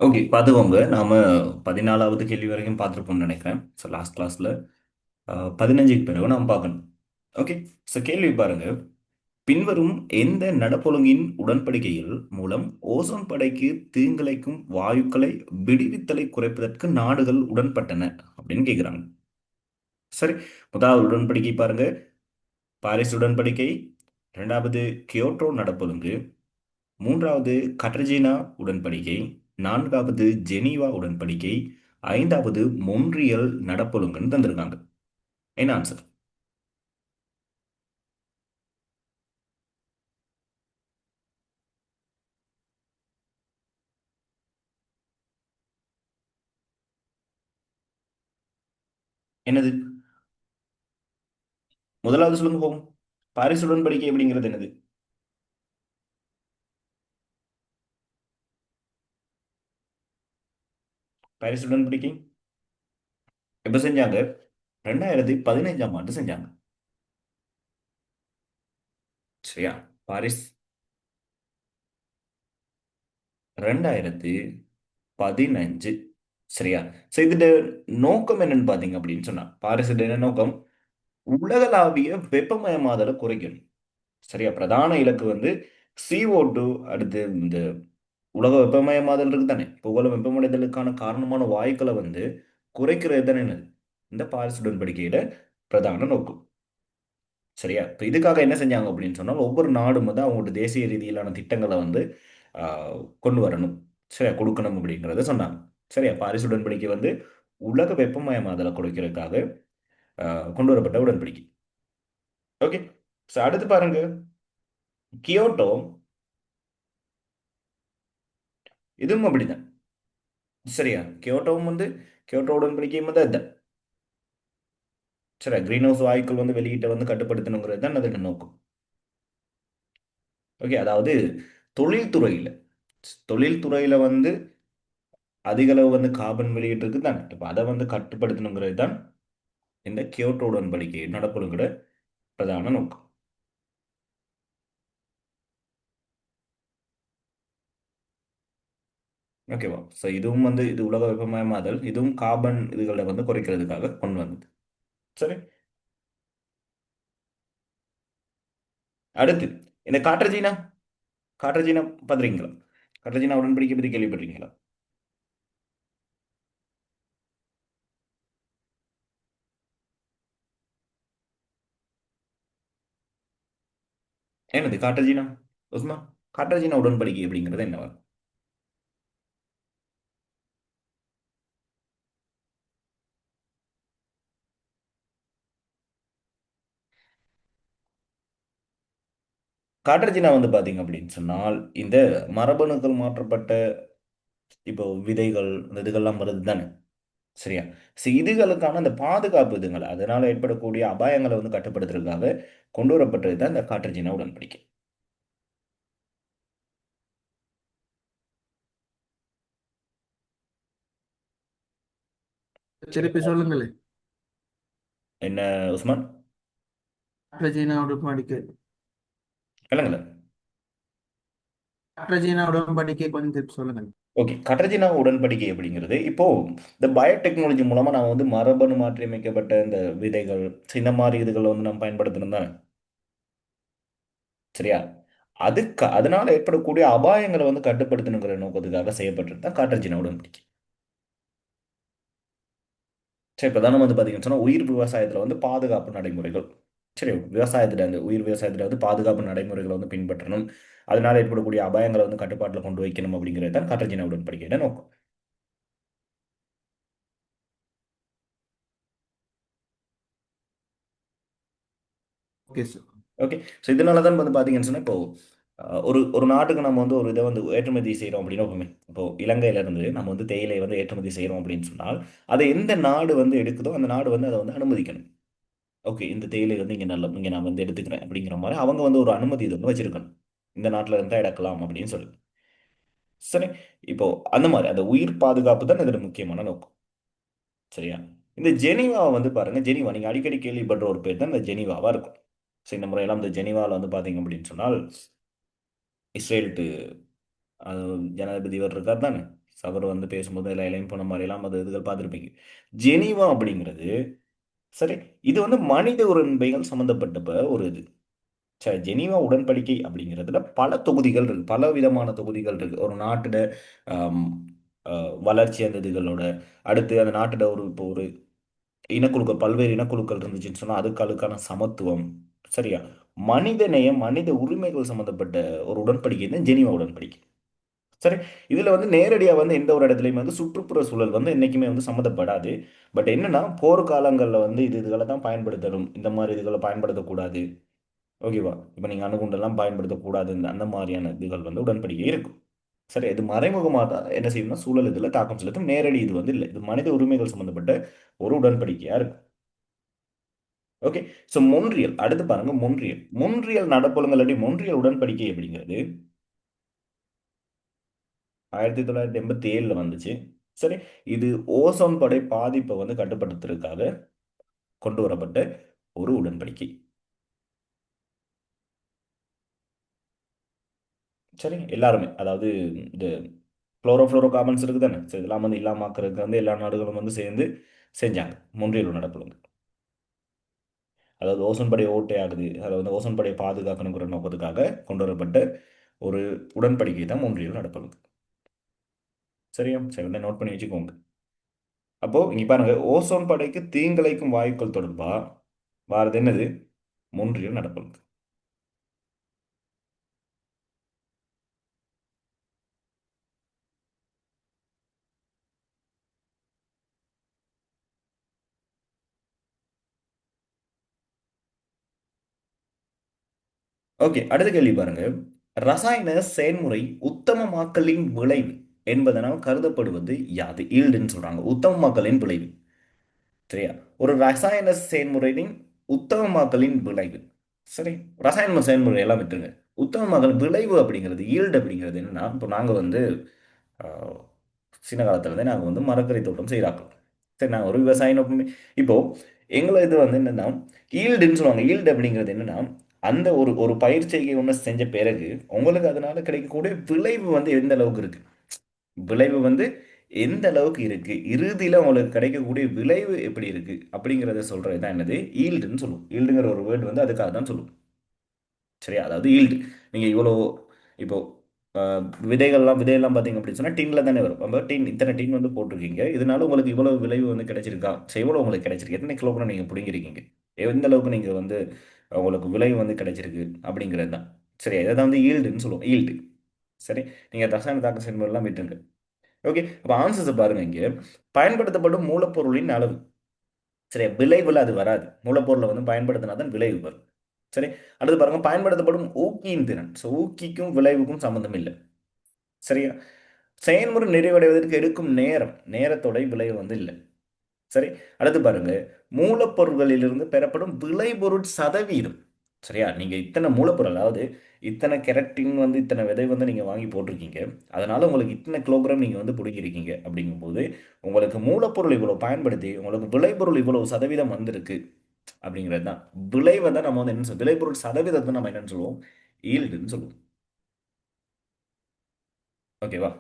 Okay, பார்த்துக்கோங்க. நாம 14வது கேள்வி வரைக்கும் பார்த்துருப்போம்னு நினைக்கிறேன். ஸோ லாஸ்ட் கிளாஸ்ல 15க்கு பிறகு நாம் பார்க்கணும். ஓகே. ஸோ கேள்வி பாருங்க. பின்வரும் எந்த நடப்பொழுங்கின் உடன்படிக்கையில் மூலம் ஓசோன் படைக்கு தீங்கிழைக்கும் வாயுக்களை விடுவித்தலை குறைப்பதற்கு நாடுகள் உடன்பட்டன அப்படின்னு கேட்குறாங்க. சரி. முதலாவது உடன்படிக்கை பாருங்க, பாரிஸ் உடன்படிக்கை. இரண்டாவது கியோட்டோ நடப்பொழுங்கு. மூன்றாவது கட்ரஜினா உடன்படிக்கை. நான்காவது ஜெனீவா உடன்படிக்கை. ஐந்தாவது மொன்றியல் நடப்பொழுங்குன்னு தந்திருக்காங்க. என்ன ஆன்சர்? என்னது? முதலாவது சொல்லுங்க போகும். பாரிஸ் உடன்படிக்கை அப்படிங்கிறது என்னது? பாரிஸ் உடன்படிக்கை எப்ப செஞ்சாங்க? 2015ஆம் ஆண்டு செஞ்சாங்க. சரியா? பாரிஸ் 2015. சரியா? சோ இதுல நோக்கம் என்னன்னு பாத்தீங்க அப்படின்னு சொன்னா, பாரிஸ் என்ன நோக்கம்? உலகளாவிய வெப்பமயமாதலை குறைக்கணும். சரியா? பிரதான இலக்கு வந்து CO2. அடுத்து இந்த உலக வெப்பமயமாதல் இருக்கு தானே, இப்போ உலக வெப்பமடைதலுக்கான காரணமான வாயுக்களை வந்து குறைக்கிறது தானே என்னது? இந்த பாரிஸ் உடன்படிக்கையில பிரதான நோக்கம். சரியா? இப்போ இதுக்காக என்ன செஞ்சாங்க அப்படின்னு சொன்னால், ஒவ்வொரு நாடும் வந்து அவங்களோட தேசிய ரீதியிலான திட்டங்களை வந்து கொண்டு வரணும். சரியா? கொடுக்கணும் அப்படிங்கிறத சொன்னாங்க. சரியா? பாரிஸ் உடன்படிக்கை வந்து உலக வெப்பமயமாதலை குறைக்கிறதுக்காக கொண்டு வரப்பட்ட உடன்படிக்கை. ஓகே. ஸோ அடுத்து பாருங்க, கியோட்டோ. இதுவும் அப்படிதான். சரியா? கியோட்டோவும் வந்து கியோட்டோ உடன்படிக்கையும் வந்து அதுதான். சரி, கிரீன் ஹவுஸ் வாயுக்கள் வந்து வெளியீட்டை வந்து கட்டுப்படுத்தணுங்கிறது தான் அதோட நோக்கம். ஓகே. அதாவது தொழில்துறையில தொழில்துறையில வந்து அதிக அளவு வந்து கார்பன் வெளியீட்டு இருக்கு தானே, இப்போ அதை வந்து கட்டுப்படுத்தணுங்கிறது தான் இந்த கியோட்டோ உடன்படிக்கை நடப்பணுங்கிற பிரதான நோக்கம். ஓகேவா? ஸோ இதுவும் வந்து இது உலக வெப்பமயமாதல், இதுவும் கார்பன் இதுகளை வந்து குறைக்கிறதுக்காக கொண்டு வந்தது. சரி. அடுத்து இந்த காட்ரஜீனா. காட்ரஜீனா பார்த்துருக்கீங்களா? காட்ரஜீனா உடன்படிக்கை பற்றி கேள்விப்பட்டிருக்கீங்களா? என்னது காட்ரஜீனா? உஸ்மா, காட்ரஜீனா உடன்படிக்கை அப்படிங்கிறது என்னவா? காட்ரஜினா வந்து பாத்தீங்க அப்படின்னு சொன்னால், இந்த மரபணுக்கள் மாற்றப்பட்ட இப்போ விதைகள் இந்த இதுகள்லாம் வருது தானே. சரியா? இதுகளுக்கான அந்த பாதுகாப்பு இதுங்கள் அதனால ஏற்படக்கூடிய அபாயங்களை வந்து கட்டுப்படுத்துறதுக்காக கொண்டு வரப்பட்டது தான் இந்த காட்ரஜினா உடன்படிக்கை. திருப்பி சொல்லுங்களே. என்ன உஸ்மான்? ரெஜினா உடன்படிக்கை. இல்லைங்கள. ரெஜினா உடன்படிக்கை கொஞ்சம் திருப்பி சொல்லுங்க. ஓகே. கட்டர்ஜினா உடன்படிக்கை அப்படிங்கிறது இப்போ இந்த பயோடெக்னாலஜி மூலமா நான் வந்து மரபணு மாற்றியமைக்கப்பட்ட இந்த விதைகள், இந்த மாதிரி இதுகளை வந்து நம்ம பயன்படுத்தணும் தானே. சரியா? அதனால ஏற்படக்கூடிய அபாயங்களை வந்து கட்டுப்படுத்தணுங்கிற நோக்கத்துக்காக செய்யப்பட்டது தான் காட்ரஜினா உடன்படிக்கை. சரி, பிரதானம் வந்து பார்த்தீங்கன்னு சொன்னால் உயிர் விவசாயத்தில் வந்து பாதுகாப்பு நடைமுறைகள். சரி, விவசாயத்தில் அந்த உயிர் விவசாயத்தில் வந்து பாதுகாப்பு நடைமுறைகளை வந்து பின்பற்றணும். அதனால ஏற்படக்கூடிய அபாயங்களை வந்து கட்டுப்பாட்டில் கொண்டு வைக்கணும் அப்படிங்கிறது தான் கார்டஜினா உடன்படிக்கையோட நோக்கம். Okay sir. ஓகே. ஸோ இதனால தான் வந்து பார்த்தீங்கன்னு சொன்னால் இப்போ ஒரு ஒரு நாட்டுக்கு நம்ம வந்து ஒரு இதை வந்து ஏற்றுமதி செய்கிறோம் அப்படின்னு வைப்போமே. இப்போ இலங்கையிலேருந்து நம்ம வந்து தேயிலை வந்து ஏற்றுமதி செய்கிறோம் அப்படின்னு சொன்னால், அதை எந்த நாடு வந்து எடுக்குதோ அந்த நாடு வந்து அதை வந்து அனுமதிக்கணும். ஓகே, இந்த தேயிலை வந்து இங்கே நான் வந்து எடுத்துக்கிறேன் அப்படிங்கிற மாதிரி அவங்க வந்து ஒரு அனுமதி இது வந்து வச்சிருக்கணும். இந்த நாட்டில் இருந்தால் எடுக்கலாம் அப்படின்னு சொல்லி. சரி. இப்போ அந்த மாதிரி அந்த உயிர் பாதுகாப்பு தான் இதோட முக்கியமான நோக்கம். சரியா? இந்த ஜெனீவா வந்து பாருங்க, ஜெனீவா நீங்க அடிக்கடி கேள்விப்படுற ஒரு பேர் தான் இந்த ஜெனீவாவா இருக்கும். சரி, இந்த முறையெல்லாம் இந்த ஜெனீவாவில் வந்து பாத்தீங்க அப்படின்னு சொன்னால், இஸ்ரேல் ஜனாதிபதி இவர் இருக்கார் தானே. அவர் வந்து பேசும்போது லைன் போன மாதிரிலாம் அது இதுகள் பார்த்துருப்பீங்க. ஜெனீவா அப்படிங்கிறது சரி, இது வந்து மனித உரிமைகள் சம்பந்தப்பட்ட ஒரு இது. சரி, ஜெனீவா உடன்படிக்கை அப்படிங்கிறதுல பல தொகுதிகள் இருக்கு, பல விதமான தொகுதிகள் இருக்கு. ஒரு நாட்டோட ஆம், வளர்ச்சி அந்த இதுகளோட அடுத்து அந்த நாட்டோட ஒரு இப்போ ஒரு இனக்குழுக்கள் பல்வேறு இனக்குழுக்கள் இருந்துச்சுன்னு சொன்னா அதுக்கான சமத்துவம். சரியா? மனித நேயம் மனித உரிமைகள் சம்பந்தப்பட்ட ஒரு உடன்படிக்கை தான் ஜெனீவா உடன்படிக்கை. சரி, இதுல வந்து நேரடியா வந்து எந்த ஒரு இடத்துலயும் வந்து சுற்றுப்புற சூழல் வந்து என்னைக்குமே வந்து சம்மந்தப்படாது. பட் என்னன்னா போர் காலங்கள்ல வந்து இதுகளை தான் பயன்படுத்தணும், இந்த மாதிரி இதுகளை பயன்படுத்தக்கூடாது. ஓகேவா? இப்ப நீங்க அணுகுண்டெல்லாம் பயன்படுத்தக்கூடாது, அந்த மாதிரியான இதுகள் வந்து உடன்படிக்கை இருக்கும். சரி, இது மறைமுகமாக தான் என்ன செய்யும்னா சூழல் இதுல தாக்கம் செலுத்தும். நேரடி இது வந்து இல்லை, இது மனித உரிமைகள் சம்பந்தப்பட்ட ஒரு உடன்படிக்கையா இருக்கும். ஓகே. ஸோ மொன்றியல் அடுத்து பாருங்க. மொன்றியல் நடப்பொழுங்கல் அடி மொன்றியல் உடன்படிக்கை அப்படிங்கிறது 1987ல வந்துச்சு. சரி, இது ஓசோன் படை பாதிப்பை வந்து கட்டுப்படுத்துறதுக்காக கொண்டு வரப்பட்ட ஒரு உடன்படிக்கை. சரி, எல்லாருமே அதாவது இந்த குளோரோஃப்ளோரோ கார்பன்ஸ் இருக்கு தானே, ஸோ இதெல்லாம் வந்து இல்லாமக்கிறதுக்கு வந்து எல்லா நாடுகளும் வந்து சேர்ந்து செஞ்சாங்க மொன்றியல் நடப்பொழுங்கு. அதாவது ஓசோன் படை ஓட்டையாகுது, அதாவது வந்து ஓசோன் படையை பாதுகாக்கணுங்கிற நோக்கத்துக்காக கொண்டு வரப்பட்ட ஒரு உடன்படிக்கை தான் மொன்றியல் நடப்பொழுங்கு. சரியா? சரி, வந்து நோட் பண்ணி வச்சுக்கோங்க. அப்போ இங்க பாருங்க, ஓசோன் படைக்கு தீங்கிழைக்கும் வாயுக்கள் தொடர்பா வாரது என்னது? மொன்றியல் நடப்பொழுங்கு. ஓகே, அடுத்த கேள்வி பாருங்க. ரசாயன செயல்முறை உத்தமமாக்கலின் விளைவு என்பதனால் கருதப்படுவது யாது? ஈல்டுன்னு சொல்றாங்க. உத்தமமாக்கலின் விளைவு. சரியா? ஒரு ரசாயன செயல்முறையின் உத்தமமாக்கலின் விளைவு. சரி, ரசாயன செயல்முறை எல்லாம் விட்டுருங்க. உத்தமமாக்கல் விளைவு அப்படிங்கிறது ஈல்டு அப்படிங்கிறது என்னன்னா, இப்போ நாங்கள் வந்து ஆஹ், சின்ன காலத்துலேருந்தே நாங்கள் வந்து மரக்கறி தோட்டம் செய்கிறாங்க. சரி, நாங்கள் ஒரு விவசாய நோக்கமே இப்போ எங்களை இது வந்து என்னன்னா ஈல்டுன்னு சொல்லுவாங்க. ஈல்டு அப்படிங்கிறது என்னன்னா அந்த ஒரு ஒரு பயிர் செய்கை ஒன்று செஞ்ச பிறகு உங்களுக்கு அதனால கிடைக்கக்கூடிய விளைவு வந்து எந்த அளவுக்கு இருக்கு, விளைவு வந்து எந்த அளவுக்கு இருக்கு, இறுதியில் உங்களுக்கு கிடைக்கக்கூடிய விளைவு எப்படி இருக்கு அப்படிங்கிறத சொல்றது தான் என்னது ஈல்டுன்னு சொல்லுவோம். ஈல்டுங்கிற ஒரு வேர்டு வந்து அதுக்காக தான் சொல்லுவோம். சரியா? அதாவது ஈல்டு நீங்க இவ்வளோ இப்போ விதையெல்லாம் பார்த்தீங்க அப்படின்னு சொன்னா டின்ல தானே வரும். அப்போ டின் இத்தனை டின் வந்து போட்டிருக்கீங்க, இதனால உங்களுக்கு இவ்வளவு விளைவு வந்து கிடைச்சிருக்கா, சரி எவ்வளோ உங்களுக்கு கிடைச்சிருக்கு, எத்தனை கிலோகிராம் நீங்க பிடுங்கிருக்கீங்க, எந்த அளவுக்கு நீங்க வந்து உங்களுக்கு விளைவு வந்து கிடைச்சிருக்கு அப்படிங்கிறது தான். சரி, இதை தான் வந்து ஈல்டுன்னு சொல்லுவோம். ஈல்டு. சரி, நீங்க ரசாயன தாக்க செயல்முறைலாம் விட்டுருங்க. ஓகே, அப்போ ஆன்சர்ஸ் பாருங்க. இங்க பயன்படுத்தப்படும் மூலப்பொருளின் அளவு. சரி, விளைவுல அது வராது. மூலப்பொருளை வந்து பயன்படுத்தினா தான் விளைவு வரும். சரி, அடுத்து பாருங்க, பயன்படுத்தப்படும் ஊக்கியின் திறன். ஸோ ஊக்கிக்கும் விளைவுக்கும் சம்பந்தம் இல்லை. சரியா? செயல்முறை நிறைவடைவதற்கு எடுக்கும் நேரம், நேரத்தோட விளைவு வந்து இல்லை. சரி, அடுத்து பாருங்க, மூலப்பொருட்களிலிருந்து பெறப்படும் விளைபொருட் சதவீதம். சரியா? நீங்க இத்தனை மூலப்பொருள், அதாவது இத்தனை கெரட்டின் வந்து இத்தனை விதை வந்து நீங்க வாங்கி போட்டிருக்கீங்க, அதனால உங்களுக்கு இத்தனை கிலோகிராம் நீங்க வந்து பிடுங்கிருக்கீங்க அப்படிங்கும்போது உங்களுக்கு மூலப்பொருள் இவ்வளவு பயன்படுத்தி உங்களுக்கு விளைபொருள் இவ்வளவு சதவீதம் வந்திருக்கு அப்படிங்கிறது தான். விளைவை தான் நம்ம வந்து என்ன சொல்லுவோம், விளைபொருள் சதவீதத்தை நம்ம என்னன்னு சொல்லுவோம், ஈல்டுன்னு சொல்லுவோம். ஓகேவா?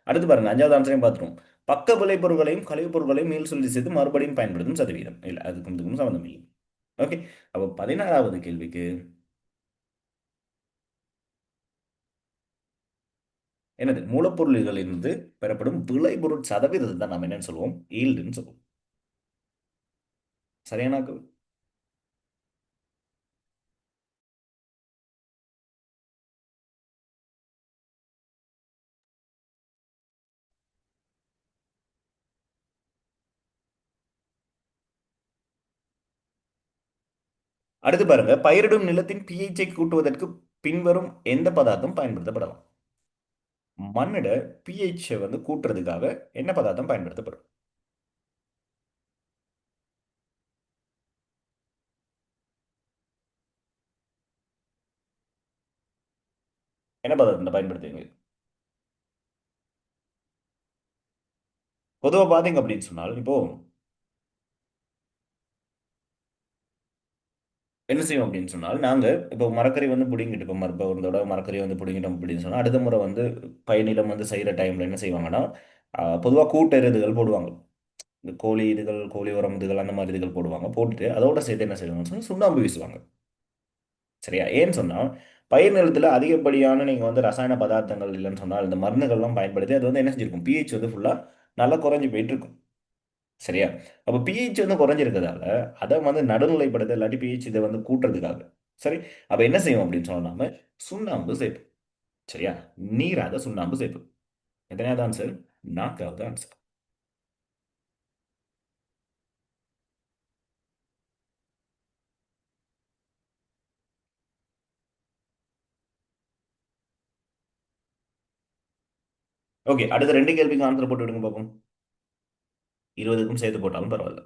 அடுத்து பாருங்க, அஞ்சாவது ஆன்சரையும் பார்த்துருவோம். பக்க விளைபொருட்களையும் கழிவுப் பொருட்களையும் மீள் சொல்லி சேர்த்து மறுபடியும் பயன்படுத்தும் சதவீதம். இல்லை, அதுக்கும் இதுக்கும் சம்மந்தம் இல்லை. ஓகே, அப்போ 16வது கேள்விக்கு என்னது, மூலப்பொருள்களிலிருந்து பெறப்படும் விளைபொருட் சதவீதத்தை தான் நம்ம என்னன்னு சொல்லுவோம், ஈல்டுன்னு சொல்லுவோம். சரியான அடுத்து பாருங்க, பயிரிடும் நிலத்தின் pH-ஐ கூட்டுவதற்கு பின்வரும் எந்த பதார்த்தம் பயன்படுத்தப்படலாம்? மண்ணோட pH-ஐ வந்து கூட்டுறதுக்காக என்ன பதார்த்தம் பயன்படுத்தப்படும்? என்ன பதார்த்தத்தை பயன்படுத்துவீங்க? பொதுவாக பார்த்தீங்க அப்படின்னு சொன்னால் இப்போ என்ன செய்வோம் அப்படின்னு சொன்னால், நாங்க இப்போ மரக்கறி வந்து பிடுங்கிட்டு இப்போ இப்போ ஒரு தடவை மரக்கறி வந்து பிடுங்கிட்டோம் அப்படின்னு சொன்னால் அடுத்த முறை வந்து பயனிலம் வந்து செய்கிற டைம்ல என்ன செய்வாங்கன்னா பொதுவாக கூட்டெருதுகள் போடுவாங்க. இந்த கோழி இதுகள், கோழி உரம் இதுகள், அந்த மாதிரி இதுகள் போடுவாங்க. போட்டுட்டு அதோட சேர்த்து என்ன செய்வாங்கன்னு சொன்னா சுண்ணாம்பு வீசுவாங்க. சரியா? ஏன்னு சொன்னா பயிர் நிலத்துல அதிகப்படியான நீங்க வந்து ரசாயன பதார்த்தங்கள் இல்லைன்னு சொன்னால் இந்த மருந்துகள்லாம் பயன்படுத்தி அது வந்து என்ன செஞ்சிருக்கும், பிஹெச் வந்து ஃபுல்லா நல்லா குறைஞ்சு போயிட்டு இருக்கும். சரியா? அப்போ பிஹெச் வந்து குறைஞ்சிருக்கிறதால அதை வந்து நடுநிலைப்படுத்த இல்லாட்டி பிஹெச் இதை வந்து கூட்டுறதுக்காக, சரி, அப்ப என்ன செய்வோம் அப்படின்னு சொன்னா நாம சுண்ணாம்பு சேர்ப்போம். சரியா? நீராத சுண்ணாம்பு சேர்ப்போம். எத்தனையாவது ஆன்சர்? நான்காவது ஆன்சர். ஓகே, அடுத்த ரெண்டு கேள்விக்கு ஆன்சர் போட்டு விடுங்க பார்ப்போம். 20க்கும் சேர்த்து போட்டாலும் பரவாயில்ல.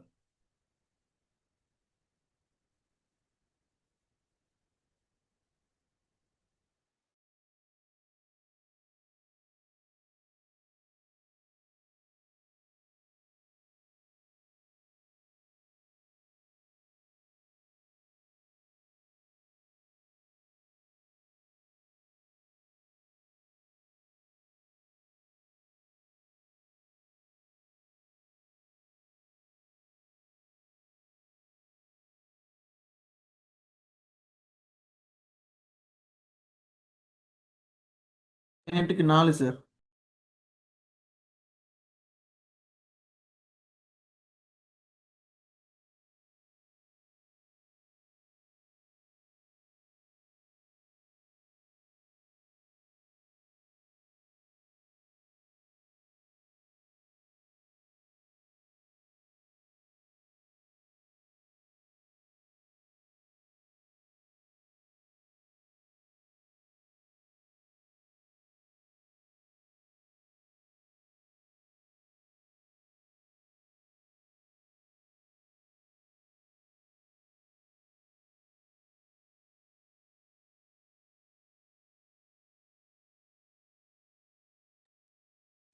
பதினெட்டுக்கு 4 சார்.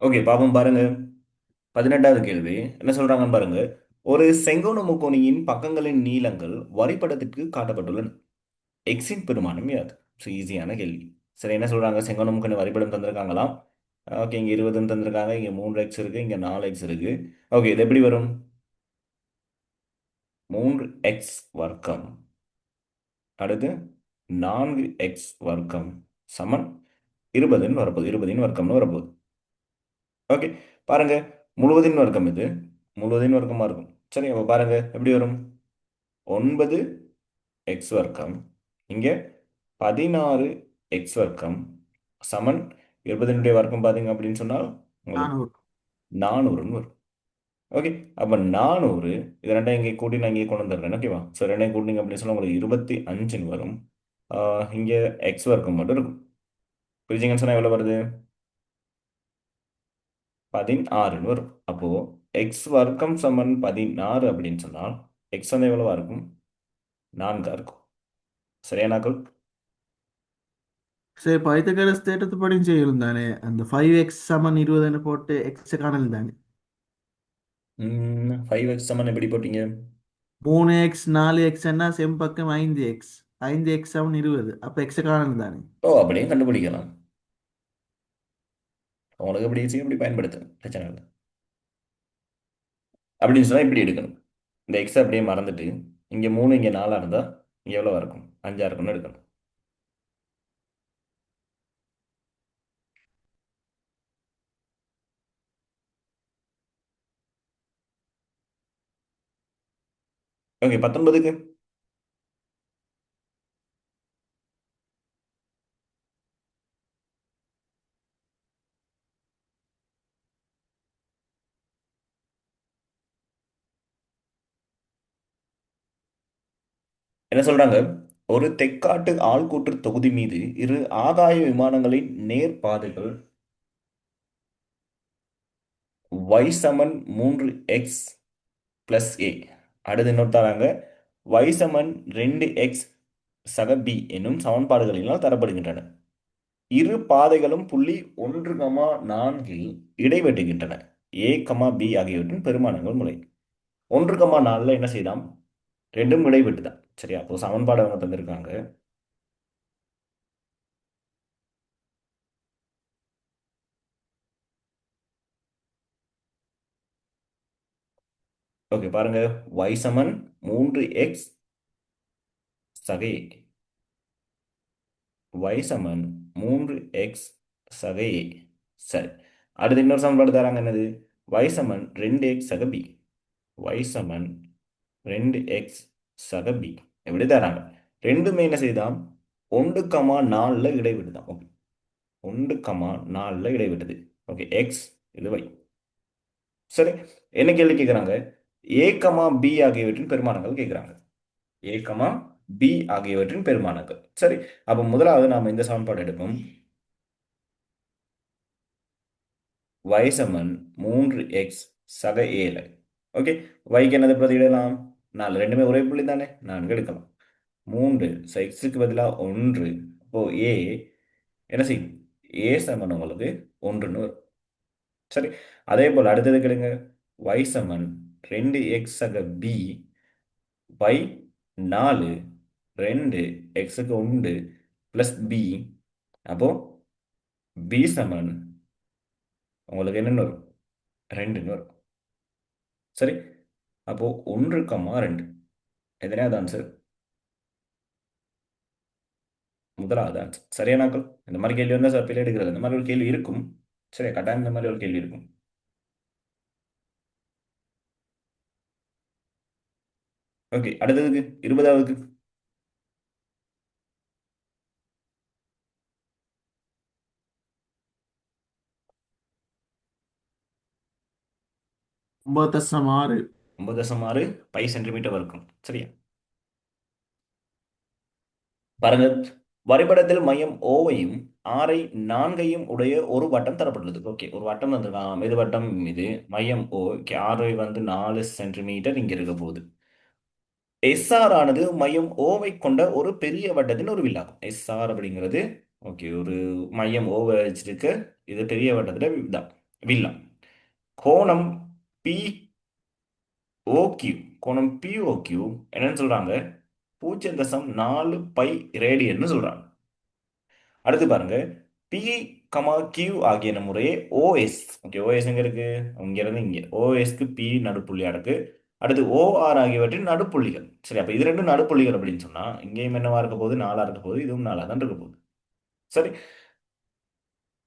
ஓகே, பாப்போம் பாருங்க. 18வது கேள்வி என்ன சொல்றாங்கன்னு பாருங்க. ஒரு செங்கோண முக்கோணியின் பக்கங்களின் நீளங்கள் வரைபடத்திற்கு காட்டப்பட்டுள்ளன. எக்ஸின் பெருமானம் யாது? ஸோ ஈஸியான கேள்வி. சரி, என்ன சொல்றாங்க, செங்கோண முக்கோணி வரைபடம் தந்திருக்காங்களாம். ஓகே, இங்க 20ன்னு தந்திருக்காங்க, இங்க 3x இருக்கு, இங்க 4x இருக்கு. ஓகே, இது எப்படி வரும்? 3x வர்க்கம் அடுத்து 4x வர்க்கம் சமன் 20ன்னு வரப்போகுது. 20ன் வர்க்கம்னு வரப்போகுது. ஓகே, பாருங்க, முழுவதின் வர்க்கம் இது முழுவதின் வர்க்கமா இருக்கும். சரி, அப்ப பாருங்க எப்படி வரும். 9 எக்ஸ் வர்க்கம் இங்க 16 எக்ஸ் வர்க்கம் சமன் 20னுடைய வர்க்கம் பார்த்தீங்க அப்படின்னு சொன்னால் உங்களுக்கு 400. 400ன்னு வரும். ஓகே, அப்ப 400 இது ரெண்டையும் இங்கே கூட்டி நான் இங்கே கொண்டு வந்துடுறேன். ஓகேவா? ஸோ ரெண்டையும் கூட்டிங்க அப்படின்னு சொன்னா உங்களுக்கு 25ன்னு வரும். இங்க எக்ஸ் வர்க்கம் மட்டும் இருக்கும். பிரிச்சிங்கன்னு சொன்னா எவ்வளவு வருது? 16ன்னு வரும். அப்போ எக்ஸ் வர்க்கம் சமன் 16 அப்படின்னு சொன்னால் எக்ஸ் வந்து எவ்வளவா இருக்கும்? 4ஆ இருக்கும். சரியானாக்கள்? சரி, பைத்தகரஸ் தேற்றத்துப்படி செய்யலும் தானே. அந்த 5x சமன் 20 போட்டு எக்ஸ் காணல் தானே. 5x சமன் எப்படி போட்டீங்க? 3x 4x என்ன செம் பக்கம் 5x. 5x சமன் 20, அப்ப எக்ஸ் காணல் தானே. ஓ, அப்படியும் கண்டுபிடிக்கலாம். உங்களுக்கு எப்படி ஈஸியாக எப்படி பயன்படுத்து, பிரச்சனை இல்லை. அப்படின்னு சொன்னா இப்படி எடுக்கணும். இந்த எக்ஸ் அப்படியே மறந்துட்டு இங்க 3 இங்க 4 இருந்தா இங்க எவ்வளவு இருக்கும்? 5 இருக்கும்னு எடுக்கணும். ஓகே, 19க்கு என்ன சொல்றாங்க? ஒரு தெற்காட்டு ஆள்கூற்று தொகுதி மீது இரு ஆகாய விமானங்களின் நேர் பாதைகள் y Saman 3x plus A. அடுத்து இன்னொரு தராங்க, y சமன் 2x சக b என்னும் சமன்பாடுகளினால் தரப்படுகின்றன. இரு பாதைகளும் புள்ளி 1,4இல் இடைவெட்டுகின்றன. a, b ஆகியவற்றின் பெருமானங்கள் முறை. 1,4ல என்ன செய்யலாம்? ரெண்டும் இடைவெட்டுதான். சரியா? அப்போ சமன்பாடு அவங்க தந்திருக்காங்க. ஓகே பாருங்க, y சமன் 3x சக a. y சமன் 3x சக a. சரி, அடுத்து இன்னொரு சமன்பாடு தராங்க, என்னது? y சமன் 2x சக b. y சமன் 2x சக b எப்படி தராங்க? ரெண்டுமே என்ன செய்தாம்? 1,4ல இடைவிடுதான். ஓகே, 1,4ல இடைவிடுது. ஓகே, எக்ஸ் இது y. சரி, என்ன கேள்வி கேட்குறாங்க? ஏ கமா பி ஆகியவற்றின் பெருமானங்கள் கேட்குறாங்க. ஏ கமா பி ஆகியவற்றின் பெருமானங்கள். சரி, அப்போ முதலாவது நாம இந்த சமன்பாடு எடுப்போம். y சமன் 3x சக ஏல. ஓகே, yக்கு என்னது பிரதியிடலாம்? 4, ரெண்டுமே ஒரே புள்ளி தானே, 4 எடுக்கலாம். 3 எக்ஸுக்கு பதிலாக 1. அப்போ ஏ என்ன செய்யும்? ஏ சமன் உங்களுக்கு 1ன்னு வரும். சரி, அதே போல் அடுத்தது கேளுங்க. y சமன் 2x சக b பை 4 2 எக்ஸுக்கு 1 ப்ளஸ் b. அப்போ b சமன் உங்களுக்கு என்னன்னு வரும்? 2ன்னு வரும். சரி, அப்போ 1,2 எதனாவது ஆன்சர்? முதலாவது ஆன்சர் சரியானாக்கள். இந்த மாதிரி கேள்வி வந்தால் சார் பிள்ளை எடுக்கிறது, இந்த மாதிரி ஒரு கேள்வி இருக்கும். சரி, கட்டாயம் இந்த மாதிரி ஒரு கேள்வி இருக்கும். ஓகே, அடுத்ததுக்கு 20வது. 9,6. 9,6 பை சென்டிமீட்டர் வர்க்கம். சரியா? பாருங்க, வரைபடத்தில் மையம் ஓவையும் ஆரை 4ஐயும் உடைய ஒரு வட்டம் தரப்பட்டுள்ளது. ஓகே, ஒரு வட்டம் தந்திருக்கான். இது வட்டம், இது மையம் ஓ. ஆரை வந்து 4 சென்டிமீட்டர் இங்க இருக்க போகுது. எஸ்ஆர் ஆனது மையம் ஓவை கொண்ட ஒரு பெரிய வட்டத்தின் ஒரு வில்லாகும். எஸ்ஆர் அப்படிங்கிறது ஓகே, ஒரு மையம் ஓவை வச்சிருக்க இது பெரிய வட்டத்துல தான் வில்லம். கோணம் பி ஓக்யூ, கோணம் பிஓக்யூ என்னன்னு சொல்றாங்க? 0,4 பை ரேடியன்னு சொல்றாங்க. அடுத்து பாருங்க, பி கமா கியூ ஆகியன முறையே ஓஎஸ். ஓகே, ஓஎஸ் எங்க இருக்கு? இங்க இருந்து இங்க ஓஎஸ்க்கு பி நடுப்புள்ளியா இருக்கு. அடுத்து ஓஆர் ஆகியவற்றின் நடுப்புள்ளிகள். சரி, அப்ப இது ரெண்டும் நடுப்புள்ளிகள் அப்படின்னு சொன்னா இங்கேயும் என்னவா இருக்க போகுது? 4 இருக்க போகுது. இதுவும் 4 தான் இருக்க போகுது. சரி,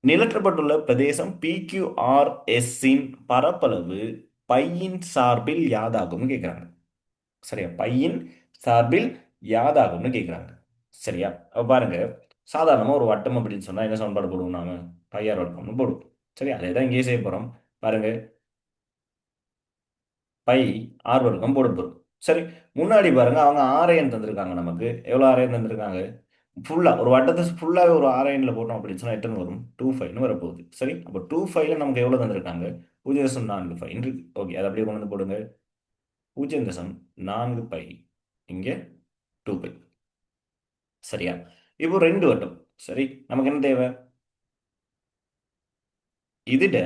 நிலற்றப்பட்டுள்ள பிரதேசம் PQRS இன் பரப்பளவு பையின் சார்பில் யாதாகும்னு கேட்கிறாங்க. சரியா? பையின் சார்பில் யாதாகும்னு கேட்கிறாங்க. சரியா? அப்ப பாருங்க, சாதாரணமா ஒரு வட்டம் அப்படின்னு சொன்னா என்ன சமன்பாடு போடுவோம் நாம? பையார் வட்டம்னு போடுவோம். சரி, அதே தான் இங்கேயே செய்ய போறோம். பாருங்க, பை ஆர் வர்க்கம் போட போறோம். சரி, முன்னாடி பாருங்க, அவங்க ஆரையன் தந்திருக்காங்க. நமக்கு எவ்வளவு ஆரையன் தந்திருக்காங்க? ஃபுல்லா ஒரு வட்டத்தை ஃபுல்லாவே ஒரு ஆரையன்ல போட்டோம் அப்படின்னு சொன்னா எத்தனை வரும்? 2,5ன்னு வரப்போகுது. சரி, அப்போ 2,5ல நமக்கு எவ்வளவு தந்திருக்காங்க? 0,45 இருக்கு. ஓகே, அதை அப்படியே கொண்டு வந்து போடுங்க. 0,4 பை இங்க 2 பை. சரியா? இப்போ ரெண்டு வட்டம். சரி, நமக்கு என்ன தேவை? இதுட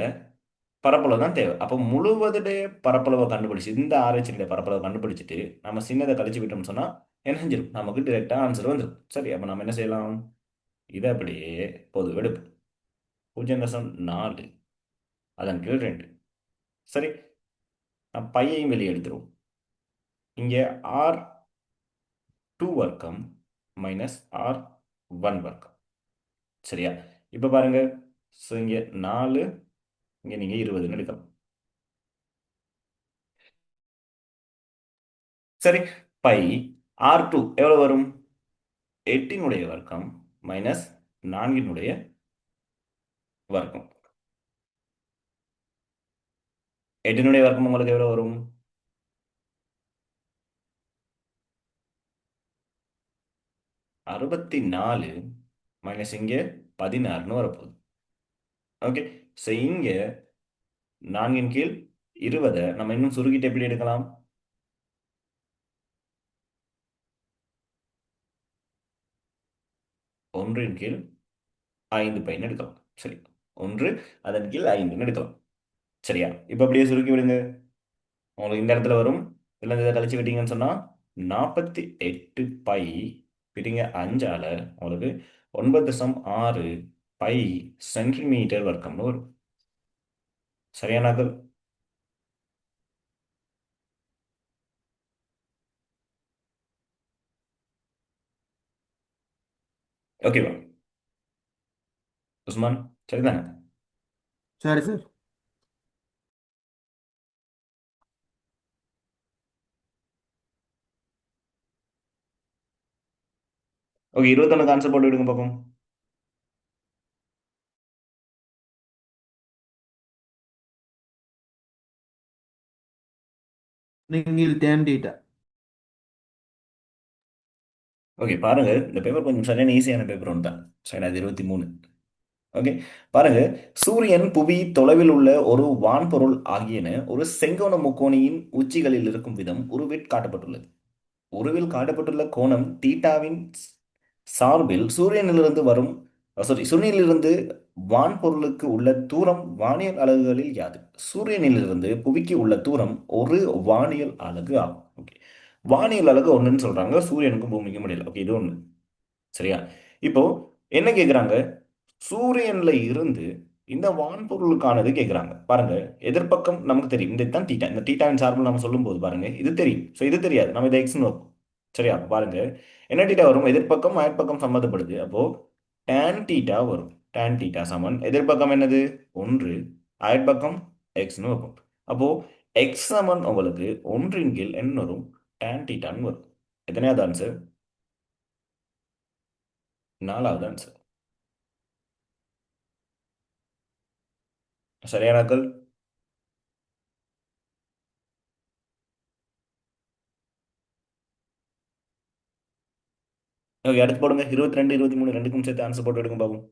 பரப்பளவு தான் தேவை. அப்போ முழுவதுடைய பரப்பளவை கண்டுபிடிச்சு, இந்த ஆராய்ச்சியுடைய பரப்பளவை கண்டுபிடிச்சிட்டு நம்ம சின்னதை கழிச்சு விட்டோம்னு சொன்னா என்ன செஞ்சிடும்? நமக்கு டிரெக்டா ஆன்சர் வந்துடும். சரி, அப்போ நம்ம என்ன செய்யலாம்? இதை அப்படியே பொது எடுப்போம். 0,4 அதன் கீழ் 2. சரி, நான் பையையும் வெளியே எடுத்துருவோம். இங்கே R2 வர்க்கம் மைனஸ் R1 வர்க்கம். சரியா? இப்போ பாருங்க, ஸோ இங்கே 4, இங்கே நீங்கள் 20ன்னு எடுக்கலாம். சரி, பை R2 எவ்வளோ வரும்? 8னுடைய வர்க்கம் மைனஸ் 4னுடைய வர்க்கம். 8னுடைய வர்க்கம் உங்களுக்கு எவ்வளோ வரும்? 64 மைனஸ் இங்கே 16ன்னு வரப்போகுது. ஓகே, ஸோ இங்கே 4ன் கீழ் 20 நம்ம இன்னும் சுருக்கிட்டு எப்படி எடுக்கலாம்? 1ன் கீழ் 5 பைன்னு எடுக்கலாம். சரி, 1 அதன் கீழ் 5ன்னு எடுக்கலாம். சரியா? இப்போ அப்படியே சுருக்கி விடுங்க. உங்களுக்கு இந்த இடத்துல வரும். இதில் இதை கழிச்சு விட்டீங்கன்னு சொன்னால் 48 பை பிரிங்க 5ஆல் உங்களுக்கு 9,6 பை சென்டிமீட்டர் வர்க்கம்னு வரும். சரியானாக்கள்? ஓகேவா உஸ்மான்? சரிதானே? சரி சார். ஓகே, 21 ஆன்சர் போட்டு விடுங்க பார்ப்போம். நீங்கள் tan theta. ஓகே பாருங்க, இந்த பேப்பர் கொஞ்சம் சரியான ஈஸியான பேப்பர் ஒன்று தான். சரி, அது 23. ஓகே பாருங்க, சூரியன், புவி, தொலைவில் உள்ள ஒரு வான்பொருள் ஆகியன ஒரு செங்கோண முக்கோணியின் உச்சிகளில் இருக்கும் விதம் உருவில் காட்டப்பட்டுள்ளது. உருவில் காட்டப்பட்டுள்ள கோணம் தீட்டாவின் சார்பில் சூரியனிலிருந்து வரும் சூரியனிலிருந்து வான்பொருளுக்கு உள்ள தூரம் வானியல் அலகுகளில் யாது? சூரியனிலிருந்து புவிக்கு உள்ள தூரம் ஒரு வானியல் அலகு ஆகும். ஓகே, வானியல் அலகு ஒன்றுன்னு சொல்றாங்க, சூரியனுக்கும் பூமிக்கும் இடையில. ஓகே, இது ஒன்று. சரியா? இப்போ என்ன கேக்குறாங்க? சூரியன்ல இருந்து இந்த வான்பொருளுக்கானது கேக்குறாங்க. பாருங்க, எதிர்ப்பக்கம் நமக்கு தெரியும், இந்த தான் தீட்டா. இந்த தீட்டாவின் சார்பில் நம்ம சொல்லும்போது பாருங்க, இது தெரியும். ஸோ இது தெரியாது, நம்ம இதை எக்ஸ்னு வைப்போம். சரியா? பாருங்க, என்ன தீட்டா வரும்? எதிர்ப்பக்கம் அயற்பக்கம் சம்மந்தப்படுது. அப்போ tan தீட்டா வரும். tan தீட்டா சமன் எதிர்ப்பக்கம் என்னது? ஒன்று, அயற்பக்கம் எக்ஸ்னு வைப்போம். அப்போ எக்ஸ் சமன் உங்களுக்கு ஒன்றின் கீழ் என்ன வரும்? tan தீட்டான்னு வரும். எத்தனையாவது ஆன்சர்? நாலாவது ஆன்சர். சரியானாக்கள்? ஓகே, அடுத்து போடுங்க. 22, 23 ரெண்டுக்கும் சேர்த்து ஆன்சர் போட்டு எடுங்க பாப்போம்.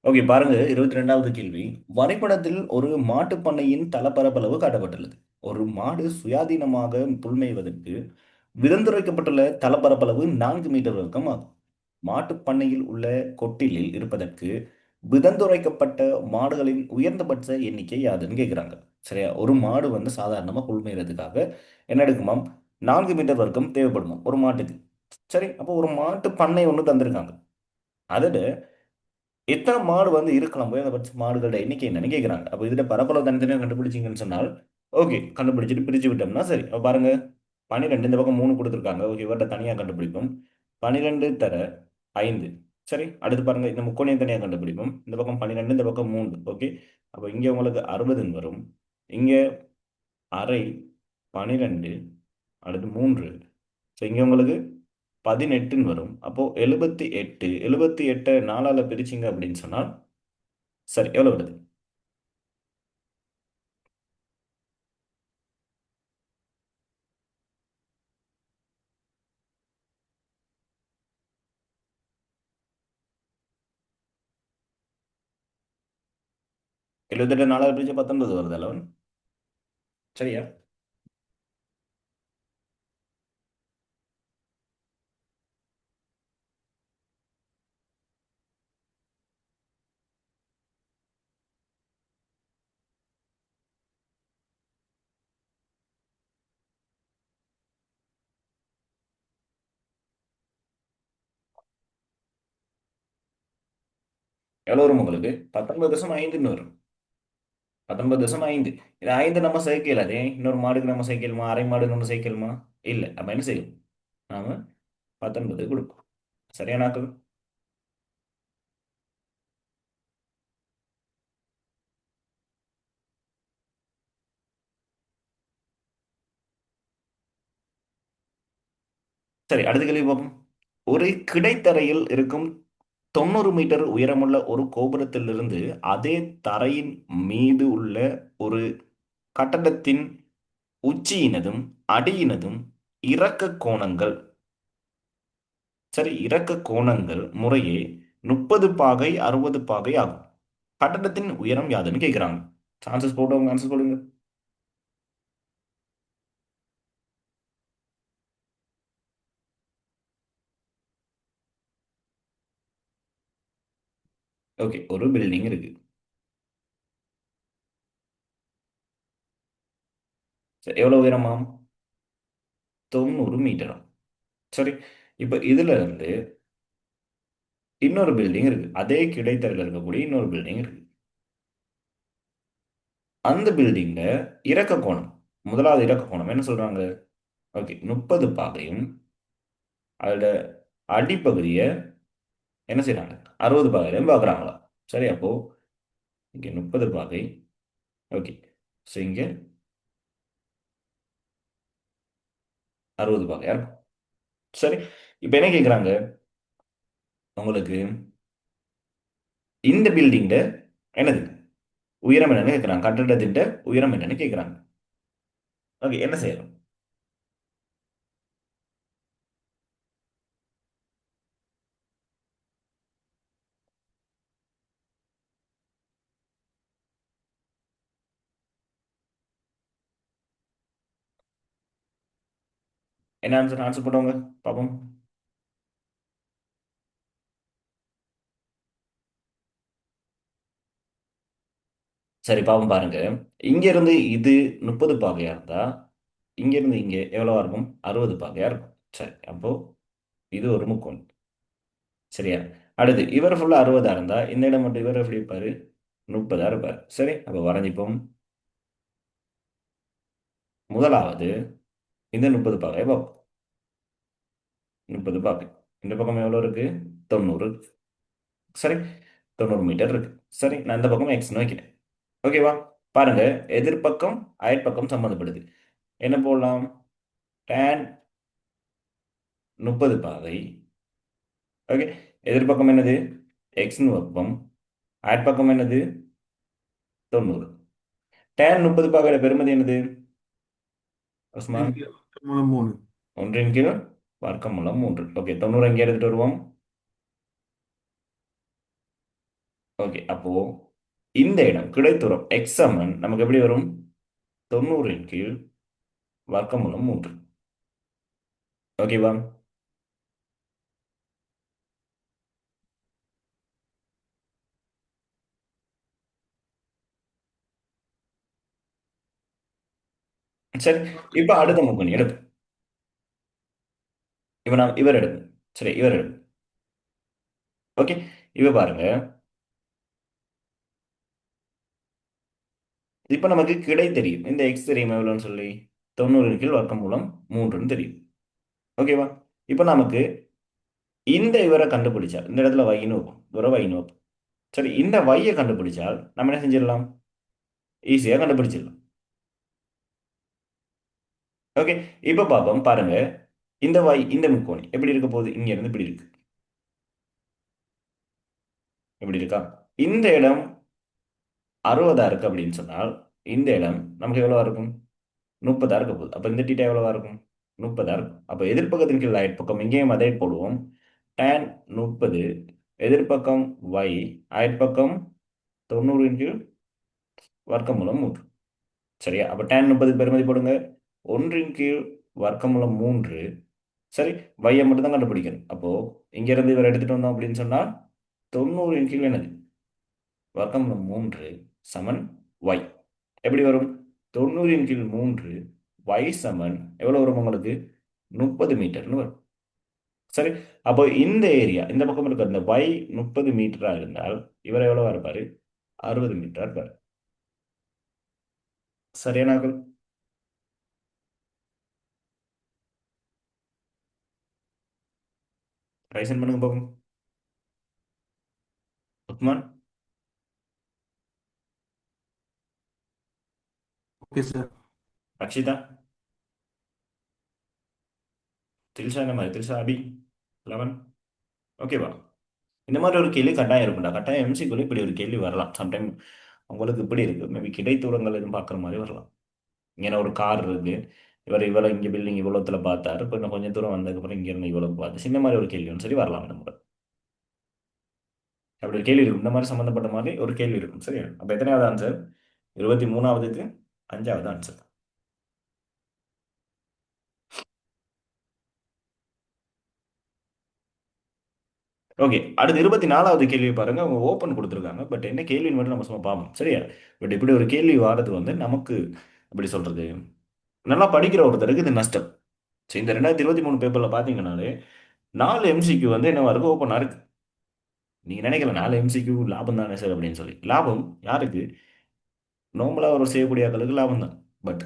ஓகே பாருங்க, 22வது கேள்வி. வரைபடத்தில் ஒரு மாட்டுப் பண்ணையின் தளப்பரப்பளவு காட்டப்பட்டுள்ளது. ஒரு மாடு சுயாதீனமாக புல்மேய்வதற்கு விதந்துரைக்கப்பட்டுள்ள தளப்பரப்பளவு 4 மீட்டர் வர்க்கம் ஆகும். மாட்டுப் பண்ணையில் உள்ள கொட்டிலில் இருப்பதற்கு விதந்துரைக்கப்பட்ட மாடுகளின் உயர்ந்தபட்ச எண்ணிக்கை யாதுன்னு கேட்குறாங்க. சரியா? ஒரு மாடு வந்து சாதாரணமாக புல்மேய்றதுக்காக என்ன எடுக்குமாம்? 4 மீட்டர் வர்க்கம் தேவைப்படுமா ஒரு மாட்டுக்கு. சரி, அப்போ ஒரு மாட்டு பண்ணை ஒன்று தந்திருக்காங்க. அதில் எத்தனை மாடு வந்து இருக்கலாம், குறைந்தபட்ச மாடுகளோட எண்ணிக்கை என்னன்னு கேட்குறாங்க. அப்போ இதில் பரப்பளவு தனித்தனியாக கண்டுபிடிச்சிங்கன்னு சொன்னால் ஓகே, கண்டுபிடிச்சிட்டு பிரித்து விட்டோம்னா சரி. அப்போ பாருங்க, 12 இந்த பக்கம் 3 கொடுத்துருக்காங்க. ஓகே, இவர்கிட்ட தனியாக கண்டுபிடிப்போம். 12 தர 5. சரி, அடுத்து பாருங்க, இந்த முக்கோணையும் தனியாக கண்டுபிடிப்போம். இந்த பக்கம் 12, இந்த பக்கம் 3. ஓகே, அப்போ இங்கே உங்களுக்கு 60 வரும். இங்கே அரை, 12, அடுத்து 3. ஸோ இங்கே உங்களுக்கு 18 வரும். அப்போ 78. 78 4ஆல் பிரிச்சிங்க அப்படின்னு சொன்னால் சரி எவ்வளோ வருது? 78 4ஆல் பிரிச்சு 19 வருது அல்லவன்? சரியா? எவ்வளோ வரும் உங்களுக்கு? 19.5ன்னு வரும். 19.5. இது 5 நம்ம சேர்க்கல, அதே இன்னொரு மாடுக்கு நம்ம சேர்க்கலுமா? அரை மாடுக்கு நம்ம சேர்க்கலுமா? இல்லை. அப்போ என்ன செய்யும்? நாம 19 கொடுப்போம். சரியானாக்கள்? சரி, அடுத்த கேள்வி பார்ப்போம். ஒரு கிடைத்தரையில் இருக்கும் 90 மீட்டர் உயரமுள்ள ஒரு கோபுரத்திலிருந்து அதே தரையின் மீது உள்ள ஒரு கட்டடத்தின் உச்சியினதும் அடியினதும் இறக்க கோணங்கள். சரி, இறக்க கோணங்கள் முறையே 30 பாகை 60 பாகை ஆகும். கட்டடத்தின் உயரம் யாதுன்னு கேட்குறாங்க. சான்சஸ் போட்டவங்க ஆன்சர் சொல்லுங்க. ஓகே, ஒரு பில்டிங் இருக்கு. சரி, எவ்வளவு உயரமாம்? 90 மீட்டராம். சரி, இப்போ இதுல இருந்து இன்னொரு பில்டிங் இருக்கு. அதே கிடைத்தல இருக்கக்கூடிய இன்னொரு பில்டிங் இருக்கு. அந்த பில்டிங்ல இறக்க கோணம், முதலாவது இறக்க கோணம் என்ன சொல்றாங்க? ஓகே, 30 பாகையும் அதோட அடிப்பகுதியை என்ன செய்றாங்க? 60 பாகையிலையும் பார்க்குறாங்களா? சரி, அப்போ இங்கே 30 பாகை. ஓகே, ஸோ இங்கே 60 பாகையா இருக்கும். சரி, இப்போ என்ன கேட்குறாங்க உங்களுக்கு? இந்த பில்டிங்ல என்னது உயரம் என்னன்னு கேட்குறாங்க. கட்டடத்தின் உயரம் என்னன்னு கேட்குறாங்க. ஓகே, என்ன செய்யலாம்? என்ன ஆன்சர்? ஆன்சர் பண்ணுவாங்க பாப்போம். சரி, பாப்போம் பாருங்க. இங்க இருந்து இது 30 பாகையா இருந்தா இங்க இருந்து இங்க எவ்வளவா இருக்கும்? 60 பாகையா இருக்கும். சரி, அப்போ இது ஒரு முக்கோணம். சரியா? அடுத்து இவர் ஃபுல்லா 60 இருந்தா இந்த இடம் மட்டும் இவர் எப்படி இருப்பாரு? 30 இருப்பாரு. சரி, அப்போ வரைஞ்சிப்போம். முதலாவது இந்த 30 பாகையை பார்ப்போம். 30 பாகை. இந்த பக்கம் எவ்வளோ இருக்கு? 90. சரி, 90 மீட்டர் இருக்கு. சரி, நான் இந்த பக்கம் எக்ஸ்னு வைக்கிறேன். ஓகேவா? பாருங்க, எதிர்ப்பக்கம் அயற்பக்கம் சம்மந்தப்படுது. என்ன போடலாம்? tan 30 பாகை. ஓகே, எதிர்ப்பக்கம் என்னது? எக்ஸ்னு வைப்போம். அயற்பக்கம் என்னது? 90. tan 30 பாகையோட பெருமதி என்னது உஸ்மான்? மூலம் 3. 1/3 வர்க்கமூலம் 3. ஓகே, 90 எங்கே எடுத்துட்டு வருவோம்? ஓகே, அப்போ இந்த இடம் கிடைத்தூரம் எக்ஸ் சமன் நமக்கு எப்படி வரும்? 90/3 வர்க்கமூலம் 3. ஓகேவா? சரி, இப்போ அடுத்த முக்கணி எடுப்பு. இப்போ நான் இவர் எடுப்பு. சரி, இவர் எடுப்பு. ஓகே, இப்போ பாருங்க. இப்போ நமக்கு கிடை தெரியும். இந்த எக்ஸ் தெரியும் எவ்வளோன்னு சொல்லி. 90/வர்க்கமூலம் 3ன்னு தெரியும். ஓகேவா? இப்போ நமக்கு இந்த இவரை கண்டுபிடிச்சா இந்த இடத்துல வைன்னு வைப்போம். இவரை வைன்னு வைப்போம். சரி, இந்த வையை கண்டுபிடிச்சால் நம்ம என்ன செஞ்சிடலாம்? ஈஸியாக கண்டுபிடிச்சிடலாம். ஓகே, இப்போ பார்ப்போம் பாருங்க. இந்த வை இந்த முக்கோணி எப்படி இருக்க போகுது? இங்க இருந்து இப்படி இருக்கு. இப்படி இருக்கா? இந்த இடம் 60 இருக்கு அப்படின்னு சொன்னால் இந்த இடம் நமக்கு எவ்வளவா இருக்கும்? 30 இருக்க போகுது. அப்போ இந்த டீட்டா எவ்வளவா இருக்கும்? 30 இருக்கும். அப்போ எதிர்ப்பக்கத்தின் கீழ் அயற்பக்கம் இங்கேயும் அதே போடுவோம். tan 30 எதிர்ப்பக்கம் y அயற்பக்கம் 90/வர்க்கமூலம் 3. சரியா? அப்போ tan 30 பெருமதி போடுங்க. 1/வர்க்கமூலம் 3. சரி, வையை மட்டும் தான் கண்டுபிடிக்கணும். அப்போ இங்க இருந்து இவர் எடுத்துட்டு வந்தோம் அப்படின்னு சொன்னா 90 என்னது? வர்க்கமூலம் 3 சமன் y. எப்படி வரும்? 90/3 y சமன் எவ்வளவு வரும் உங்களுக்கு? 30 மீட்டர்னு வரும். சரி, அப்போ இந்த ஏரியா இந்த பக்கம் இருக்க இந்த y 30 மீட்டரா இருந்தால் இவர் எவ்வளவா இருப்பாரு? 60 மீட்டரா இருப்பாரு. சரியானாக்கள்? ரைசன் பண்ணுங்க பார்ப்போம். உத்மான், ஓகே சார். அக்ஷிதா, தில்ஷா, இந்த மாதிரி தில்ஷா, அபி, லவன். ஓகேவா? இந்த மாதிரி ஒரு கேள்வி கட்டாயம் இருக்கும்டா. கட்டாயம் எம்சிக்குள்ள இப்படி ஒரு கேள்வி வரலாம். சம்டைம் உங்களுக்கு இப்படி இருக்கு. மேபி கிடைத்தூரங்கள் எதுவும் பார்க்குற மாதிரி வரலாம். இங்கே ஒரு கார் இருக்கு. இவ்வளோ இங்கே பில்டிங் இவ்வளோத்துல பார்த்தாரு. இப்போ இன்னும் கொஞ்சம் தூரம் வந்ததுக்கப்புறம் இங்கே இருந்து இவ்வளோ பார்த்து இந்த மாதிரி ஒரு கேள்வி ஒன்று சரி வரலாம் நம்ம. அப்படி ஒரு கேள்வி இருக்கும். இந்த மாதிரி சம்மந்தப்பட்ட மாதிரி ஒரு கேள்வி இருக்கும். சரியா? அப்போ எத்தனையாவது ஆன்சர்? 23வதுக்கு 5வது ஆன்சர். ஓகே, அடுத்து 24வது கேள்வி பாருங்க. அவங்க ஓப்பன் கொடுத்துருக்காங்க. பட் என்ன கேள்வின்னு மட்டும் நம்ம சும்மா பார்ப்போம். சரியா? பட் இப்படி ஒரு கேள்வி வாரது வந்து நமக்கு எப்படி சொல்றது, நல்லா படிக்கிற ஒருத்தருக்கு இது நஷ்டம். சரி, இந்த 2023 பேப்பரில் பார்த்தீங்கன்னாலே 4 எம்சிக்யூ வந்து என்ன இருக்கு, ஓப்பனாக இருக்கு. நீங்க நினைக்கல 4 எம்சிக்யூ லாபம் தானே சார் அப்படின்னு சொல்லி. லாபம் யாருக்கு? நார்மலாக ஒரு செய்யக்கூடிய ஆட்களுக்கு லாபம் தான். பட்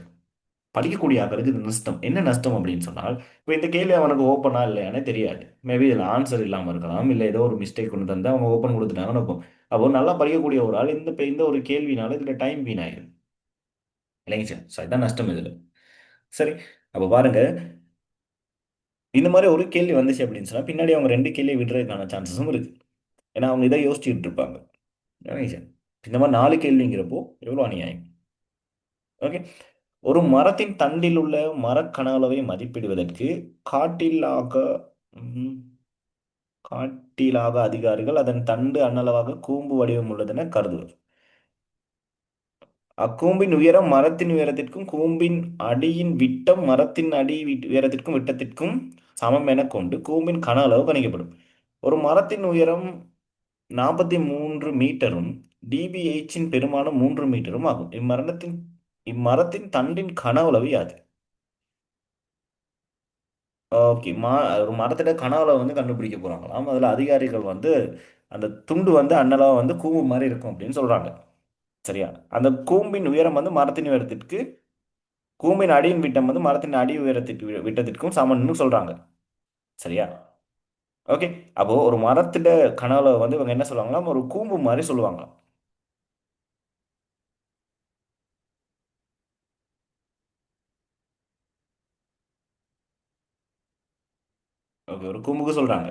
படிக்கக்கூடிய ஆட்களுக்கு இது நஷ்டம். என்ன நஷ்டம் அப்படின்னு சொன்னால், இப்போ இந்த கேள்வி அவனுக்கு ஓப்பனா இல்லையானே தெரியாது. மேபி இதில் ஆன்சர் இல்லாமல் இருக்கலாம், இல்லை ஏதோ ஒரு மிஸ்டேக் கொண்டு தந்து அவங்க ஓப்பன் கொடுத்துட்டாங்கன்னு இருக்கும். அப்போ நல்லா படிக்கக்கூடிய ஒரு ஆள் இந்த ஒரு கேள்வினால இதில் டைம் வீணாயிடும். இல்லைங்க சார்? ஸோ இதான் நஷ்டம் இதில். சரி, அப்போ பாருங்க, இந்த மாதிரி ஒரு கேள்வி வந்துச்சு அப்படின்னு சொன்னால் பின்னாடி அவங்க 2 கேள்வி விடுறதுக்கான சான்சஸும் இருக்கு. ஏன்னா அவங்க இதை யோசிச்சுட்டு இருப்பாங்க. இல்லைங்க சார்? இந்த மாதிரி 4 கேள்விங்கிறப்போ எவ்வளோ அநியாயம். ஓகே, ஒரு மரத்தின் தண்டில் உள்ள மரக்கன அளவை மதிப்பிடுவதற்கு காட்டிலாக ம், காட்டிலாக அதிகாரிகள் அதன் தண்டு அண்ணளவாக கூம்பு வடிவம் உள்ளதென கருதுவர். அக்கூம்பின் உயரம் மரத்தின் உயரத்திற்கும் கூம்பின் அடியின் விட்டம் மரத்தின் உயரத்திற்கும் விட்டத்திற்கும் சமம் என கொண்டு கூம்பின் கன அளவு கணிக்கப்படும். ஒரு மரத்தின் உயரம் 43 மீட்டரும் டிபிஹெச்சின் பெருமானம் 3 மீட்டரும் ஆகும். இம்மரத்தின் தண்டின் கன அளவு யாது? ஓகே, ஒரு மரத்துல கனவுல வந்து கண்டுபிடிக்க போறாங்களாம். அதுல அதிகாரிகள் வந்து அந்த துண்டு வந்து அண்ணளவா வந்து கூம்பு மாதிரி இருக்கும் அப்படின்னு சொல்றாங்க. சரியா? அந்த கூம்பின் உயரம் வந்து மரத்தின் உயரத்திற்கு, கூம்பின் அடியின் விட்டம் வந்து மரத்தின் அடி உயரத்திற்கு விட்டத்திற்கும் சமம்னு சொல்றாங்க. சரியா? ஓகே, அப்போ ஒரு மரத்துல கனவுல வந்து இவங்க என்ன சொல்லுவாங்களாம், ஒரு கூம்பு மாதிரி சொல்லுவாங்களாம். ஓகே, ஒரு கூம்புக்கு சொல்றாங்க.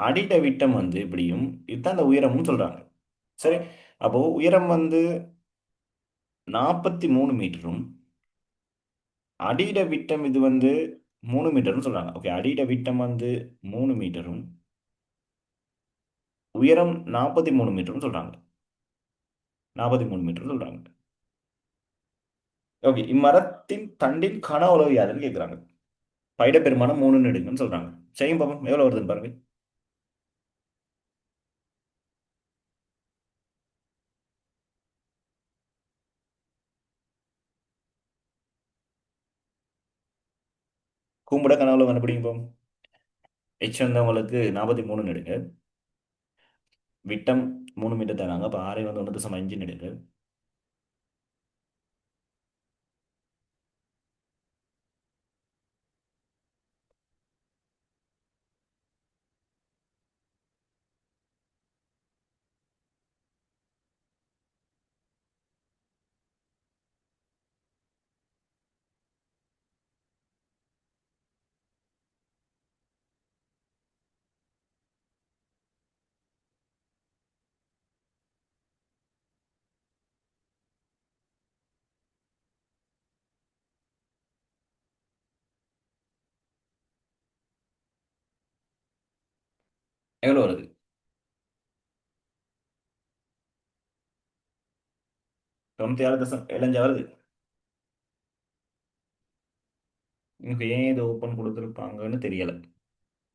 அடியிட விட்டம் வந்து இப்படியும், இதுதான் அந்த உயரம்னு சொல்றாங்க. சரி, அப்போ உயரம் வந்து 43 மீட்டரும், அடியிட விட்டம் இது வந்து 3 மீட்டர்னு சொல்றாங்க. ஓகே, அடியிட விட்டம் வந்து 3 மீட்டரும் உயரம் 43 மீட்டர்னு சொல்றாங்க. 43 மீட்டர் சொல்றாங்க. ஓகே, இம்மரத்தின் தண்டின் கன அளவு யாருன்னு கேட்குறாங்க. பைட பெருமானம் 3 எடுங்கன்னு சொல்றாங்க. செய்யும் பாப்போம் எவ்வளவு வருதுன்னு பாருங்க. கூம்பிட கனவுல கண்டுபிடிங்க போம். ஹெச் வந்து உங்களுக்கு 43 எடுங்க. விட்டம் 3 மீட்டர் தராங்க. அப்போ ஆரை வந்து 1.5 எடுங்க. எவ்வளவு வருது? 96.75 வருது. எனக்கு ஏன் இது ஓப்பன் கொடுத்துருப்பாங்கன்னு தெரியல.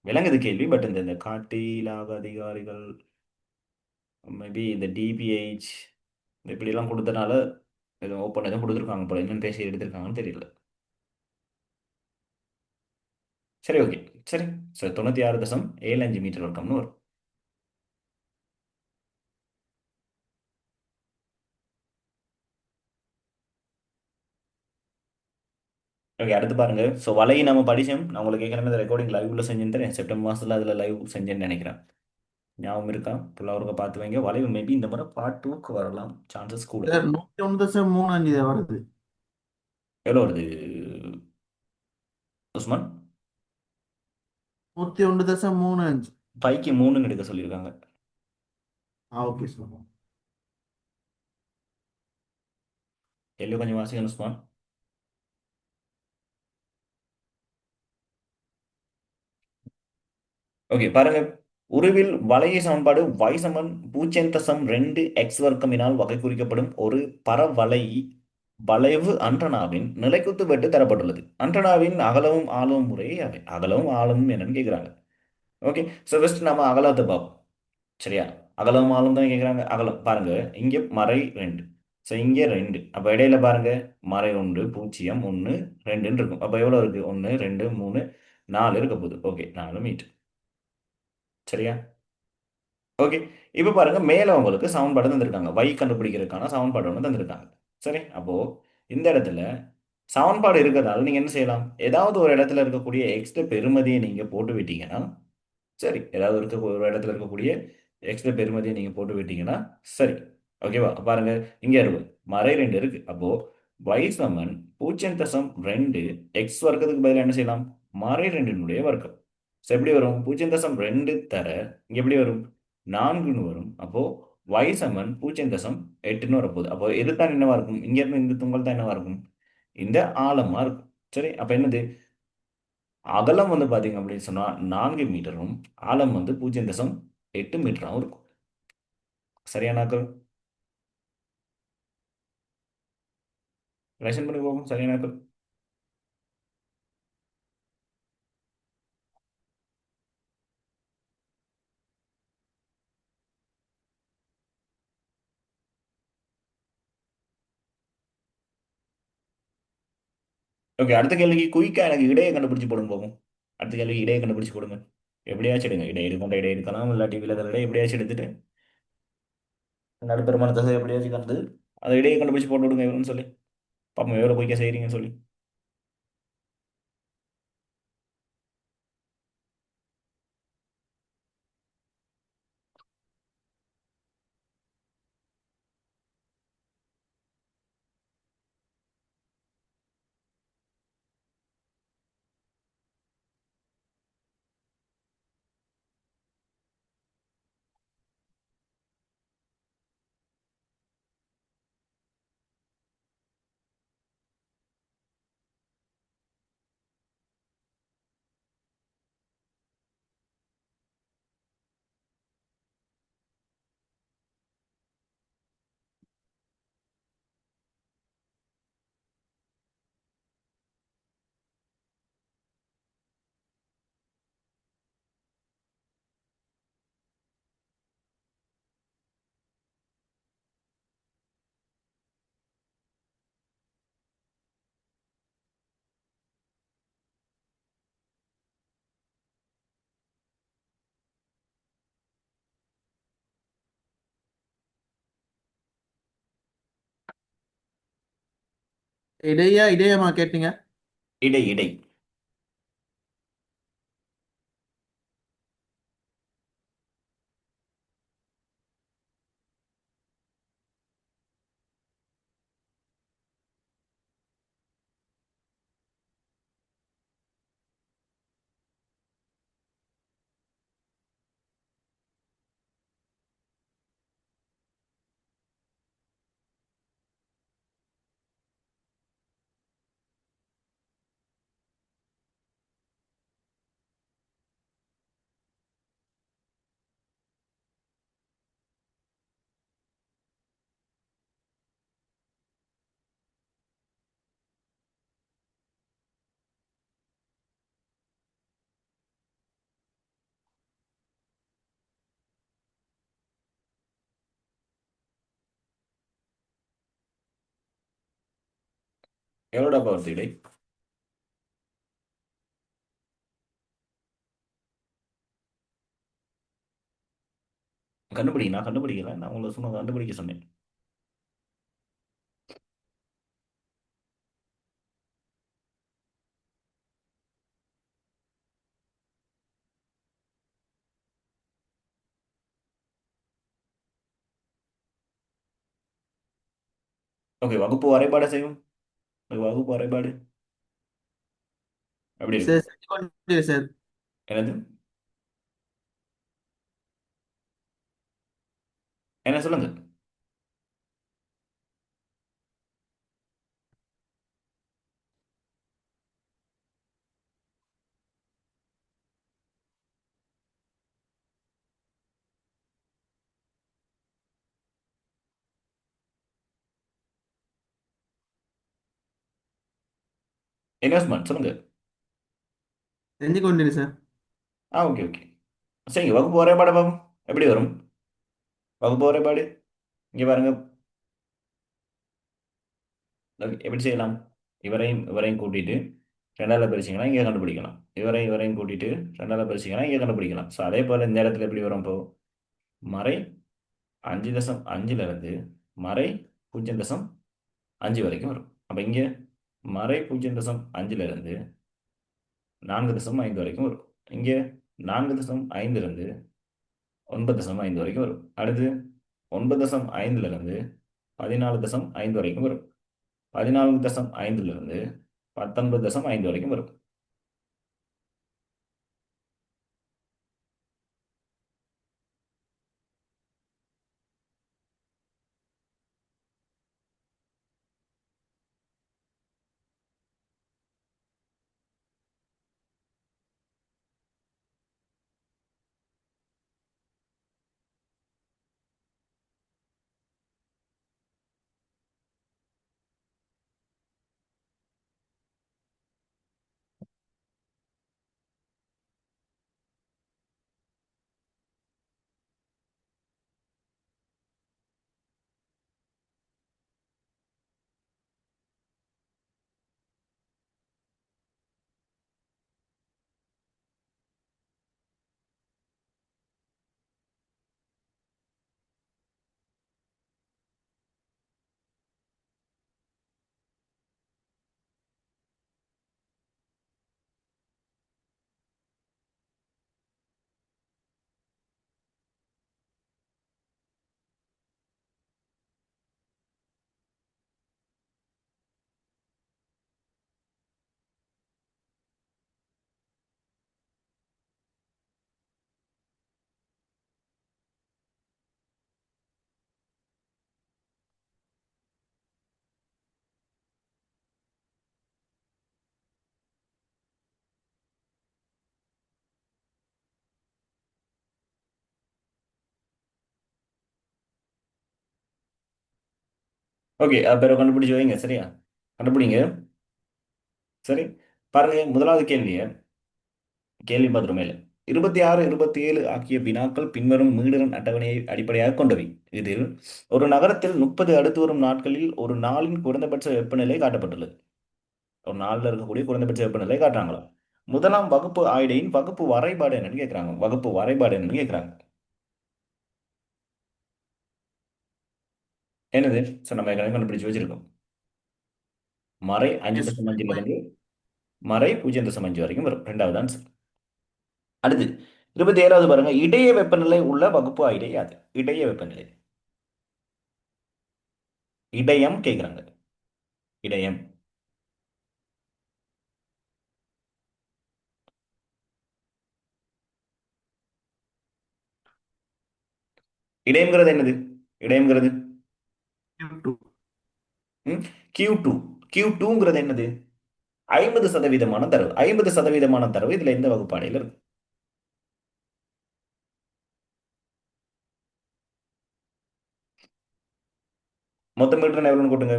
விளங்குது கேள்வி. பட் இந்த காட்டிலாக அதிகாரிகள், மேபி இந்த டிபிஹெச் இப்படிலாம் கொடுத்தனால எதுவும் ஓப்பன் எதுவும் கொடுத்துருக்காங்க போல. இன்னும் பேசி எடுத்திருக்காங்கன்னு தெரியல. சரி, ஓகே. சரி, சரி, 96.75 மீட்டர் வர்க்கம்னு வரும். ஓகே, அடுத்து பாருங்க. ஸோ வலையை நம்ம படிச்சோம். நான் உங்களுக்கு ஏற்கனவே இந்த ரெக்கார்டிங் லைவ்ல செஞ்சேன்னு தெரியும். செப்டம்பர் மாதத்தில் அதில் லைவ் செஞ்சேன்னு நினைக்கிறேன். ஞாபகம் இருக்கா? ஃபுல்லாக ஒருக்க பார்த்து வைங்க. வளைவு மேபி இந்த முறை பார்ட் 2க்கு வரலாம், சான்சஸ் கூட. சார் 101.35 தான் வருது. எவ்வளோ வருது உஸ்மான்? 101.35. பைக்கு 3ன்னு எடுக்க சொல்லியிருக்காங்க. Okay sir. எல்லோ கொஞ்சம் வாசிக்கணும் உஸ்மான். ஓகே பாருங்க. உருவில் வளைய சமன்பாடு y சமன் 0.2 எக்ஸ் வர்க்கமினால் வகை குறிக்கப்படும் ஒரு பரவளை வளைவு அண்டனாவின் நிலைக்குத்து வெட்டு தரப்பட்டுள்ளது. அண்டனாவின் அகலமும் ஆழமும் முறையே அவை. அகலமும் ஆழமும் என்னன்னு கேட்குறாங்க. ஓகே. ஸோ ஃபர்ஸ்ட் நம்ம அகலத்தை பார்ப்போம். சரியா? அகலம் ஆழம் தான் கேட்குறாங்க. அகலம் பாருங்க, இங்கே மறை 2. ஸோ இங்கே 2. அப்போ இடையில பாருங்க, மறை 1 0 1 2ன்னு இருக்கும். அப்போ எவ்வளோ இருக்கு? 1 2 3 4 இருக்க போகுது. Okay, 4 metre. சரியா? ஓகே. இப்போ பாருங்க, மேலே உங்களுக்கு சமன்பாடு தந்திருக்காங்க. y கண்டுபிடிக்கிறதுக்கான சமன்பாடு ஒன்று தந்திருக்காங்க. சரி, அப்போ இந்த இடத்துல சமன்பாடு இருக்கிறதால நீங்க என்ன செய்யலாம்? ஏதாவது ஒரு இடத்துல இருக்கக்கூடிய எக்ஸ் பெருமதியை நீங்க போட்டு விட்டீங்கன்னா சரி, ஏதாவது ஒரு இடத்துல இருக்கக்கூடிய எக்ஸ்ல பெருமதியை நீங்க போட்டு விட்டீங்கன்னா சரி. ஓகேவா? பாருங்க, இங்க இருக்கு மறை 2 இருக்கு. அப்போ y சமன் 0.2 எக்ஸ் வர்க்கத்துக்கு பதிலா என்ன செய்யலாம்? மறை 2னுடைய வர்க்கம். ஸோ எப்படி வரும்? 0.2 தர இங்க எப்படி வரும்? 4ன்னு வரும். அப்போ y சமன் 0.8ன்னு வரப்போகுது. அப்போ எது தான் என்னவா இருக்கும்? இங்க இருந்து இந்த துங்கள் தான் என்னவா இருக்கும்? இந்த ஆழமா இருக்கும். சரி, அப்ப என்னது? அகலம் வந்து பாத்தீங்க அப்படின்னு சொன்னா 4 மீட்டரும், ஆழம் வந்து 0.8 மீட்டராகவும் இருக்கும். சரியானாக்கள்? ரிலேஷன் பண்ணி போகும். சரியானாக்கள்? ஓகே, அடுத்த கேள்விக்கு குயிக்கா எனக்கு இடையை கண்டுபிடிச்சு போடுங்க போகும். அடுத்த கேள்விக்கு இடையை கண்டுபிடிச்சு கொடுங்க. எப்படியாச்சும் எடுங்க. இடை எடுக்கொண்ட இடை எடுக்கலாம், இல்லாட்டி விலகல் இடை எப்படியாச்சும் எடுத்துட்டு நடுத்தரமான தசை எப்படியாச்சும் கண்டு அந்த இடையை கண்டுபிடிச்சு போட்டு விடுங்க எவ்வளோன்னு சொல்லி. பாப்போம் எவ்வளோ குயிக்கா செய்றீங்கன்னு சொல்லி. இடையா இடையமா கேட்டீங்க? இடை இடை. எவ்வளோடா வருது இடை? கண்டுபிடிங்க. நான் கண்டுபிடிக்கல, நான் உங்களை சொன்ன கண்டுபிடிக்க சொன்னேன். ஓகே, வகுப்பு வரைபாடு செய்யும். வகுப்பு வரைபாடு எப்படி சார் இருக்கும்? செஞ்சு கொண்டு சார். என்னது? என்ன சொல்லுங்க. இன்வெஸ்ட்மெண்ட் சொல்லுங்க. செஞ்சு கொண்டிரு சார். Okay okay. சரிங்க, வகுப்பு வரைபாடு பார்ப்போம். எப்படி வரும் வகுப்பு வரைபாடு? இங்கே பாருங்க. எப்படி செய்யலாம்? இவரையும் இவரையும் கூட்டிட்டு ரெண்டால பிரிச்சிங்கன்னா இங்கே கண்டுபிடிக்கலாம். இவரையும் இவரையும் கூட்டிட்டு ரெண்டால பிரிச்சிங்கன்னா இங்கே கண்டுபிடிக்கலாம். ஸோ அதே போல் இந்த இடத்துல எப்படி வரும் இப்போ? மறை 5.5 மறை 0.5 வரைக்கும் வரும். அப்போ இங்கே மறை 0.5 4.5 வரைக்கும் வரும். இங்கே 4.5 9.5 வரைக்கும் வரும். அடுத்து 9.5 14.5 வரைக்கும் வரும். 14.5 19.5 வரைக்கும் வரும். ஓகே, பிறகு கண்டுபிடிச்சு வைங்க. சரியா? கண்டுபிடிங்க. சரி, பாருங்க முதலாவது கேள்வி பார்த்துருமே இல்லை. 26 27 ஆகிய வினாக்கள் பின்வரும் மீடுடன் அட்டவணையை அடிப்படையாக கொண்டவை. இதில் ஒரு நகரத்தில் 30 அடுத்து வரும் நாட்களில் ஒரு நாளின் குறைந்தபட்ச வெப்பநிலை காட்டப்பட்டுள்ளது. ஒரு நாளில் இருக்கக்கூடிய குறைந்தபட்ச வெப்பநிலை காட்டுறாங்களா? முதலாம் வகுப்பு ஆய்டையின் வகுப்பு வரைபாடு என்னன்னு கேட்குறாங்க. வகுப்பு வரைபாடு என்னன்னு கேட்குறாங்க. என்னது சார்? நம்ம ஏற்கனவே கண்டுபிடிச்சு வச்சிருக்கோம். மறை அஞ்சு எஸ். தசம் அஞ்சுல இருந்து மறை 0.5 வரைக்கும் வரும். ரெண்டாவது ஆன்சர். அடுத்து 27வது பாருங்க. இடைய வெப்பநிலை உள்ள வகுப்பு ஆய்டை யாது? இடைய வெப்பநிலை. இடையம் கேட்குறாங்க. இடையம். இடையம்ங்கிறது என்னது? இடையம்ங்கிறது Q2. Q2. Q2ங்கிறது என்னது? 50% தரவு. 50% தரவு இதுல எந்த வகுப்பாடையில இருக்கு? மொத்தம் மீட்டர் எவ்வளோன்னு கூட்டுங்க.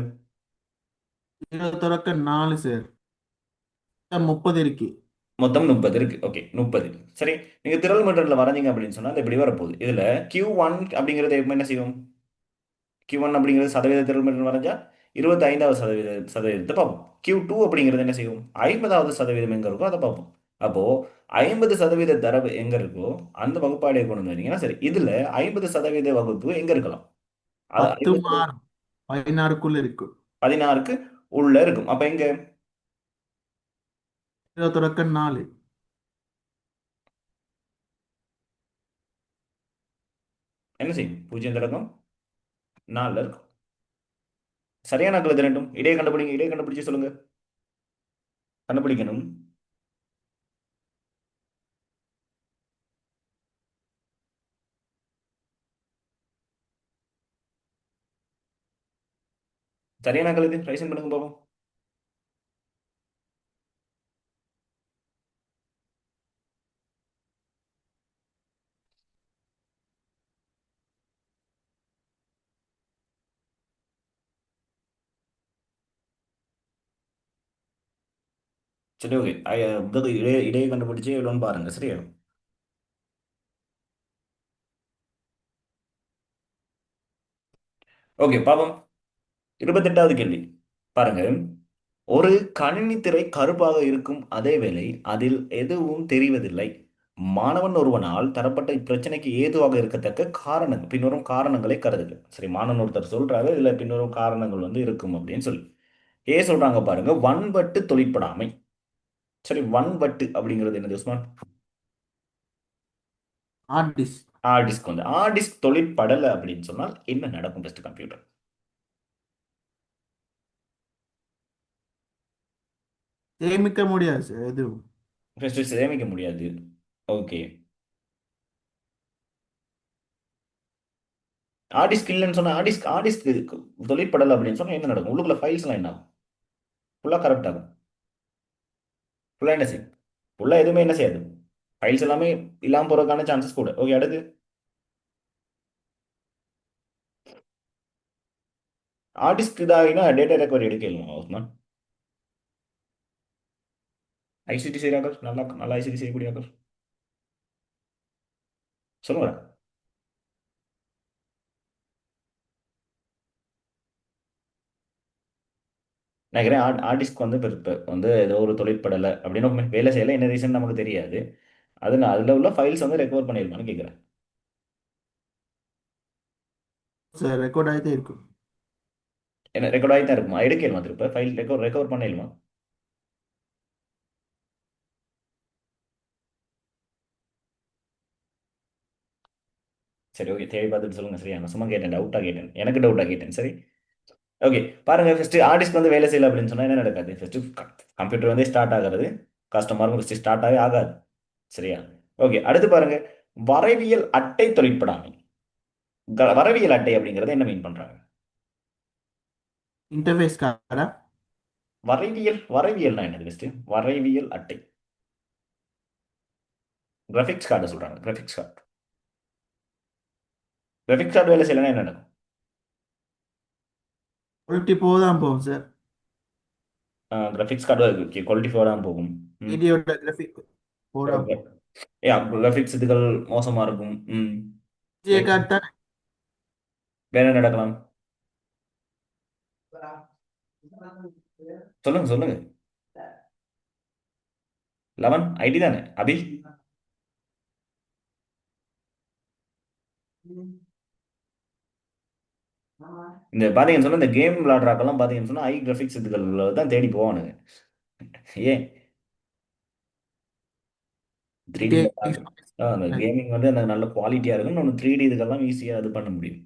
4 சார். 30 இருக்கு. மொத்தம் 30 இருக்கு. ஓகே, 30. சரி, நீங்க திரள் மீட்டர்ல வரைஞ்சீங்க அப்படின்னு சொன்னா அது இப்படி வரப்போகுது. இதுல Q1 அப்படிங்கிறது எப்ப என்ன செய்யும்? Q1 அப்படிங்கிறது சதவீத திரள் மீட்டர் வரைஞ்சா 25வது சதவீதத்தை பார்ப்போம். Q2 அப்படிங்கிறது என்ன செய்யும்? 50வது சதவீதம் எங்க இருக்கோ அதை பார்ப்போம். அப்போ 50% தரவு எங்க இருக்கோ அந்த வகுப்பாடையை கொண்டு வந்தீங்கன்னா சரி. இதுல 50% வகுப்பு எங்க இருக்கலாம்? அது 10 50 மாறும். 16க்குள்ள இருக்கு. 16க்கு உள்ள இருக்கும். அப்ப எங்க? 4. என்ன செய்யும்? 0.4 இருக்கும். சரியான கழுது ரெண்டும். இடையே கண்டுபிடிங்க. இடையே கண்டுபிடிச்சு சொல்லுங்க. கண்டுபிடிக்கணும். சரியான கழுது ரைசன் பண்ணுங்க பாப்போம். சரி ஓகே இடையே கண்டுபிடிச்சு எவ்வளோன்னு பாருங்க சரியா. ஓகே பாப்போம். 28வது கேள்வி பாருங்க. ஒரு கணினி திரை கருப்பாக இருக்கும் அதேவேளை அதில் எதுவும் தெரிவதில்லை. மாணவன் ஒருவனால் தரப்பட்ட இப்பிரச்சனைக்கு ஏதுவாக இருக்கத்தக்க காரணங்கள் பின்வரும் காரணங்களை கருதுக. சரி, மாணவன் ஒருத்தர் சொல்றாரு இதுல பின்வரும் காரணங்கள் வந்து இருக்கும் அப்படின்னு சொல்லி. சொல்றாங்க பாருங்க, வன்வட்டு தொழிற்படாமை. சரி, வன்வட்டு அப்படிங்கிறது என்னது Usman? Hard disk. Hard disk. வந்து ஹார்ட் டிஸ்க் தொழிற்படலை அப்படின்னு சொன்னால் என்ன நடக்கும் பெஸ்ட் கம்ப்யூட்டர்? சேமிக்க முடியாது சார் எதுவும். ஃபர்ஸ்ட் சேமிக்க முடியாது. ஓகே. ஹார்ட் இல்லைன்னு சொன்னா ஹார்ட் டிஸ்க் தொழிற்படலை அப்படின்னு சொன்னா என்ன நடக்கும்? உள்ளுக்குள்ள ஃபைல்ஸ் எல்லாம் என்ன ஆகும்? ஃபுல்லா கரெக்ட் ஆகும். ஃபுல்லா என்ன செய்யும்? ஃபுல்லா எதுவுமே என்ன செய்யாது. ஃபைல்ஸ் எல்லாமே இல்லாம போறதுக்கான சான்சஸ் கூட. ஓகே, அடுத்து. ஹார்ட் டிஸ்க் இதாகினா டேட்டா ரெக்கவரி எடுக்கலுமா உஸ்மான்? ஐசிடி செய்கிறார்கள், நல்லா நல்லா ஐசிடி செய்யக்கூடியார்கள். சொல்லுங்க. நினைக்கிறேன் ஹார்ட் டிஸ்க் வந்து இப்ப வந்து ஏதோ ஒரு தொழிற்படலை அப்படின்னு வேலை செய்யல, என்ன ரீசன் நமக்கு தெரியாது. அதுல உள்ள ஃபைல்ஸ் வந்து ரெக்கவர் பண்ணிருமான்னு கேட்குறேன். சார் ரெக்கார்ட் ஆகிட்டே இருக்கும். என்ன ரெக்கார்ட் ஆகி தான் இருக்குமா? எடுக்கலுமா திருப்ப ஃபைல் ரெக்கவர் ரெக்கவர் பண்ணிடலுமா? சரி ஓகே, தேவை பார்த்துட்டு சொல்லுங்க சரியா. நான் சும்மா கேட்டேன், டவுட்டாக கேட்டேன், எனக்கு டவுட்டாக கேட்டேன். சரி ஓகே. பாருங்க, ஃபர்ஸ்ட் ஹார்ட் டிஸ்க் வந்து வேலை செய்யல அப்படின்னு சொன்னா என்ன நடக்காது? ஃபர்ஸ்ட் கம்ப்யூட்டர் வந்து ஸ்டார்ட் ஆகிறது கஷ்டமா இருக்கும், ஃபர்ஸ்ட் ஸ்டார்ட் ஆகவே ஆகாது. சரியா. ஓகே, அடுத்து பாருங்க. வரைவியல் அட்டை தொழிற்படாமை. வரைவியல் அட்டை அப்படிங்கறத என்ன மீன் பண்றாங்க? இன்டர்ஃபேஸ் கார்டா? வரைவியல்னா என்னது ஃபர்ஸ்ட்? வரைவியல் அட்டை. கிராஃபிக்ஸ் கார்டு சொல்றாங்க, கிராஃபிக்ஸ் கார்டு. கிராஃபிக்ஸ் கார்டு வேலை செய்யலைன்னா என்ன நடக்கும்? குவாலிட்டி போதான் போகும் சார். கிராஃபிக்ஸ் கார்டு குவாலிட்டி ஃபோர்டாக போகும். ம். வீடியோட கிராஃபிக் போடாம போகும். கிராஃபிக்ஸ் இதுகள் மோசமா இருக்கும். ம். ஜிஏ கார்டு தான். வேற என்ன நடக்கலாம்? சொல்லுங்க சொல்லுங்க. 11 ஐடி தானே அபி? இந்த பாத்தீங்கன்னு சொன்னா இந்த கேம் விளையாடுறாக்கெல்லாம் பாத்தீங்கன்னு சொன்னா ஹை கிராஃபிக்ஸ் இதுகள் தான் தேடி போவானுங்க. ஏன்? த்ரீ டி அந்த கேமிங் வந்து அந்த நல்ல குவாலிட்டியா இருக்கும், நம்ம 3D இதுக்கெல்லாம் ஈஸியா இது பண்ண முடியும்.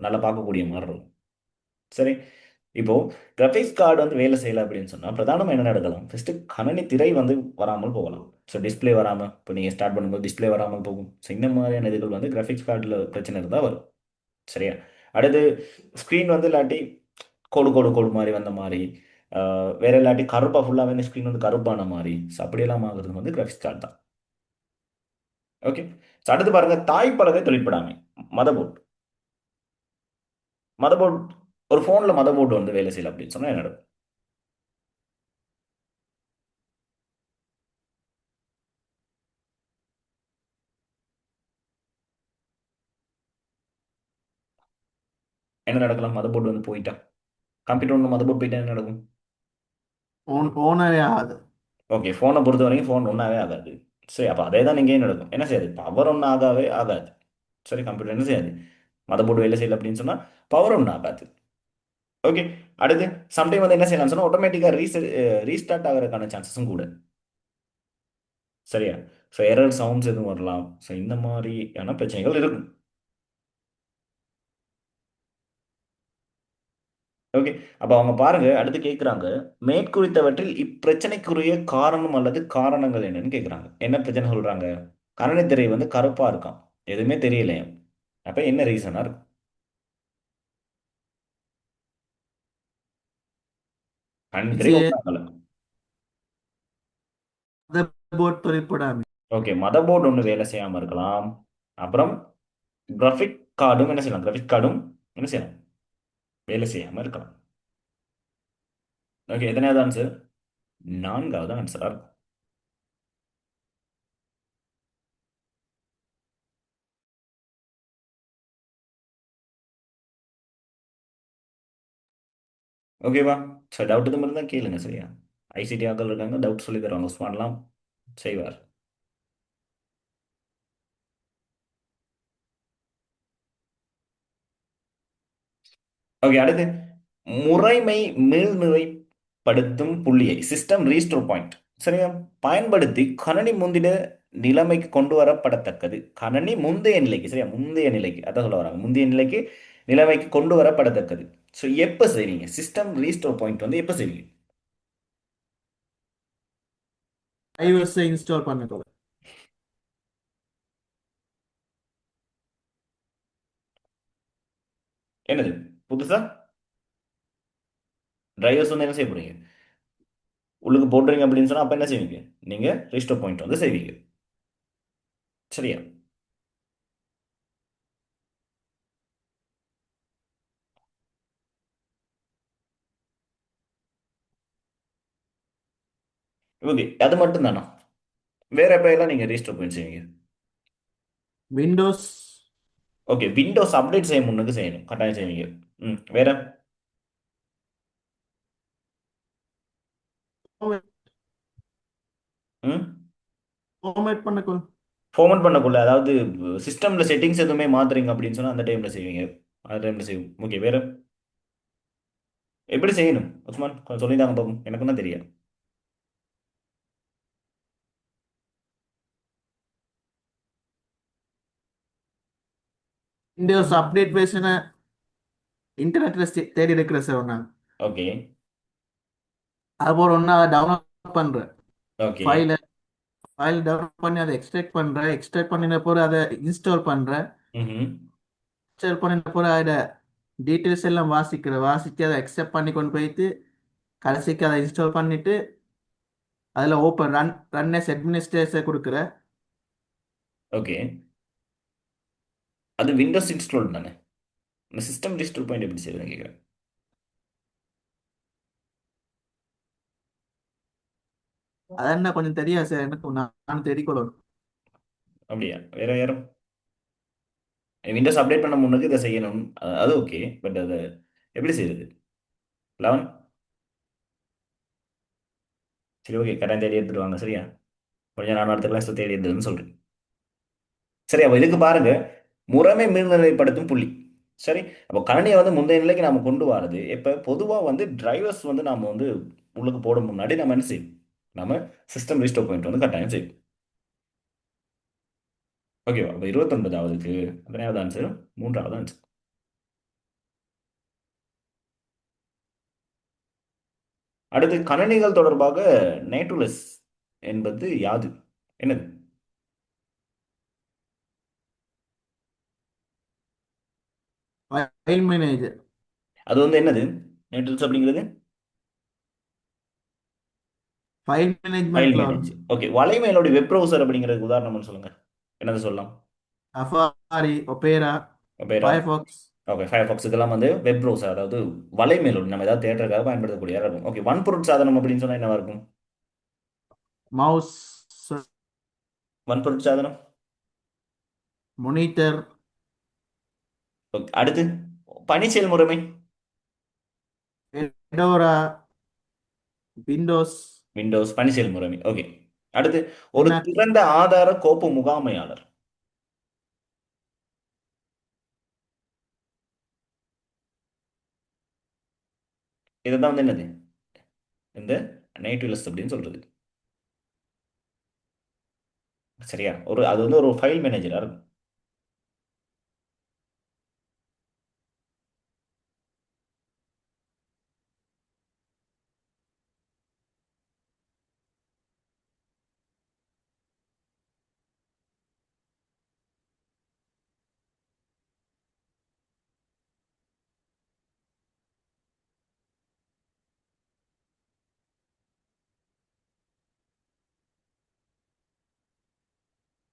நல்லா பார்க்கக்கூடிய மாதிரி இருக்கும். சரி. இப்போ கிராஃபிக்ஸ் கார்டு வந்து வேலை செய்யல அப்படின்னு சொன்னா பிரதானமா என்ன நடக்கலாம்? ஃபர்ஸ்ட் கணினி திரை வந்து வராமல் போகலாம். ஸோ டிஸ்ப்ளே வராம இப்போ நீங்க ஸ்டார்ட் பண்ணும்போது டிஸ்ப்ளே வராமல் போகும். ஸோ இந்த மாதிரியான இதுகள் வந்து கிராஃபிக்ஸ் கார்டில் பிரச்சனை இருந்தால் வரும். சரியா. அடுத்து ஸ்க்ரீன் வந்து இல்லாட்டி கோடு கோடு கோடு மாதிரி வந்த மாதிரி, வேற இல்லாட்டி கருப்பா ஃபுல்லாகவே இந்த ஸ்க்ரீன் வந்து கருப்பான மாதிரி, ஸோ அப்படியெல்லாம் ஆகுறது வந்து கிராஃபிக்ஸ் கார்டு தான். ஓகே. ஸோ அடுத்து பாருங்க, தாய்ப்பலகை தொழிற்படாமை. மதர்போர்ட். மதர்போர்ட். ஒரு ஃபோனில் மதர்போர்டு வந்து வேலை செய்யல அப்படின்னு சொன்னா என்ன நடக்கும்? என்ன நடக்கலாம்? மதர்போர்டு வந்து போயிட்டா, கம்ப்யூட்டர் ஒன்று மதர்போர்டு போயிட்டா என்ன நடக்கும்? ஓனரே ஆகாது. ஓகே, ஃபோனை பொறுத்த வரைக்கும் ஃபோன் ஒன்றாவே ஆகாது. சரி, அப்போ அதே தான் நீங்கள் நடக்கும். என்ன செய்யாது? பவர் ஒன்றும் ஆகவே ஆகாது. சரி, கம்ப்யூட்டர் என்ன செய்யாது? மதர்போர்டு வேலை செய்யல அப்படின்னு சொன்னால் பவர் ஒன்றும் ஆகாது. ஓகே. அடுத்து சம்டைம் வந்து என்ன செய்யலாம்னு சொன்னால் ஆட்டோமேட்டிக்காக ரீஸ்டார்ட் ஆகிறதுக்கான சான்சஸும் கூட. சரியா. ஸோ எரர் சவுண்ட்ஸ் எதுவும் வரலாம். ஸோ இந்த மாதிரியான பிரச்சனைகள் இருக்கும். ஓகே. அப்போ அவங்க பாருங்க, அடுத்து கேட்குறாங்க, மேற்குறித்தவற்றில் இப்பிரச்சனைக்குரிய காரணம் அல்லது காரணங்கள் என்னன்னு கேட்குறாங்க. என்ன பிரச்சனை சொல்றாங்க? கணினித்திரை வந்து கருப்பா இருக்கான், எதுவுமே தெரியலையாம். அப்ப என்ன ரீசனா இருக்கும்? கணினித்திரை ஓப்பன் ஆகல. மதர்போர்ட் தொழிற்படாமை. ஓகே, மதர் போர்டு ஒன்று வேலை செய்யாம இருக்கலாம். அப்புறம் கிராஃபிக் கார்டும் என்ன செய்யலாம்? கிராஃபிக் கார்டும் என்ன செய்யலாம்? வேலை செய்யாம இருக்கலாம். ஓகே, எத்தனையாவது ஆன்சர்? நான்காவது ஆன்சரா இருக்கும். ஓகேவா? ஸோ டவுட் இது மாதிரி தான் கேளுங்க சரியா? ஐசிடி ஆக்கள் இருக்காங்க, டவுட் சொல்லி தருவாங்க. உஸ்மான்லாம் செய்வார். ஓகே, அடுத்து முறைமை மீள்நிலைப்படுத்தும் புள்ளியை சிஸ்டம் ரீஸ்டோர் பாயிண்ட் சரியா பயன்படுத்தி கணனி முந்தின நிலைமைக்கு கொண்டு வரப்படத்தக்கது. கணனி முந்தைய நிலைக்கு சரியா, முந்தைய நிலைக்கு அதான் சொல்ல வராங்க, முந்தைய நிலைக்கு நிலைமைக்கு கொண்டு வரப்படத்தக்கது. ஸோ எப்போ செய்வீங்க சிஸ்டம் ரீஸ்டோர் பாயிண்ட் வந்து எப்போ செய்வீங்க? iOS இன்ஸ்டால் பண்ண. என்னது புதுசா டிரைவர்ஸ் வந்து என்ன செய்ய போறீங்க? உள்ளுக்கு போட்டுறீங்க அப்படின்னு சொன்னா அப்ப என்ன செய்வீங்க? நீங்க ரீஸ்டோர் பாயிண்ட் வந்து செய்வீங்க சரியா? ஓகே, அது மட்டும் தானா? வேற எப்ப எல்லாம் நீங்க ரீஸ்டோர் பாயிண்ட் செய்வீங்க? விண்டோஸ் ஓகே, விண்டோஸ் அப்டேட் செய்ய முன்னுக்கு செய்யணும், கட்டாயம் செய்வீங்க. ம், வேற? ம், ஃபார்மேட் பண்ண. ஃபார்மட் பண்ணக்குள்ள அதாவது சிஸ்டம்ல செட்டிங்ஸ் எதுவுமே மாத்துறீங்க அப்படின்னு சொன்னா அந்த டைம்ல செய்வீங்க. அந்த டைம்ல செய்வோம். ஓகே, வேற? எப்படி செய்யணும் உஸ்மான், கொஞ்சம் சொல்லிதாங்க பாப்போம், எனக்கு தான் தெரியாது. விண்டோஸ் அப்டேட் வெர்ஷனை இன்டர்நெட்ல தேடி எடுக்கிற சார் நான். ஓகே. அதுபோல் ஒன்றா டவுன்லோட் பண்ணுறேன். ஓகே. ஃபைலை ஃபைல் டவுன்லோட் பண்ணி அதை எக்ஸ்ட்ராக்ட் பண்ணுறேன். எக்ஸ்ட்ராக்ட் பண்ணின பிறகு அதை இன்ஸ்டால் பண்ணுறேன். ம். இன்ஸ்டால் பண்ணின பிறகு அதோட டீட்டெயில்ஸ் எல்லாம் வாசிக்கிறேன். வாசித்து அதை அக்செப்ட் பண்ணி கொண்டு போயிட்டு கடைசிக்கு அதை இன்ஸ்டால் பண்ணிட்டு அதில் ஓப்பன் ரன் எஸ் அட்மினிஸ்ட்ரேட்டர் கொடுக்குறேன். ஓகே, அது விண்டோஸ் இன்ஸ்டால் தானே? இந்த சிஸ்டம் ரீஸ்டோர் பாயிண்ட் எப்படி செய்வீங்க கேட்குறேன். அதென்ன கொஞ்சம் தெரியாது சார் எனக்கு. நான் தேடிக்கொள்ளணும். அப்படியா? வேற யாரும்? விண்டோஸ் அப்டேட் பண்ண முன்னுக்கு இதை செய்யணும், அது ஓகே. பட் அது எப்படி செய்யுது? லெவன். சரி, ஓகே, கரெக்டாக தேடி எடுத்துட்டு வாங்க சரியா? கொஞ்சம் நான் இடத்துக்குலாம் தேடி எடுத்துன்னு சொல்றேன். சரி, அப்போ இதுக்கு பாருங்க, முறைமை மீள்நிலைப்படுத்தும் புள்ளி. சரி, அப்போ கணினியை வந்து முந்தைய நிலைக்கு நாம கொண்டு வரது இப்போ பொதுவாக வந்து டிரைவர்ஸ் வந்து நாம வந்து உள்ளுக்கு போட முன்னாடி நம்ம என்ன செய்யும்? நம்ம சிஸ்டம் ரீஸ்டோர் பாயிண்ட் வந்து கட்டாயம் செய்யும். ஓகேவா? அப்போ 29வதுக்கு எத்தனையாவது ஆன்சர்? மூன்றாவது ஆன்சர். அடுத்து கணினிகள் தொடர்பாக நேட்டுலஸ் என்பது யாது? என்னது? File manager. அது வந்து என்னது நேட்டுலஸ் அப்படிங்கிறது? ஃபைல் ஃபைல் மேனேஜ்மெண்ட்ல மேனேஜ். வரும். ஓகே, வலைமையிலோட வெப் ப்ரௌசர் அப்படிங்கிறதுக்கு உதாரணம்னு சொல்லுங்க. என்னது சொல்லலாம்? சஃபாரி, ஒபேரா, பேரா? ஃபயர்ஃபாக்ஸ். ஓகே, ஃபயர்பாக்ஸ் இதெல்லாம் வந்து வெப் ப்ரௌசர், அதாவது வலைமேலோடு நம்ம ஏதாவது தேடுறதுக்காக பயன்படுத்தக்கூடியதாக இருக்கும். ஓகே, வன்பொருட் சாதனம் அப்படின்னு சொன்னா என்னவா இருக்கும்? மவுஸ், வன்பொருட் சாதனம். மொனிட்டர், ஓகே, அடுத்து பணி செயல்முறைமை. ஃபெடோரா, விண்டோஸ், விண்டோஸ் பணி செயல்முறைமை. ஓகே, அடுத்து ஒரு லினக்ஸ். திறந்த ஆதார கோப்பு முகாமையாளர். இதுதான் வந்து என்னது? இந்த நேட்டிவ்லெஸ் அப்படின்னு சொல்றது சரியா? அது வந்து ஒரு ஃபைல் மேனேஜரா இருக்கும்.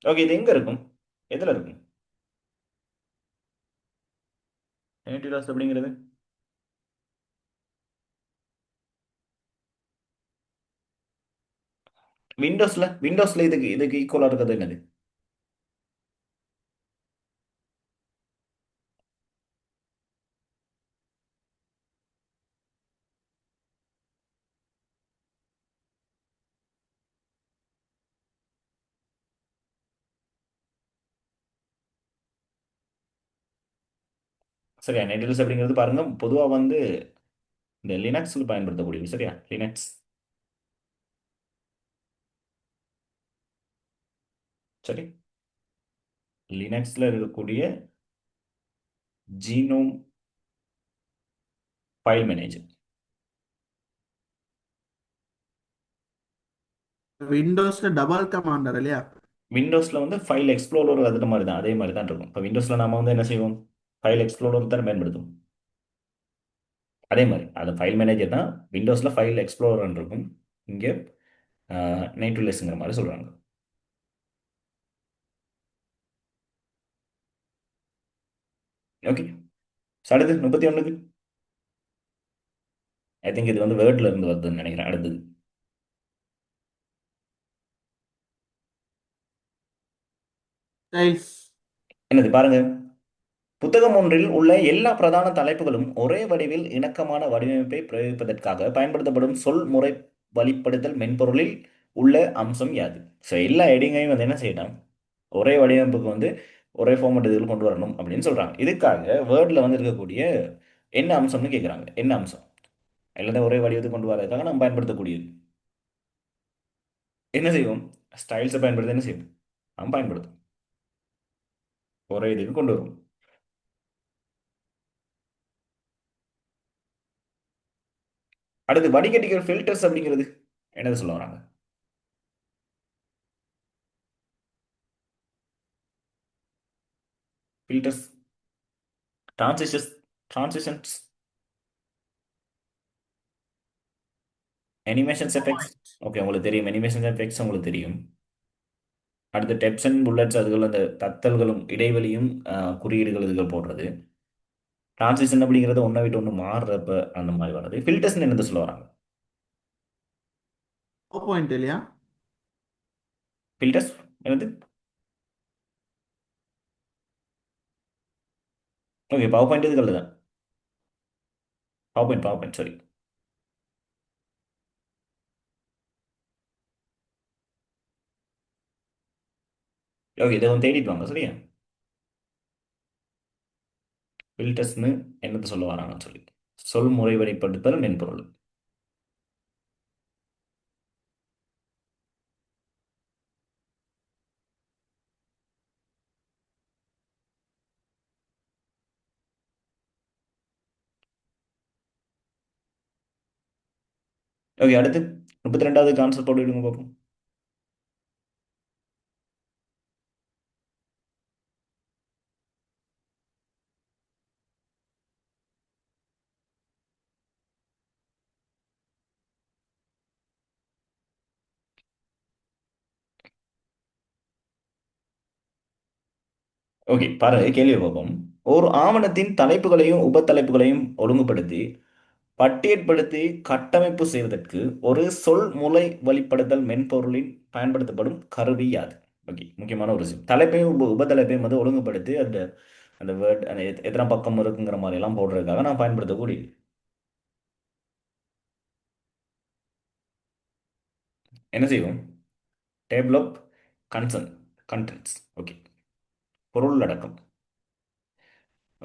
ஓகே, இது எங்க இருக்கும்? எதுல இருக்கும் நேட்டிவ்லெஸ் அப்படிங்கிறது? விண்டோஸ்ல இதுக்கு இதுக்கு ஈக்குவலா இருக்கிறது என்னது? சரியா, நெட்லிஸ் அப்படிங்கிறது பாருங்க பொதுவா வந்து இந்த லினக்ஸ்ல பயன்படுத்தக்கூடியது. சரியா, லினக்ஸ். சரி, லினக்ஸ்ல இருக்கக்கூடிய ஜீனோம் ஃபைல் மேனேஜர். விண்டோஸ்ல டபுள் கமாண்டர் இல்லையா? விண்டோஸ்ல வந்து ஃபைல் எக்ஸ்ப்ளோரர் அது மாதிரி தான், அதே மாதிரி தான் இருக்கும். இப்போ விண்டோஸ்ல நாம வந்து என்ன செய்வோம்? ஃபைல் எக்ஸ்ப்ளோரர் தான் பயன்படுத்துவோம். அதே மாதிரி அது ஃபைல் மேனேஜர் தான். விண்டோஸ்ல ஃபைல் எக்ஸ்ப்ளோரர் இருக்கும். இங்கே நேட்டிவ்லெஸ்ங்கிற மாதிரி சொல்றாங்க. ஓகே, அடுத்து 31க்கு. ஐ திங்க் இது வந்து வேர்ட்ல இருந்து வருதுன்னு நினைக்கிறேன். அடுத்தது ஸ்டைல்ஸ். என்னது பாருங்க. புத்தகம் ஒன்றில் உள்ள எல்லா பிரதான தலைப்புகளும் ஒரே வடிவில் இணக்கமான வடிவமைப்பை பிரயோகிப்பதற்காக பயன்படுத்தப்படும் சொல் முறை வழிப்படுத்தல் மென்பொருளில் உள்ள அம்சம் யாது? ஸோ எல்லா ஹெடிங்கையும் வந்து என்ன செய்யணும்? ஒரே வடிவமைப்புக்கு வந்து ஒரே ஃபார்மட் இதில் கொண்டு வரணும் அப்படின்னு சொல்றாங்க. இதுக்காக வேர்டில் வந்து இருக்கக்கூடிய என்ன அம்சம்னு கேட்குறாங்க. என்ன அம்சம்? எல்லாத்தையும் ஒரே வடிவத்துக்கு கொண்டு வரதுக்காக நம்ம பயன்படுத்தக்கூடியது என்ன செய்வோம்? ஸ்டைல்ஸை பயன்படுத்த என்ன செய்வோம்? நாம் பயன்படுத்தும் ஒரே இதுக்கு கொண்டு வரும். அடுத்து வடிகட்டிக்கிற ஃபில்டர்ஸ் அப்படிங்கிறது என்னது சொல்ல வராங்க? Filters, transitions, transitions, animations effects. Point. Okay, உங்களுக்கு தெரியும் அனிமேஷன் எஃபெக்ட்ஸ் உங்களுக்கு தெரியும். அடுத்து டெப்ஸ் அண்ட் புல்லட்ஸ், அதுகள் அந்த தத்தல்களும் இடைவெளியும் குறியீடுகள் இதுகள் போடுறது. டிரான்சிஷன் அப்படிங்கிறது ஒன்றை விட்டு ஒன்று மாறுறப்ப அந்த மாதிரி வர்றது. ஃபில்டர்ஸ்னு என்னது சொல்ல வராங்க? பாயிண்ட் இல்லையா? ஃபில்டர்ஸ் என்னது? ஓகே, பவர் பாயிண்ட் இதுகள் தான். Power point sorry. ஓகே, இதை வந்து தேடிட்டு வாங்க. சரியா, ஃபில்டர்ஸ்னு என்னது சொல்ல வராங்கன்னு சொல்லி. சொல் முறைவரிப்படுத்தல் மென்பொருள். ஓகே, அடுத்து 32வது கான்செப்ட் போட்டு விடுங்க பார்ப்போம். ஓகே, பாருங்க கேள்வி பார்ப்போம். ஒரு ஆவணத்தின் தலைப்புகளையும் உபத்தலைப்புகளையும் ஒழுங்குபடுத்தி பட்டியற்படுத்தி கட்டமைப்பு செய்வதற்கு ஒரு சொல் முறை வழிப்படுத்தல் மென்பொருளின் பயன்படுத்தப்படும் கருவி யாது? ஓகே, முக்கியமான ஒரு விஷயம். தலைப்பையும் உபத்தலைப்பையும் வந்து ஒழுங்குபடுத்தி அந்த அந்த வேர்ட் அந்த எத்தனை பக்கம் இருக்குங்கிற மாதிரி எல்லாம் போடுறதுக்காக நான் பயன்படுத்தக்கூடிய என்ன செய்வோம்? Table of concern contents. Okay, பொருள் அடக்கம்.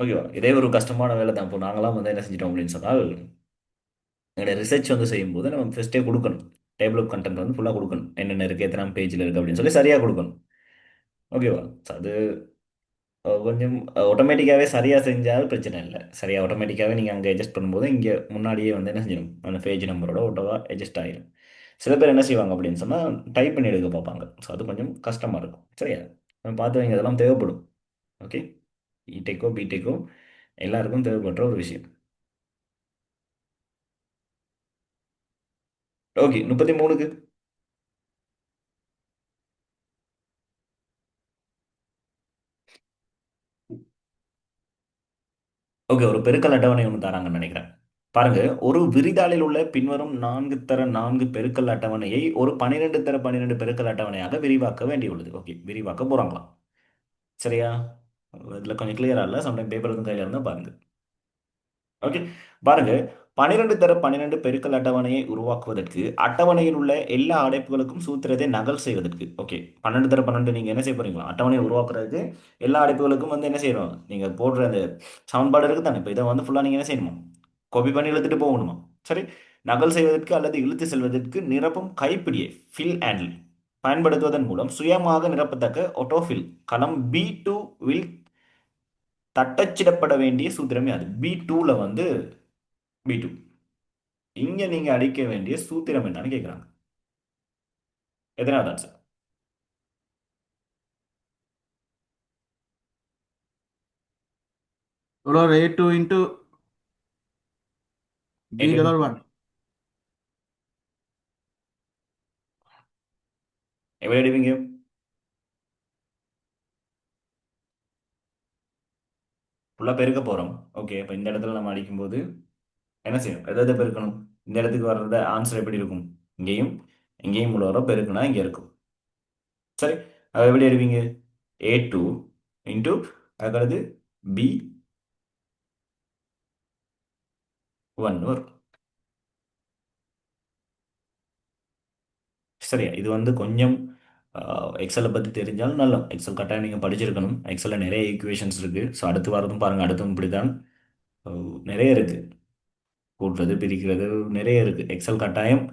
ஓகேவா, இதே ஒரு கஷ்டமான வேலை தான். இப்போ நாங்களாம் வந்து என்ன செஞ்சிட்டோம் அப்படின்னு சொன்னால், எங்களோட ரிசர்ச் வந்து செய்யும்போது நம்ம ஃபஸ்ட்டே கொடுக்கணும். டேபிள் ஆஃப் கண்டென்ட் வந்து ஃபுல்லாக கொடுக்கணும். என்னென்ன இருக்குது, எத்தனை பேஜில் இருக்குது அப்படின்னு சொல்லி சரியாக கொடுக்கணும். ஓகேவா, So அது கொஞ்சம் ஆட்டோமேட்டிக்காகவே சரியாக செஞ்சால் பிரச்சனை இல்லை. சரியாக ஆட்டோமேட்டிக்காகவே நீங்கள் அங்கே அட்ஜஸ்ட் பண்ணும்போது இங்கே முன்னாடியே வந்து என்ன செஞ்சிடும், அந்த பேஜ் நம்பரோட ஓட்டோவாக அட்ஜஸ்ட் ஆகிடும். சில பேர் என்ன செய்வாங்க அப்படின்னு சொன்னால் டைப் பண்ணி எடுக்க பார்ப்பாங்க. ஸோ அது கொஞ்சம் கஷ்டமாக இருக்கும். சரியா, நம்ம பார்த்து வைங்க, அதெல்லாம் தேவைப்படும். ஓகே, இடெக்கோ பிடெக்கோ எல்லாருக்கும் தேவைப்படுற ஒரு விஷயம். ஓகே, 33க்கு. ஓகே, ஒரு பெருக்கல் அட்டவணை ஒன்று தராங்கன்னு நினைக்கிறேன். பாருங்க, ஒரு விரிதாளில் உள்ள பின்வரும் 4 தர 4 பெருக்கல் அட்டவணையை ஒரு 12 தர 12 பெருக்கல் அட்டவணையாக விரிவாக்க வேண்டியுள்ளது. ஓகே, விரிவாக்க போறாங்களாம். சரியா? இதுல கொஞ்சம் கிளியரா இல்ல. சம்டைம் பேப்பர் எதுவும் கையில இருந்தா பாருங்க. ஓகே, பாருங்க, 12 தர 12 பெருக்கல் அட்டவணையை உருவாக்குவதற்கு அட்டவணையில் உள்ள எல்லா அடைப்புகளுக்கும் சூத்திரத்தை நகல் செய்வதற்கு. ஓகே, 12 தர 12 நீங்க என்ன செய்ய போறீங்களா? அட்டவணையை உருவாக்குறதுக்கு எல்லா அடைப்புகளுக்கும் வந்து என்ன செய்யணும்? நீங்க போடுற அந்த சமன்பாடு இருக்கு தானே, இப்போ இதை வந்து ஃபுல்லா நீங்க என்ன செய்யணுமா? காப்பி பண்ணி இழுத்துட்டு போகணுமா? சரி, நகல் செய்வதற்கு அல்லது இழுத்து செல்வதற்கு நிரப்பும் கைப்பிடியை ஃபில் ஹேண்டில் பயன்படுத்துவதன் மூலம் சுயமாக நிரப்பத்தக்க ஆட்டோஃபில் களம் B2 வில் தட்டச்சிடப்பட வேண்டிய சூத்திரமே அது. B2ல வந்து B2 இங்க நீங்க அடிக்க வேண்டிய சூத்திரம் என்னன்னு கேக்குறாங்க. எதனாவது ஆன்சர்? ஒரு A2 இன்ட்டு B என்ன டொலர் 1. எப்படி அடிப்பீங்க? ஃபுல்லா பெருக்க போறோம். ஓகே, இப்போ இந்த இடத்துல நம்ம அடிக்கும்போது என்ன செய்யணும்? எதை பெருக்கணும்? இந்த இடத்துக்கு வர்றத ஆன்சர் எப்படி இருக்கும்? இங்கேயும் இங்கேயும் உள்ள வர பெருக்குனா இங்க இருக்கும். சரி, அதை எப்படி அடிப்பீங்க? A2 இன்டூ அதுக்கடுத்து B1 வரும். சரியா? இது வந்து கொஞ்சம் எக்ஸலை பற்றி தெரிஞ்சாலும் நல்லா. எக்ஸல் கட்டாயம் நீங்கள் படிச்சிருக்கணும். எக்ஸலில் நிறைய ஈக்குவேஷன்ஸ் இருக்குது. ஸோ அடுத்து வரதும் பாருங்கள், அடுத்தும் இப்படி தான். நிறைய இருக்குது, கூட்டுறது பிரிக்கிறது நிறைய இருக்குது. எக்ஸல் கட்டாயம்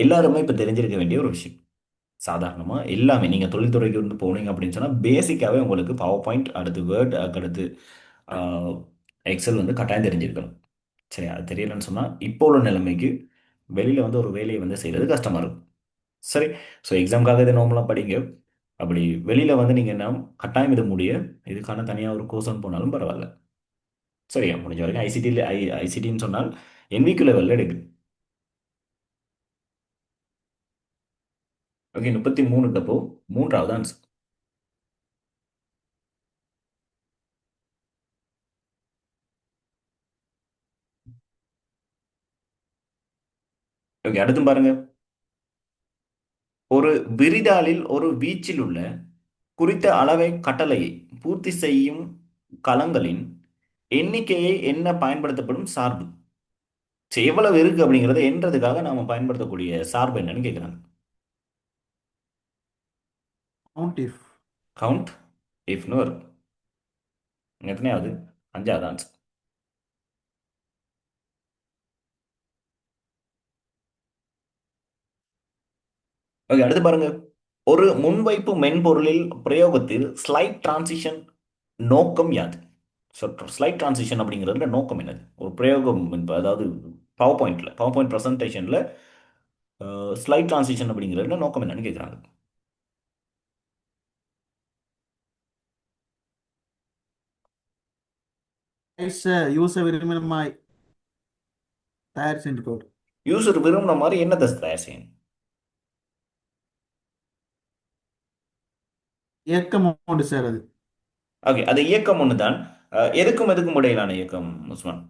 எல்லாருமே இப்போ தெரிஞ்சிருக்க வேண்டிய ஒரு விஷயம். சாதாரணமாக எல்லாமே நீங்கள் தொழில்துறைக்கு வந்து போனீங்க அப்படின்னு சொன்னால் பேசிக்காகவே உங்களுக்கு பவர் பாயிண்ட், அடுத்து வேர்ட், அடுத்து எக்ஸல் வந்து கட்டாயம் தெரிஞ்சிருக்கணும். சரி, அது தெரியலன்னு சொன்னால் இப்போ உள்ள நிலைமைக்கு வெளியில் வந்து ஒரு வேலையை வந்து செய்கிறது கஷ்டமாக இருக்கும். சரி, ஸோ எக்ஸாமுக்காக இதை நார்மலாக படிங்க. அப்படி வெளியில் வந்து நீங்கள் என்ன கட்டாயம் இது முடிய இதுக்கான தனியாக ஒரு கோர்ஸ் போனாலும் பரவாயில்ல. சரியா? முடிஞ்ச வரைக்கும் ஐசிடியில் ஐசிடின்னு சொன்னால் என்விக்யூ லெவலில் எடுக்கு. ஓகே, 33 அப்போ மூன்றாவது ஆன்சர். ஓகே, அடுத்து பாருங்க. ஒரு விரிதாளில் ஒரு வீச்சில் உள்ள குறித்த அளவை கட்டளையை பூர்த்தி செய்யும் களங்களின் எண்ணிக்கையை என்ன பயன்படுத்தப்படும் சார்பு? சரி, எவ்வளவு இருக்கு அப்படிங்கிறத எண்றதுக்காக நாம பயன்படுத்தக்கூடிய சார்பு என்னன்னு கேட்குறாங்க. Count if. கவுண்ட் இஃப்னு வரும். எத்தனையாவது? அஞ்சாவது ஆன்சர். ஓகே, அடுத்து பாருங்க. ஒரு முன்வைப்பு மென்பொருளில் பிரயோகத்தில் ஸ்லைட் டிரான்சிஷன் நோக்கம் யாது? ஸோ ஸ்லைட் டிரான்சிஷன் அப்படிங்கிறதுல நோக்கம் என்னது? ஒரு பிரயோகம் அதாவது பவர் பாயிண்ட் ப்ரெசன்டேஷனில் ஸ்லைட் டிரான்சிஷன் அப்படிங்கிறதுல நோக்கம் என்னன்னு கேட்குறாங்க. யூஸர் விரும்பின மாதிரி தயார் செஞ்சு போடு. யூசர் விரும்பின மாதிரி என்னத்தை தயார் செய்யணும்? இயக்கம் கொண்டு சேருது. ஓகே, அது இயக்கம் ஒன்று தான். எதுக்கும் எதுக்கும் இடையிலான இயக்கம் உஸ்மான்?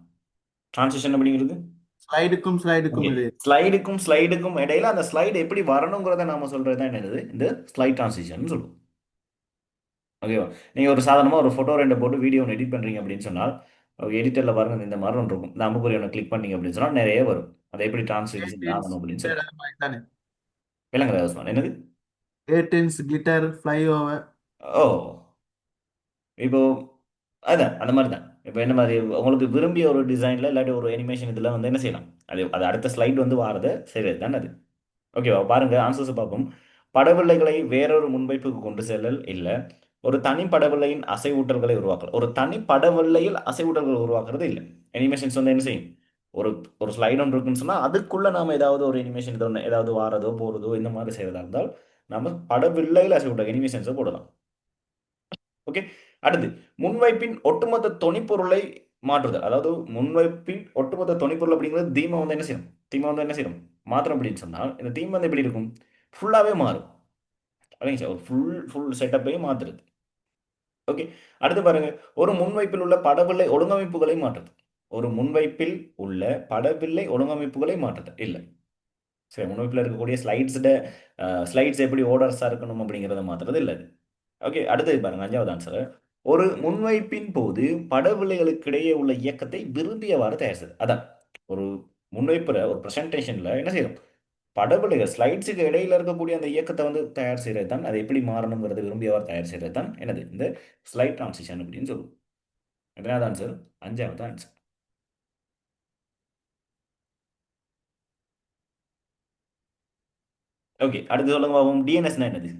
டிரான்சிஷன் அப்படிங்கிறது. ஸ்லைடுக்கும் ஓகே, ஸ்லைடுக்கும் இடையே. ஸ்லைடுக்கும் ஸ்லைடுக்கும் இடையில அந்த ஸ்லைடு எப்படி வரணுங்கிறத நாம சொல்றது தான் என்னது? இந்த ஸ்லைட் டிரான்சிஷன் சொல்லுவோம். ஓகேவா? நீங்க ஒரு சாதாரணமா ஒரு ஃபோட்டோ ரெண்டு போட்டு வீடியோ ஒன்று எடிட் பண்றீங்க அப்படின்னு சொன்னால் எடிட்டர்ல பாருங்க, இந்த மாதிரி ஒன்று இருக்கும். இந்த அம்புக்குறி ஒன்று கிளிக் பண்ணீங்க அப்படின்னு சொன்னால் நிறைய வரும். அதை எப்படி டிரான்ஸ்லேஷன் ஏர்டென்ஸ் ஆகணும் அப்படின்னு சொல்லி. கிளிட்டர் அது மாதிரி தானே. விளங்குதா உஸ்மான்? என்னது? ஏர்டென்ஸ் கிளிட்டர் ஃப்ளை ஓவர். ஓ, இப்போ அதான் அந்த மாதிரி தான். இப்போ என்ன மாதிரி உங்களுக்கு விரும்பிய ஒரு டிசைனில் இல்லாட்டி ஒரு அனிமேஷன் இதில் வந்து என்ன செய்யலாம்? அது அது அடுத்த ஸ்லைட் வந்து வாரது சரி தானே அது. ஓகேவா? பாருங்க, ஆன்சர்ஸ் பார்ப்போம். படவில்லைகளை வேறொரு முன்வைப்புக்கு கொண்டு செல்லல் இல்லை. ஒரு தனி படவில்லையின் அசைவூட்டல்களை உருவாக்கலாம். ஒரு தனி படவில்லையில் அசைவூட்டல்கள் உருவாக்குறது இல்லை. அனிமேஷன்ஸ் வந்து என்ன செய்யும்? ஒரு ஒரு ஸ்லைட் ஒன்று இருக்குன்னு சொன்னால் அதுக்குள்ள நாம ஏதாவது ஒரு அனிமேஷன் ஏதாவது வாரதோ போறதோ இந்த மாதிரி செய்யறதா இருந்தால் நம்ம படவில்லையில் அசைவூட்டல் அனிமேஷன்ஸை போடலாம். ஓகே, அடுத்து முன்வைப்பின் ஒட்டுமொத்த தொனிப்பொருளை மாற்றுதல். அதாவது முன்வைப்பின் ஒட்டுமொத்த தொனிப்பொருள் அப்படிங்கிறது தீமை வந்து என்ன செய்யணும்? தீமை வந்து என்ன செய்யணும்? மாத்திரம் அப்படின்னு சொன்னால் இந்த தீம் வந்து எப்படி இருக்கும்? ஃபுல்லாகவே மாறும். ஓகேங்க சார், ஒரு ஃபுல் ஃபுல் செட்டப்பையும் மாற்றுறது. ஓகே, அடுத்து பாருங்க. ஒரு முன்வைப்பில் உள்ள படவில்லை ஒழுங்கமைப்புகளை மாற்றுது. ஒரு முன்வைப்பில் உள்ள படவில்லை ஒழுங்கமைப்புகளை மாற்றுதல் இல்லை. சரி, முன்வைப்பில் இருக்கக்கூடிய ஸ்லைட்ஸ் எப்படி ஓர்டர்ஸாக இருக்கணும் அப்படிங்கிறத மாத்துறது இல்லை. ஓகே, அடுத்தது பாருங்க, அஞ்சாவது ஆன்சர். ஒரு முன்வைப்பின் போது படவில்லைகளுக்கிடையே உள்ள இயக்கத்தை விரும்பியவாறு தயார் செய்யுது. அதான் ஒரு முன்வைப்புல ஒரு ப்ரெசன்டேஷன்ல என்ன செய்யும், படவில்லைகள் ஸ்லைட்ஸுக்கு இடையில இருக்கக்கூடிய அந்த இயக்கத்தை வந்து தயார் செய்யறது தான், அது எப்படி மாறணுங்கிறது விரும்பியவாறு தயார் செய்யறது தான் என்னது இந்த ஸ்லைட் டிரான்சிஷன் அப்படின்னு சொல்லுவோம். எத்தனாவது ஆன்சர்? அஞ்சாவது ஆன்சர். ஓகே, அடுத்து சொல்லுங்க பாப்போம், டிஎன்எஸ்னா என்னது?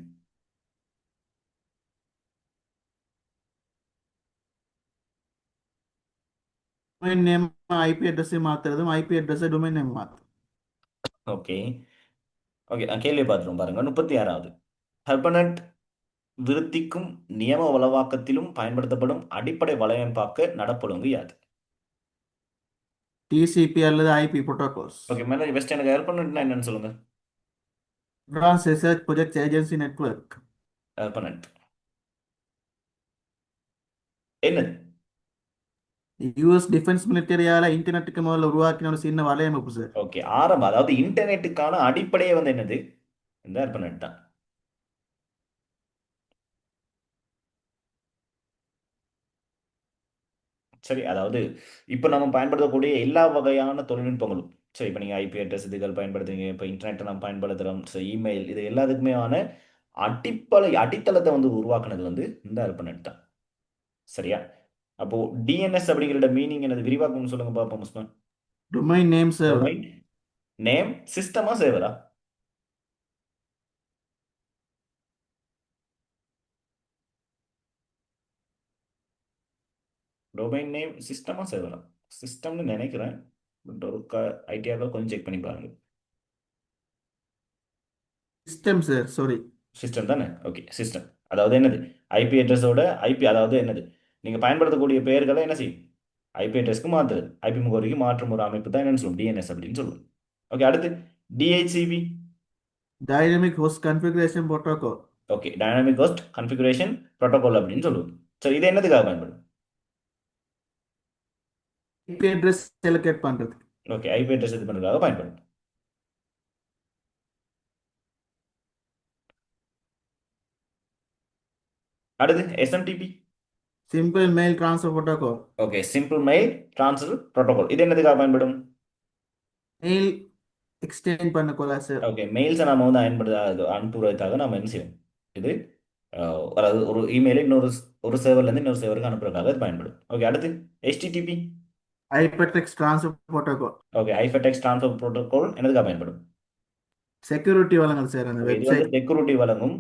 டொமைன் நேம் ஐபி அட்ரஸை மாத்துறதும் ஐபி அட்ரஸை டொமைன் நேம் மாத்து. ஓகே. ஓகே, கேள்வி பார்த்துருவோம் பாருங்க. 36வது. ஹெர்பனட் விருத்திக்கும் நியம வளவாக்கத்திலும் பயன்படுத்தப்படும் அடிப்படை வலையமைப்பாக்க நடப்பொழுங்கு யாது? டிசிபி அல்லது ஐபி புரோட்டோகால்ஸ். ஓகே, மேலே வெஸ்ட் எனக்கு ஹெர்பனட்னா என்னன்னு சொல்லுங்க. Advance research project agency network. ARPANET என்னது? யூஎஸ் டிஃபென்ஸ் மிலிட்டரியால இன்டர்நெட்டுக்கு முதல்ல உருவாக்கின ஒரு சின்ன வலையமைப்பு சார். ஓகே, ஆரம்பம், அதாவது இன்டர்நெட்டுக்கான அடிப்படையே வந்து என்னது? இந்த ஹெர்பனட் தான். சரி, அதாவது இப்போ நம்ம பயன்படுத்தக்கூடிய எல்லா வகையான தொழில்நுட்பங்களும், சரி இப்போ நீங்கள் ஐபி அட்ரஸ் இதுகள் பயன்படுத்துறீங்க, இப்போ இன்டர்நெட்டை நம்ம பயன்படுத்துகிறோம், ஸோ இமெயில், இது எல்லாத்துக்குமே ஆன அடித்தளத்தை வந்து உருவாக்குனது வந்து இந்த ஹெர்பனட் தான். சரியா? அப்போ டிஎன்எஸ் அப்படிங்கிற மீனிங் என்னது, விரிவாக்கம் சொல்லுங்க பார்ப்போம் Usman. Domain name server. Domain name சிஸ்டமா சேவரா? டொமைன் நேம் சிஸ்டமா சேவரா? சிஸ்டம்னு நினைக்கிறேன், பட் ஒரு ஐடியாவை கொஞ்சம் செக் பண்ணி பாருங்க. System sir, sorry. சிஸ்டம் தானே? ஓகே, சிஸ்டம் அதாவது என்னது, ஐபி அட்ரஸோட ஐபி, அதாவது என்னது, நீங்க பயன்படுத்தக்கூடிய பெயர்களை என்ன செய்யும், ஐபி அட்ரஸ்க்கு மாற்றுறது, ஐபி முகவரிக்கு மாற்றும் ஒரு அமைப்பு தான் என்னன்னு சொல்லுவோம், டிஎன்எஸ் அப்படின்னு சொல்லுவோம். ஓகே, அடுத்து DHCP. Dynamic host configuration protocol. Okay, dynamic host configuration protocol அப்படின்னு சொல்லுவோம். சரி, இது என்னதுக்காக பயன்படும்? ஐபி அட்ரஸ் செலக்ட் பண்றது. ஓகே, ஐபி அட்ரஸ் இது பண்ணுறதுக்காக பயன்படும். அடுத்து SMTP. Simple mail transfer protocol. Okay, simple mail transfer protocol, இது என்னதுக்காக பயன்படும்? மெயில் எக்ஸ்டெண்ட் பண்ண சார். ஓகே, மெயில்ஸை நம்ம வந்து அனுப்புறதுக்காக நம்ம என்ன செய்வோம், இது அதாவது ஒரு இமெயிலை ஒரு சர்வர்லேருந்து இன்னொரு சர்வருக்கு அனுப்புறதுக்காக இது பயன்படும். ஓகே, அடுத்து HTTP. Hypertext transfer protocol. Okay, hypertext transfer protocol என்னதுக்காக பயன்படும்? செக்யூரிட்டி வழங்கல் சார் அந்த ஓகே, இது வந்து வெப்சைட். செக்யூரிட்டி வழங்கும்.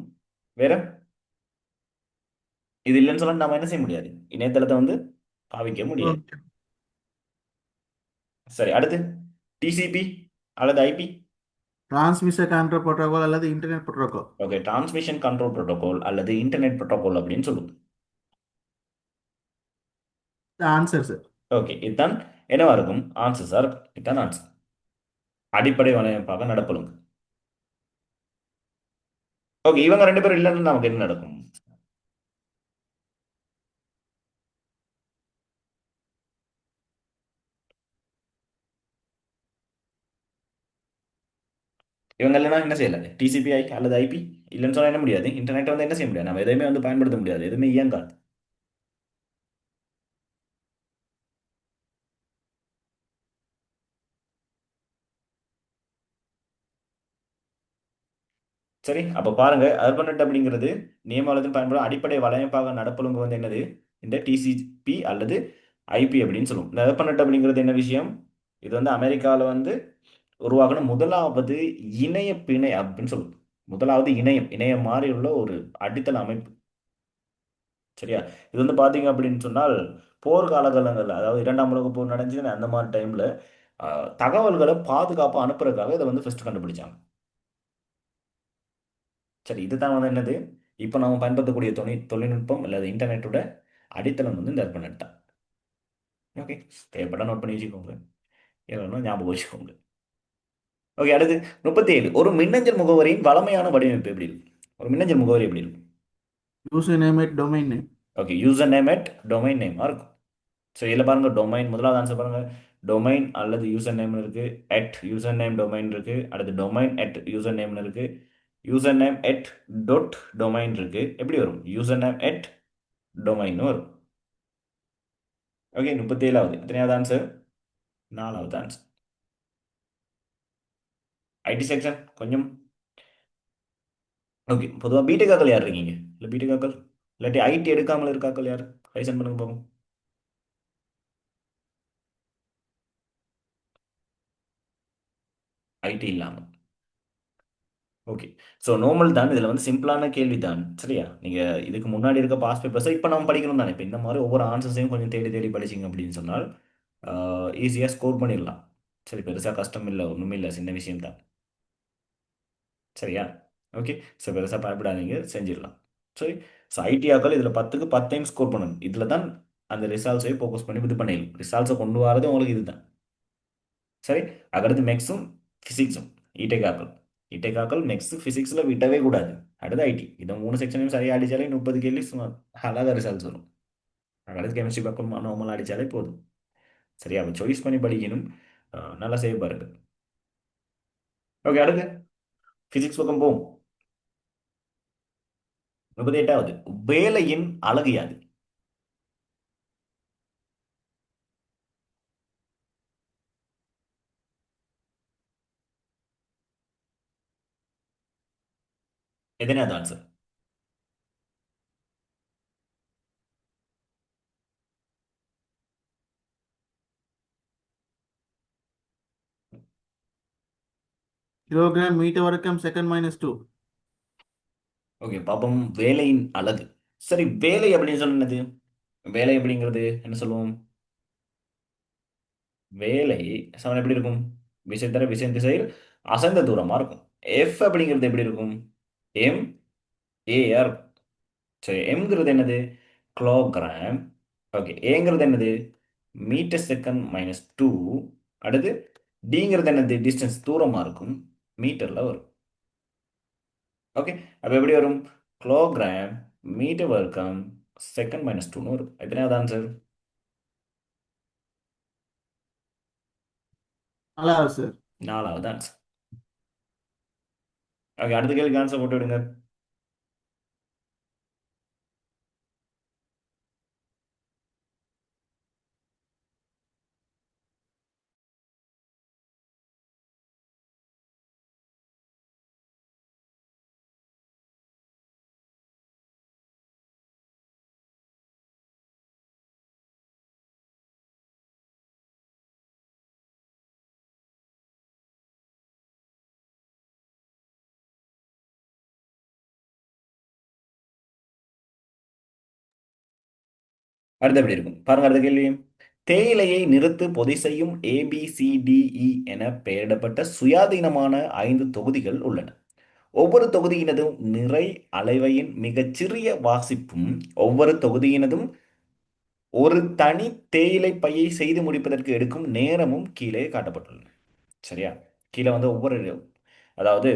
வேற இது இல்லைன்னு சொல்ல நம்ம என்ன செய்ய முடியாது, இணையதளத்தை வந்து பாவிக்க முடியாது. சரி, அடுத்து TCP அல்லது IP. டிரான்ஸ்மிஷன் கண்ட்ரோல் புரோட்டோகால் அல்லது internet protocol. Okay, transmission control protocol அல்லது இன்டர்நெட் புரோட்டோகால் அப்படின்னு சொல்லுவோம். Answer sir. ஓகே, இதுதான் என்னவா இருக்கும் ஆன்சர் சார், இதுதான் ஆன்சர். அடிப்படை வலையமைப்பாக நடப்பலும். ஓகே, இவங்க ரெண்டு பேரும் இல்லைன்னு நமக்கு என்ன நடக்கும்? இவங்க இல்லைன்னா என்ன செய்யல, TCP அல்லது IP இல்லைன்னு சொன்னா என்ன முடியாது, இன்டர்நெட் வந்து என்ன செய்ய முடியாது, நம்ம எதையுமே வந்து பயன்படுத்த முடியாது, எதுவுமே இயங்காது. சரி, அப்ப பாருங்க, அர்பனெட் அப்படிங்கிறது நியமனத்தின் பயன்படும் அடிப்படை வலையமைப்பாக நடப்பலுங்க வந்து என்னது, இந்த TCP அல்லது IP அப்படின்னு சொல்லுவோம். இந்த அர்பனெட் அப்படிங்கிறது என்ன விஷயம், இது வந்து அமெரிக்காவில் வந்து உருவாக்கின முதலாவது இணைய பிணை அப்படின்னு சொல்லுவோம். முதலாவது இணையம் மாதிரி உள்ள ஒரு அடித்தள அமைப்பு. சரியா? இது வந்து பாத்தீங்க அப்படின்னு சொன்னால் போர் காலகட்டங்கள்ல, அதாவது இரண்டாம் உலக போர் நடந்துச்சு அந்த மாதிரி டைம்ல தகவல்களை பாதுகாப்பா அனுப்புறதுக்காக இதை வந்து ஃபர்ஸ்ட் கண்டுபிடிச்சாங்க. சரி, இதுதான் வந்து என்னது, இப்போ நம்ம பயன்படுத்தக்கூடிய தொழில்நுட்பம் அல்லது இன்டர்நெட்டோட அடித்தளம் வந்து இந்த அர்பனெட் தான். ஓகே, தேவைப்பட்டா நோட் பண்ணி வச்சுக்கோங்க, இல்லைன்னா ஞாபகம் வச்சுக்கோங்க. ஓகே, அடுத்து 37. ஒரு மின்னஞ்சல் முகவரியின் வளமையான வடிவமைப்பு எப்படி இருக்கும்? ஒரு மின்னஞ்சல் முகவரி எப்படி இருக்கும்? User name at domain name. Okay, user name at domain நேமா இருக்கும். ஸோ இதில் பாருங்க டொமைன் முதலாவது ஆன்சர் பாருங்க. டொமைன் அல்லது யூசர் நேம்னு இருக்கு. எட் யூசர் நேம் டொமைன் இருக்கு. அடுத்து டொமைன் எட் யூசர் நேம்னு இருக்கு. யூசர் நேம் எட் டொட் டொமைன் இருக்கு. எப்படி வரும்? யூசர் நேம் எட் டொமைன் வரும். ஓகே, 37வது. எத்தனையாவது ஆன்சர்? நாலாவது ஆன்சர். ஐடி செக்ஷன் கொஞ்சம். ஓகே, பொதுவாக பிடெக்காக்கள் யார் இருக்கீங்க? இல்லை பிடெக்காக்கள் இல்லாட்டி ஐடி எடுக்காமல் இருக்காக்கள் யார்? ரைசன் பண்ணுங்க போகும். ஐடி இல்லாமல். ஓகே. ஸோ நார்மல் தான். இதில் வந்து சிம்பிளான கேள்வி தான். சரியா? நீங்கள் இதுக்கு முன்னாடி இருக்க பாஸ் பேப்பர்ஸை இப்போ நம்ம படிக்கணும் தானே. இப்போ இந்த மாதிரி ஒவ்வொரு ஆன்சர்ஸையும் கொஞ்சம் தேடி தேடி படிச்சிங்க அப்படின்னு சொன்னால் ஈஸியாக ஸ்கோர் பண்ணிடலாம். சரி, பெருசாக கஷ்டம் இல்லை, ஒன்றுமே இல்லை, சின்ன விஷயம் தான். சரியா? ஓகே. ஸோ பெருசாக பயப்படாதீங்க, செஞ்சிடலாம். சரி. ஸோ ஐடியாக்கள் இதில் 10க்கு 10 டைம் ஸ்கோர் பண்ணணும். இதில் தான் அந்த ரிசல்ட்ஸை ஃபோக்கஸ் பண்ணி இது பண்ணிடலாம். ரிசல்ட்ஸை கொண்டு வரது உங்களுக்கு இதுதான். சரி. அடுத்து மேக்ஸும் ஃபிசிக்ஸும் இடெக்காக்கள். இடெக்காக்கள் மேக்ஸ் ஃபிசிக்ஸில் விடவே கூடாது. அடுத்து ஐடி. இந்த 3 செக்ஷனையும் சரியாக அடித்தாலே 30 கேள்வி சும்மா அழகாக ரிசல்ட்ஸ் வரும். அடுத்து கெமிஸ்ட்ரி பக்கம் நார்மல் அடித்தாலே போதும். சரியா? அப்போ சாய்ஸ் பண்ணி படிக்கணும். நல்லா செய்ய பாருங்க. ஓகே, அடுத்து ஃபிசிக்ஸ் பக்கம் போவோம். 38வது. வேலையின் அழகு யாது? எதனாவது ஆன்சர்? கிலோகிராம் மீட்டர் வர்க்கம் செகண்ட் மைனஸ் டூ. ஓகே, பாப்போம். வேலையின் அழகு. சரி, வேலை அப்படின்னு சொன்னது, வேலை அப்படிங்கிறது என்ன சொல்லுவோம்? வேலை சமன் எப்படி இருக்கும்? விசைத்தர விசையின் திசையில் அசைந்த தூரமா இருக்கும். எஃப் அப்படிங்கிறது எப்படி இருக்கும்? M AR. சரி, எம்ங்கிறது என்னது? கிலோகிராம். ஓகே, ஏங்கிறது என்னது? Metre second minus two. அடுத்து டிங்கிறது என்னது? டிஸ்டன்ஸ், தூரமா இருக்கும், மீட்டர்ல வரும். ஓகே, அப்போ எப்படி வரும்? கிலோகிராம் மீட்டர் வர்க்கம் செகண்ட் மைனஸ் டூன்னு வரும். எத்தனையாவது ஆன்சர்? நல்லா சார். நாலாவது ஆன்சர். ஓகே, அடுத்த கேள்விக்கு ஆன்சர் போட்டு விடுங்க. அடுத்து எப்படி இருக்கும் பாருங்க. அடுத்த கேள்வி. தேயிலையை நிறுத்து பொதி செய்யும் ABCDE என பெயரிடப்பட்ட சுயாதீனமான 5 தொகுதிகள் உள்ளன. ஒவ்வொரு தொகுதியினதும் நிறை அளவையின் மிகச்சிறிய வாசிப்பும் ஒவ்வொரு தொகுதியினதும் ஒரு தனி தேயிலை பையை செய்து முடிப்பதற்கு எடுக்கும் நேரமும் கீழே காட்டப்பட்டுள்ளன. சரியா? கீழே வந்து ஒவ்வொரு, அதாவது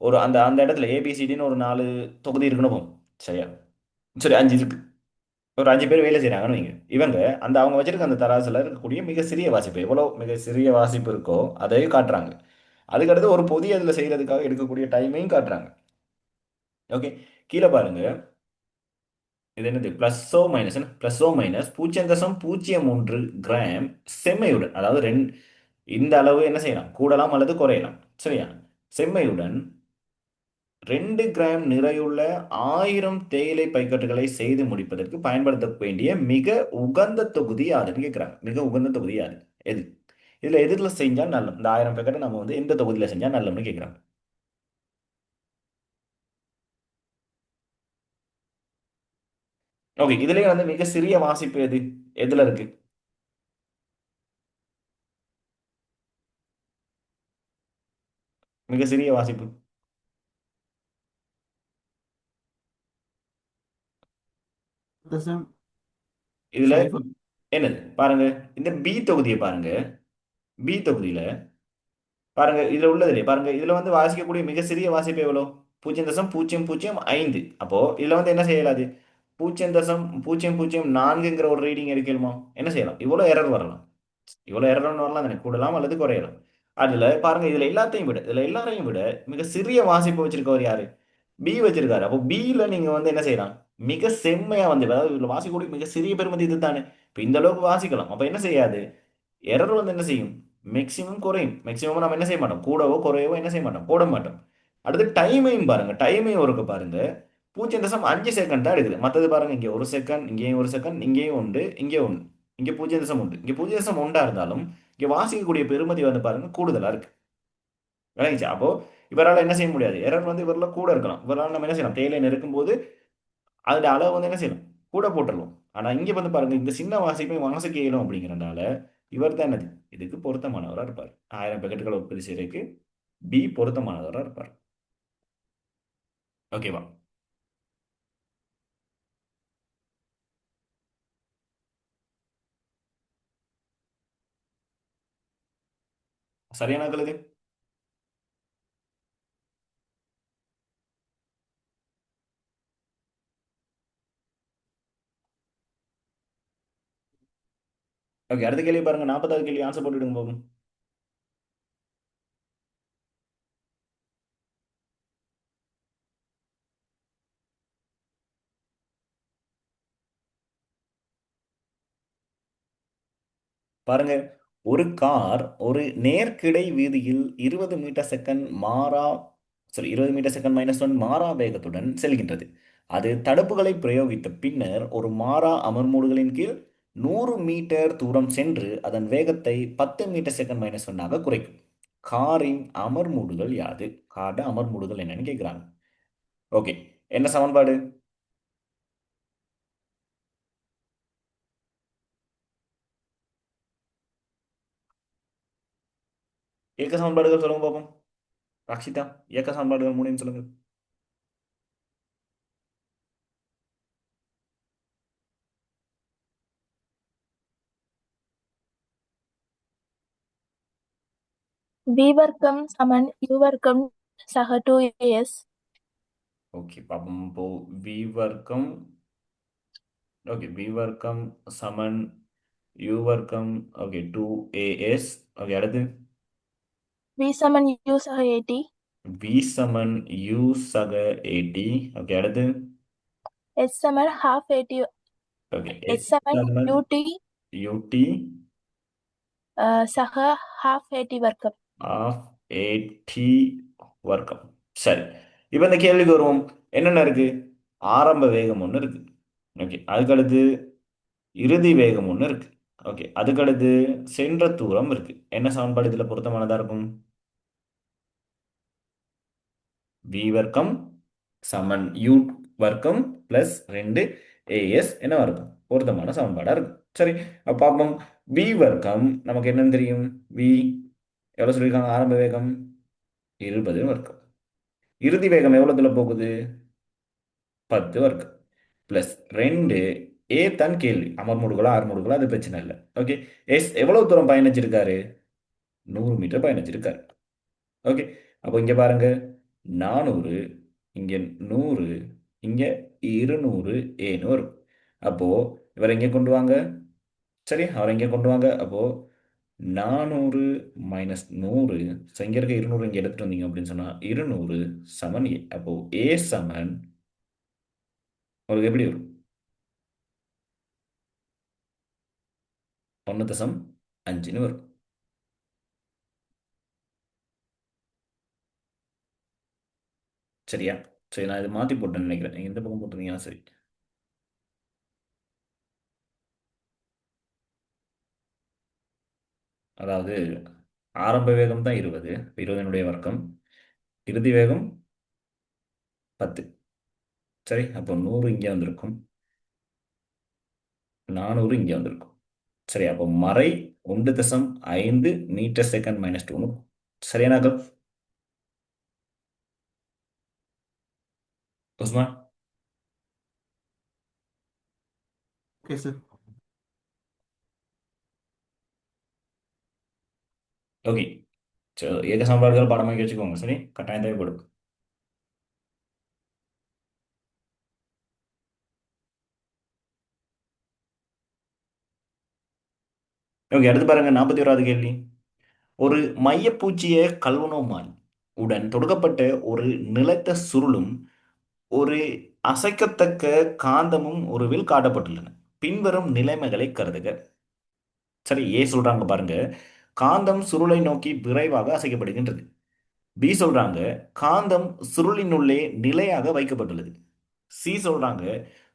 ஒரு அந்த அந்த இடத்துல ஏபிசிடின்னு ஒரு 4 தொகுதி இருக்கணும். சரியா? சரி, 5 இருக்கு. ஒரு 5 பேர் வேலை செய்கிறாங்கன்னு வைங்க. இவங்க அந்த அவங்க வச்சிருக்க அந்த தராசுல இருக்கக்கூடிய மிக சிறிய வாசிப்பு எவ்வளோ மிக சிறிய வாசிப்பு இருக்கோ அதையும் காட்டுறாங்க. அதுக்கடுத்து ஒரு பொதி அதில் செய்யறதுக்காக எடுக்கக்கூடிய டைமையும் காட்டுறாங்க. ஓகே, கீழே பாருங்க. இது என்னது? Blesso minus, Blesso minus 0.03 gram செம்மையுடன், அதாவது இந்த அளவு என்ன செய்யலாம்? கூடலாம் அல்லது குறையலாம். சரியா? செம்மையுடன் 2 கிராம் நிறையுள்ள 1000 தேயிலை பைக்கட்டுகளை செய்து முடிப்பதற்கு பயன்படுத்த வேண்டிய மிக உகந்த தொகுதி யாருன்னு கேட்குறாங்க. மிக உகந்த தொகுதி யாரு? எது? இதுல எதுல செஞ்சா நல்லம்? இந்த 1000 பேக்கெட்டை நம்ம வந்து எந்த தொகுதியில செஞ்சா நல்லம்னு கேட்குறாங்க. ஓகே, இதுலயே வந்து மிக சிறிய வாசிப்பு எது? எதுல இருக்கு? மிக சிறிய வாசிப்பு தசம் இதுல சைஃபர். என்னது பாருங்க. இந்த பி தொகுதியை பாருங்க. பி தொகுதியில பாருங்க, இதுல உள்ளதுலே பாருங்க. இதுல வந்து வாசிக்கக்கூடிய மிக சிறிய வாசிப்பு எவ்வளோ? 0.005. அப்போ இதுல வந்து என்ன செய்யலாது? 0.004ங்கிற ஒரு ரீடிங் எடுக்கலுமா? என்ன செய்யலாம்? இவ்வளோ எரர் வரலாம். இவ்வளோ எரர் வரலாம் தானே, கூடலாம் அல்லது குறையலாம். அதுல பாருங்க, இதுல எல்லாரையும் விட மிக சிறிய வாசிப்பு வச்சிருக்கவர் யாரு? பி வச்சிருக்காரு. அப்போ பில நீங்க வந்து என்ன செய்யலாம்? மிக செம்மையா வந்து, அதாவது இதுல வாசிக்கக்கூடிய மிக சிறிய பெருமதி இது தானே. இப்போ இந்த அளவுக்கு வாசிக்கலாம். அப்ப என்ன செய்யாது? எரர் வந்து என்ன செய்யும்? மேக்ஸிமம் குறையும். மேக்ஸிமம் நம்ம என்ன செய்ய மாட்டோம், கூடவோ குறையவோ என்ன செய்ய மாட்டோம், போட மாட்டோம். அடுத்து டைமையும் பாருங்க, டைமையும் ஒருக்க பாருங்க. 0.5 செகண்ட் தான் எடுக்குது. மற்றது பாருங்க, இங்கே 1 செகண்ட், இங்கேயும் 1 செகண்ட், இங்கேயும் உண்டு, இங்கே ஒன்று, இங்கே 0.1 இங்கே 0.1 இருந்தாலும் இங்கே வாசிக்கக்கூடிய பெருமதி வந்து பாருங்க கூடுதலா இருக்கு. விளங்கிச்சா? அப்போ இவரால் என்ன செய்ய முடியாது, எரர் வந்து இவரில் கூட இருக்கலாம். இவரால் நம்ம என்ன செய்யலாம், தேயிலை இருக்கும்போது அதோட அளவு வந்து என்ன செய்யலாம், கூட போட்டுடலாம். ஆனா இங்க வந்து பாருங்க, இந்த சின்ன வாசிப்பை வாசிக்க இயலும் அப்படிங்கிறனால இவர் தான் என்னது, இதுக்கு பொருத்தமானவரா இருப்பார். 1000 பேக்கெட்டுகளை உற்பத்தி செய்யறதுக்கு பி பொருத்தமானவரா இருப்பார். ஓகேவா? சரியான கழுது. ஓகே, அடுத்த கேள்வி பாருங்க. 40வது கேள்வி ஆன்சர் போட்டுடுங்க போகும். பாருங்க, ஒரு கார் ஒரு நேர்கிடை வீதியில் 20 மீட்டர் செகண்ட் மாறா, சாரி, 20 மீட்டர் செகண்ட் -1 மாறா வேகத்துடன் செல்கின்றது. அது தடுப்புகளை பிரயோகித்த பின்னர் ஒரு மாறா அமர்மூடுகளின் கீழ் 100 மீட்டர் தூரம் சென்று அதன் வேகத்தை 10 மீட்டர் செகண்ட் -1 குறைக்கும். காரின் அமர்மூடுகள் யாது? கார்ட அமர்மூடுகள் என்னன்னு கேட்குறாங்க. ஓகே, என்ன சமன்பாடு? இயக்க சமன்பாடுகள் சொல்லுங்க பார்ப்போம். ரக்ஷிதா, இயக்க சமன்பாடுகள் மூணையும் சொல்லுங்க. V வர்க்கம் சமன் U வர்க்கம் சக 2AS. ஓகே, பாப்போம். இப்போ வி வர்க்கம், ஓகே, வி வர்க்கம் சமன் யூ வர்க்கம், ஓகே, 2as. ஓகே, அடுத்து V சமன் U சக AT. வி சமன் யூ சக 80. ஓகே, அடுத்து S சமன் half AT. Okay, S S சமன் சமன் UT யூடி சக half AT வர்க்கம். ஆஃப் 80 வர்க்கம். சரி, இப்போ இந்த கேள்விக்கு வருவோம். என்னென்ன இருக்கு? ஆரம்ப வேகம் ஒன்று இருக்கு. ஓகே, அதுக்கடுத்து இறுதி வேகம் ஒன்று இருக்கு. ஓகே, அதுக்கடுத்து சென்ற தூரம் இருக்கு. என்ன சமன்பாடு இதுல பொருத்தமானதா இருக்கும்? வி வர்க்கம் சமன் யூ வர்க்கம் பிளஸ் 2as என்ன இருக்கும்? பொருத்தமான சமன்பாடா இருக்கும். சரி, அப்ப பார்ப்போம். வி வர்க்கம் நமக்கு என்னன்னு தெரியும்? வி எவ்வளவு சொல்லியிருக்காங்க? ஆரம்ப வேகம் 20 வர்க்கம். இறுதி வேகம் எவ்வளவுல போகுது? 10 வர்க்கம் பிளஸ் 2. ஏ தான் கேள்வி, அமர்முடுகளா ஆறுமுடுகளா அது பிரச்சனை இல்லை. ஓகே, எஸ் எவ்வளவு தூரம் பயணிச்சிருக்காரு? 100 மீட்டர் பயணிச்சிருக்காரு. ஓகே, அப்போ இங்க பாருங்க, 400, இங்க 100, இங்க 200 ஏன்னு வரும். அப்போ இவரை இங்க கொண்டு வாங்க. சரி, அவரை இங்க கொண்டு வாங்க. அப்போ 400 -100, ஸோ இங்க இருக்க 200 இங்க எடுத்துட்டு வந்தீங்க அப்படின்னு சொன்னா 200 சமன் ஏ. அப்போ ஏ சமன் உங்களுக்கு எப்படி வரும்? 1.5ன்னு வரும். சரியா? சரி, நான் இதை மாத்தி போட்டேன்னு நினைக்கிறேன். நீங்க இந்த பக்கம் போட்டிருந்தீங்கன்னா சரி. அதாவது ஆரம்ப வேகம் தான் 20, 20னுடைய வர்க்கம். இறுதி வேகம் 10. சரி, அப்போ 100 இங்கே வந்திருக்கும், 400 இங்கே வந்திருக்கும். சரி, அப்போ மறை 1.5 மீட்டர் செகண்ட் -2. சரியானாக்கள் உஸ்மான்? Okay sir. ஓகே, சரி, இயக்க சமன்பாடுகள் பாடமாக்கி வச்சுக்கோங்க. சரி, கட்டாயம் தேவைப்படும். ஓகே, அடுத்து பாருங்க 41வது கேள்வி. ஒரு மையப்பூச்சிய கல்வனோமான் உடன் தொடுக்கப்பட்ட ஒரு நிலைத்த சுருளும் ஒரு அசைக்கத்தக்க காந்தமும் உருவில் காட்டப்பட்டுள்ளன. பின்வரும் நிலைமைகளை கருதுக. சரி, ஏ சொல்றாங்க பாருங்க, காந்தம் சுருளை நோக்கி விரைவாக அசைக்கப்படுகின்றது. பி சொல்றாங்க, காந்தம் சுருளினுள்ளே நிலையாக வைக்கப்பட்டுள்ளது. சி சொல்றாங்க,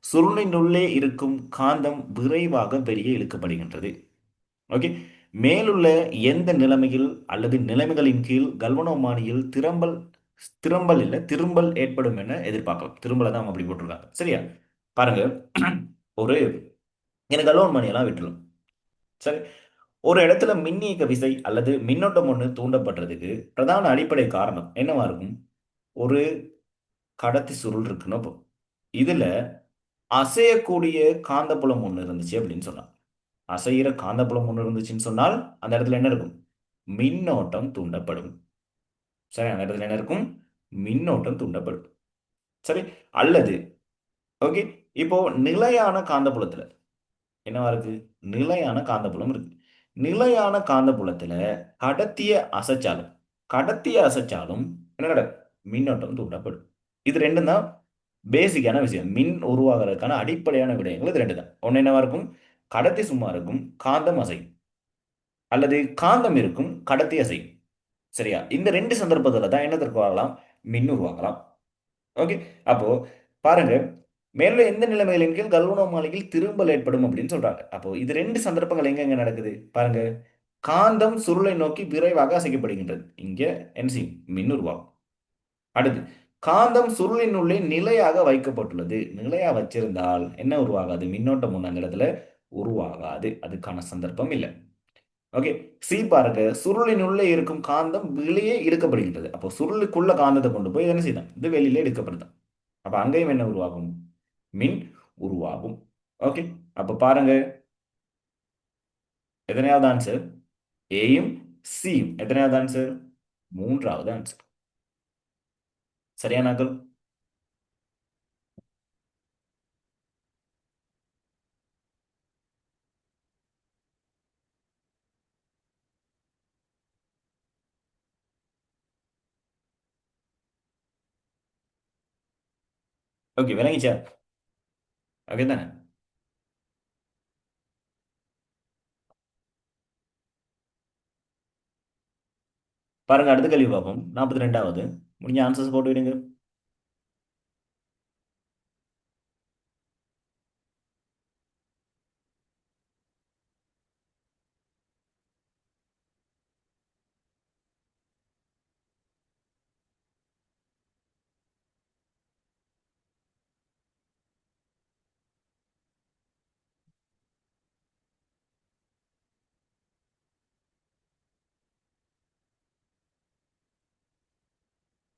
சுருளினுள்ளே இருக்கும் காந்தம் விரைவாக வெளியே இழுக்கப்படுகின்றது. ஓகே, மேலுள்ள எந்த நிலைமையில் அல்லது நிலைமைகளின் கீழ் கல்வனோமானியில் திரம்பல் திரம்பல் இல்ல திரும்பல் ஏற்படும் என எதிர்பார்க்கலாம். திரும்பலை தான் அவங்க அப்படி போட்டிருக்காங்க. சரியா? பாருங்க, ஒரு எனக்கு கல்வனோமானியெல்லாம் விட்டுரும். சரி, ஒரு இடத்துல மின்னியக்க விசை அல்லது மின்னோட்டம் ஒன்று தூண்டப்படுறதுக்கு பிரதான அடிப்படை காரணம் என்னவா இருக்கும்? ஒரு கடத்தி சுருள் இருக்குன்னு அப்போ இதுல அசையக்கூடிய காந்தப்புலம் ஒன்று இருந்துச்சு அப்படின்னு சொன்னா, அசைகிற காந்தப்புலம் ஒன்று இருந்துச்சுன்னு சொன்னால் அந்த இடத்துல என்ன இருக்கும்? மின்னோட்டம் தூண்டப்படும். சரி, அந்த இடத்துல என்ன இருக்கும்? மின்னோட்டம் தூண்டப்படும். சரி, அல்லது ஓகே, இப்போ நிலையான காந்தப்புலத்துல என்னவா இருக்கு? நிலையான காந்தப்புலம் இருக்கு. நிலையான காந்தப்புலத்துல கடத்திய அசைச்சாலும் கடத்திய அசைச்சாலும் என்ன நடக்கும்? மின்னோட்டம் தூண்டப்படும். இது ரெண்டும் தான் பேசிக்கான விஷயம். மின் உருவாகிறதுக்கான அடிப்படையான விடயங்கள் இது ரெண்டு தான். ஒன்று என்னவா இருக்கும்? கடத்தி சும்மா இருக்கும், காந்தம் அசையும். அல்லது காந்தம் இருக்கும், கடத்தி அசையும். சரியா? இந்த ரெண்டு சந்தர்ப்பத்துல தான் என்னத்திற்கு வரலாம்? மின் உருவாகலாம். ஓகே, அப்போ பாருங்க, மேல எந்த நிலைமைகளின் கீழ் கல்வனோமானியில் திரும்பல் ஏற்படும் அப்படின்னு சொல்றாங்க. அப்போ இது ரெண்டு சந்தர்ப்பங்கள் எங்க நடக்குது பாருங்க. காந்தம் சுருளை நோக்கி விரைவாக அசைக்கப்படுகின்றது. இங்க என்ன செய்யும்? மின் உருவாகும். அடுத்து, காந்தம் சுருளின் உள்ளே நிலையாக வைக்கப்பட்டுள்ளது. நிலையா வச்சிருந்தால் என்ன உருவாகாது? மின்னோட்டம் ஒண்ணு அந்த இடத்துல உருவாகாது. அதுக்கான சந்தர்ப்பம் இல்லை. ஓகே, சி பாருங்க, சுருளின் உள்ளே இருக்கும் காந்தம் வெளியே இழுக்கப்படுகின்றது. அப்போ சுருளுக்குள்ள காந்தத்தை கொண்டு போய் என்ன செய்யும்? இது வெளியில இழுக்கப்படுது. அப்ப அங்கேயும் என்ன உருவாகும்? மின் உருவாகும். ஓகே, அப்ப பாருங்க, எத்தனையாவது ஆன்சர்? ஏயும் சியும். எத்தனையாவது ஆன்சர்? மூன்றாவது ஆன்சர். சரியானாக்கள்? ஓகே, விளங்கிச்சா? ஓகே தானே? பாருங்க, அடுத்த கேள்வி பார்ப்போம். 42வது. முடிஞ்ச ஆன்சர்ஸ் போட்டு விடுங்க.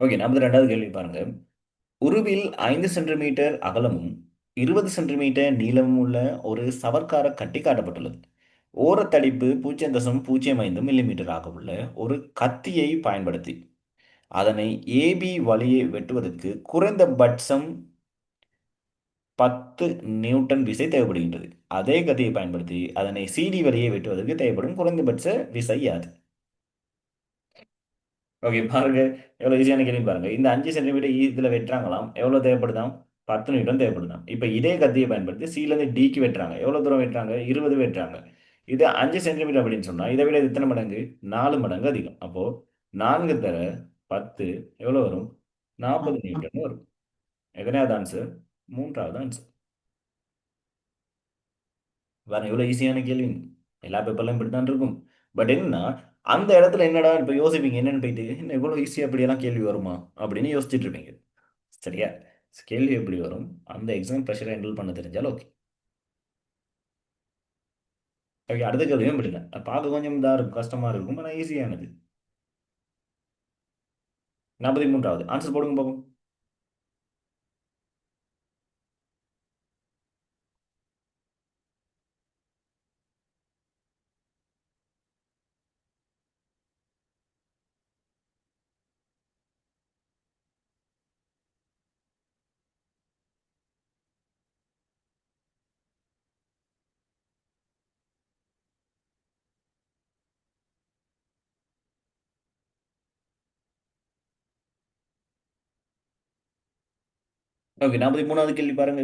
ஓகே, 42வது கேள்வி பாருங்க. உருவில் 5 சென்டிமீட்டர் அகலமும் 20 சென்டிமீட்டர் நீளமும் உள்ள ஒரு சவர்க்கார கட்டி காட்டப்பட்டுள்ளது. ஓரத்தடிப்பு 0.05 மில்லிமீட்டர் ஆக உள்ள ஒரு கத்தியை பயன்படுத்தி அதனை ஏபி வழியே வெட்டுவதற்கு குறைந்தபட்சம் 10 நியூட்டன் விசை தேவைப்படுகின்றது. அதே கத்தியை பயன்படுத்தி அதனை சிடி வழியே வெட்டுவதற்கு தேவைப்படும் குறைந்தபட்ச விசை யாது? ஓகே, பாருங்க, எவ்வளவு ஈஸியான கேள்வி பாருங்க. இந்த 5 சென்டிமீட்டர் இதுல வெட்டுறாங்களாம், எவ்வளவு தேவைப்படுதாம்? 10 நியூட்டன் தேவைப்படுதாம். இப்ப இதே கத்தியை பயன்படுத்தி சில இருந்து டிக்கு வெட்டுறாங்க. எவ்வளவு தூரம் வெட்டுறாங்க? 20 வெட்டுறாங்க. இது 5 சென்டிமீட்டர் அப்படின்னு சொன்னா இதை விட இது எத்தனை மடங்கு? 4 மடங்கு அதிகம். அப்போ 4 தர 10 எவ்வளவு வரும்? 40 நியூட்டன் வரும். எத்தனையாவது ஆன்சர்? மூன்றாவது ஆன்சர். வேற எவ்வளவு ஈஸியான கேள்வி. எல்லா பேப்பர்லாம் இப்படித்தான் இருக்கும். பட் என்னன்னா, அந்த இடத்துல என்னடா இப்ப யோசிப்பீங்க, என்னன்னு போயிட்டு என்ன இவ்வளவு ஈஸியா அப்படியெல்லாம் கேள்வி வருமா அப்படின்னு யோசிச்சுட்டு இருப்பீங்க. சரியா? கேள்வி எப்படி வரும்? அந்த எக்ஸாம் ப்ரெஷரை ஹேண்டில் பண்ண தெரிஞ்சால் ஓகே. ஓகே, அடுத்த கேள்வியும் இப்படி இல்லை. பார்க்க கொஞ்சம் இதாக இருக்கும், கஷ்டமா இருக்கும், ஆனால் ஈஸியானது. 43வது ஆன்சர் போடுங்க பாப்போம். ஓகே, 43வது கேள்வி பாருங்க.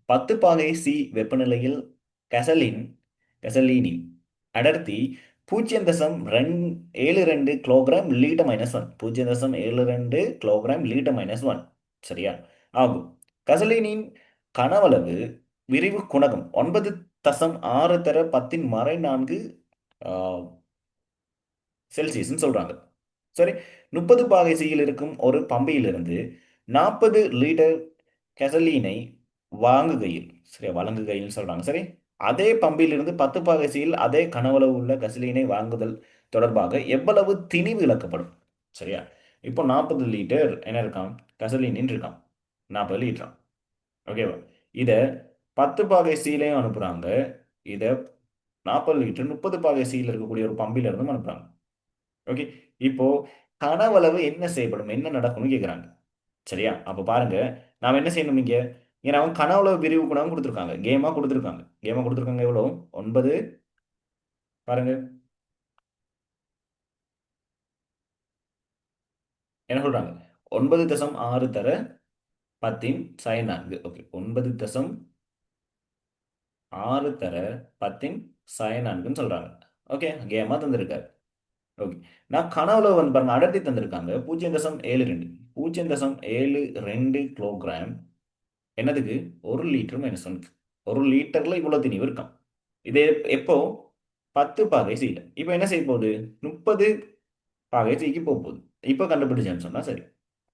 10 பாகை சி வெப்பநிலையில் கெசலின் கெசலீனின் அடர்த்தி 0.72 கிலோகிராம் லீட்டர் -1. 0.72 kilogram litre -1. சரியா ஆகும். கெசலீனின் கனவளவு விரிவு குணகம் 9.6 தர 10⁻⁴ செல்சியஸ்ன்னு சொல்றாங்க. சரி, 30 பாகை சியில் இருக்கும் ஒரு பம்பியிலிருந்து 40 லிட்டர் கெசலீனை வாங்குகையில், சரியா வழங்குகையில் சொல்றாங்க. சரி, அதே பம்பிலிருந்து 10 பாகை சியில் அதே கனவளவு உள்ள கெசலீனை வாங்குதல் தொடர்பாக எவ்வளவு திணிவு இழக்கப்படும்? சரியா, இப்போ 40 லிட்டர் என்ன இருக்கான், கெசலீன் இருக்கான், 40 லிட்டர். ஓகேவா, இதை 10 பாகை சீலையும் அனுப்புறாங்க, இதை 40 லிட்டர் 30 பாகை சீல இருக்கக்கூடிய ஒரு பம்பில இருந்தும் அனுப்புறாங்க. ஓகே, இப்போ கனவளவு என்ன செய்யப்படும், என்ன நடக்கும்னு கேட்குறாங்க. சரியா, அப்போ பாருங்க, நாம என்ன செய்யணும் இங்க, ஏன்னா அவங்க கனவளவு விரிவு குணகம் கொடுத்துருக்காங்க, கேமா கொடுத்துருக்காங்க எவ்வளோ, 9. பாருங்க என்ன சொல்றாங்க, 9.6 தர 10⁻⁴. ஓகே, 9.6 தர 10⁻⁴ சொல்றாங்க. ஓகே, கேமா தந்திருக்காரு. ஓகே, நான் கனவுல வந்து பாருங்க அடர்த்தி தந்திருக்காங்க 0.72. 0.72 கிலோகிராம் என்னதுக்கு, 1 லிட்டர் -1. 1 லிட்டர்ல இவ்வளவு திணிவு இருக்காம். இது எப்போ, 10 பாகை செய்யல. இப்போ என்ன செய்ய போகுது, 30 பாகை செய்ய போகுது. இப்போ கண்டுபிடிச்சேன்னு சொன்னா சரி.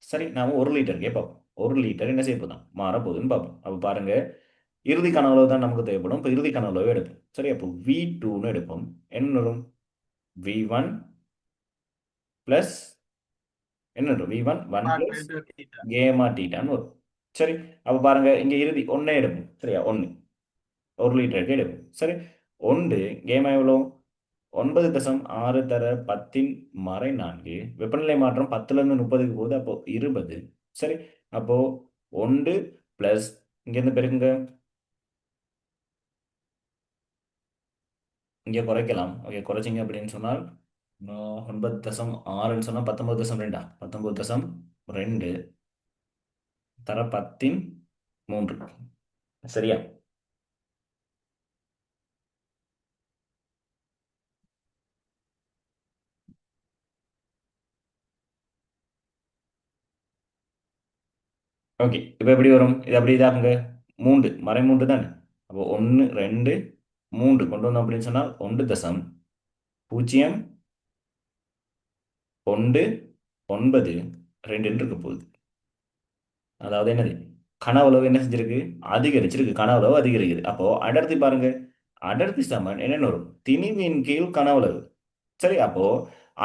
சரி, நாம 1 லிட்டருக்கே பார்ப்போம். 1 லிட்டர் என்ன செய்ய போதும், மாற போகுதுன்னு பார்ப்போம். அப்போ பாருங்க, இறுதி கனவுளவு தான் நமக்கு தேவைப்படும். இப்போ இறுதி கனவுளவு எடுப்போம். சரி, அப்போ V2ன்னு எடுப்போம். என்ன வரும், V1 பிளஸ் என்ன வரும், V1 1 பிளஸ் கேமா டீட்டான்னு வரும். சரி, அப்போ பாருங்க இங்க இறுதி ஒன்னே எடுப்போம். சரியா, 1 லிட்டருக்கு எடுப்போம். சரி, 1 கேமா எவ்வளோ, 9.6 தர 10⁻⁴. வெப்பநிலை மாற்றம் 10ல இருந்து 30க்கு போகுது, அப்போ 20. சரி, அப்போ 1 பிளஸ் இங்கேருந்து பெருக்குங்க, இங்கே குறைக்கலாம். ஓகே, குறைச்சிங்க அப்படின்னு சொன்னால் 9.6ன்னு சொன்னால் 19.2. 19.2 தர 10⁻3. சரியா, ஓகே. இப்போ எப்படி வரும், இது அப்படி இதாகுங்க, 3 -3 தானே. அப்போ 1 2 3 கொண்டு வந்தோம் அப்படின்னு சொன்னால் 1.0192 இருக்க போகுது. அதாவது என்னது, கனவளவு என்ன செஞ்சிருக்கு, அதிகரிச்சிருக்கு. கனவளவு அதிகரிக்குது. அப்போ அடர்த்தி பாருங்க, அடர்த்தி சமன் என்னன்னு வரும், திணிவின் கீழ் கனவளவு. சரி, அப்போ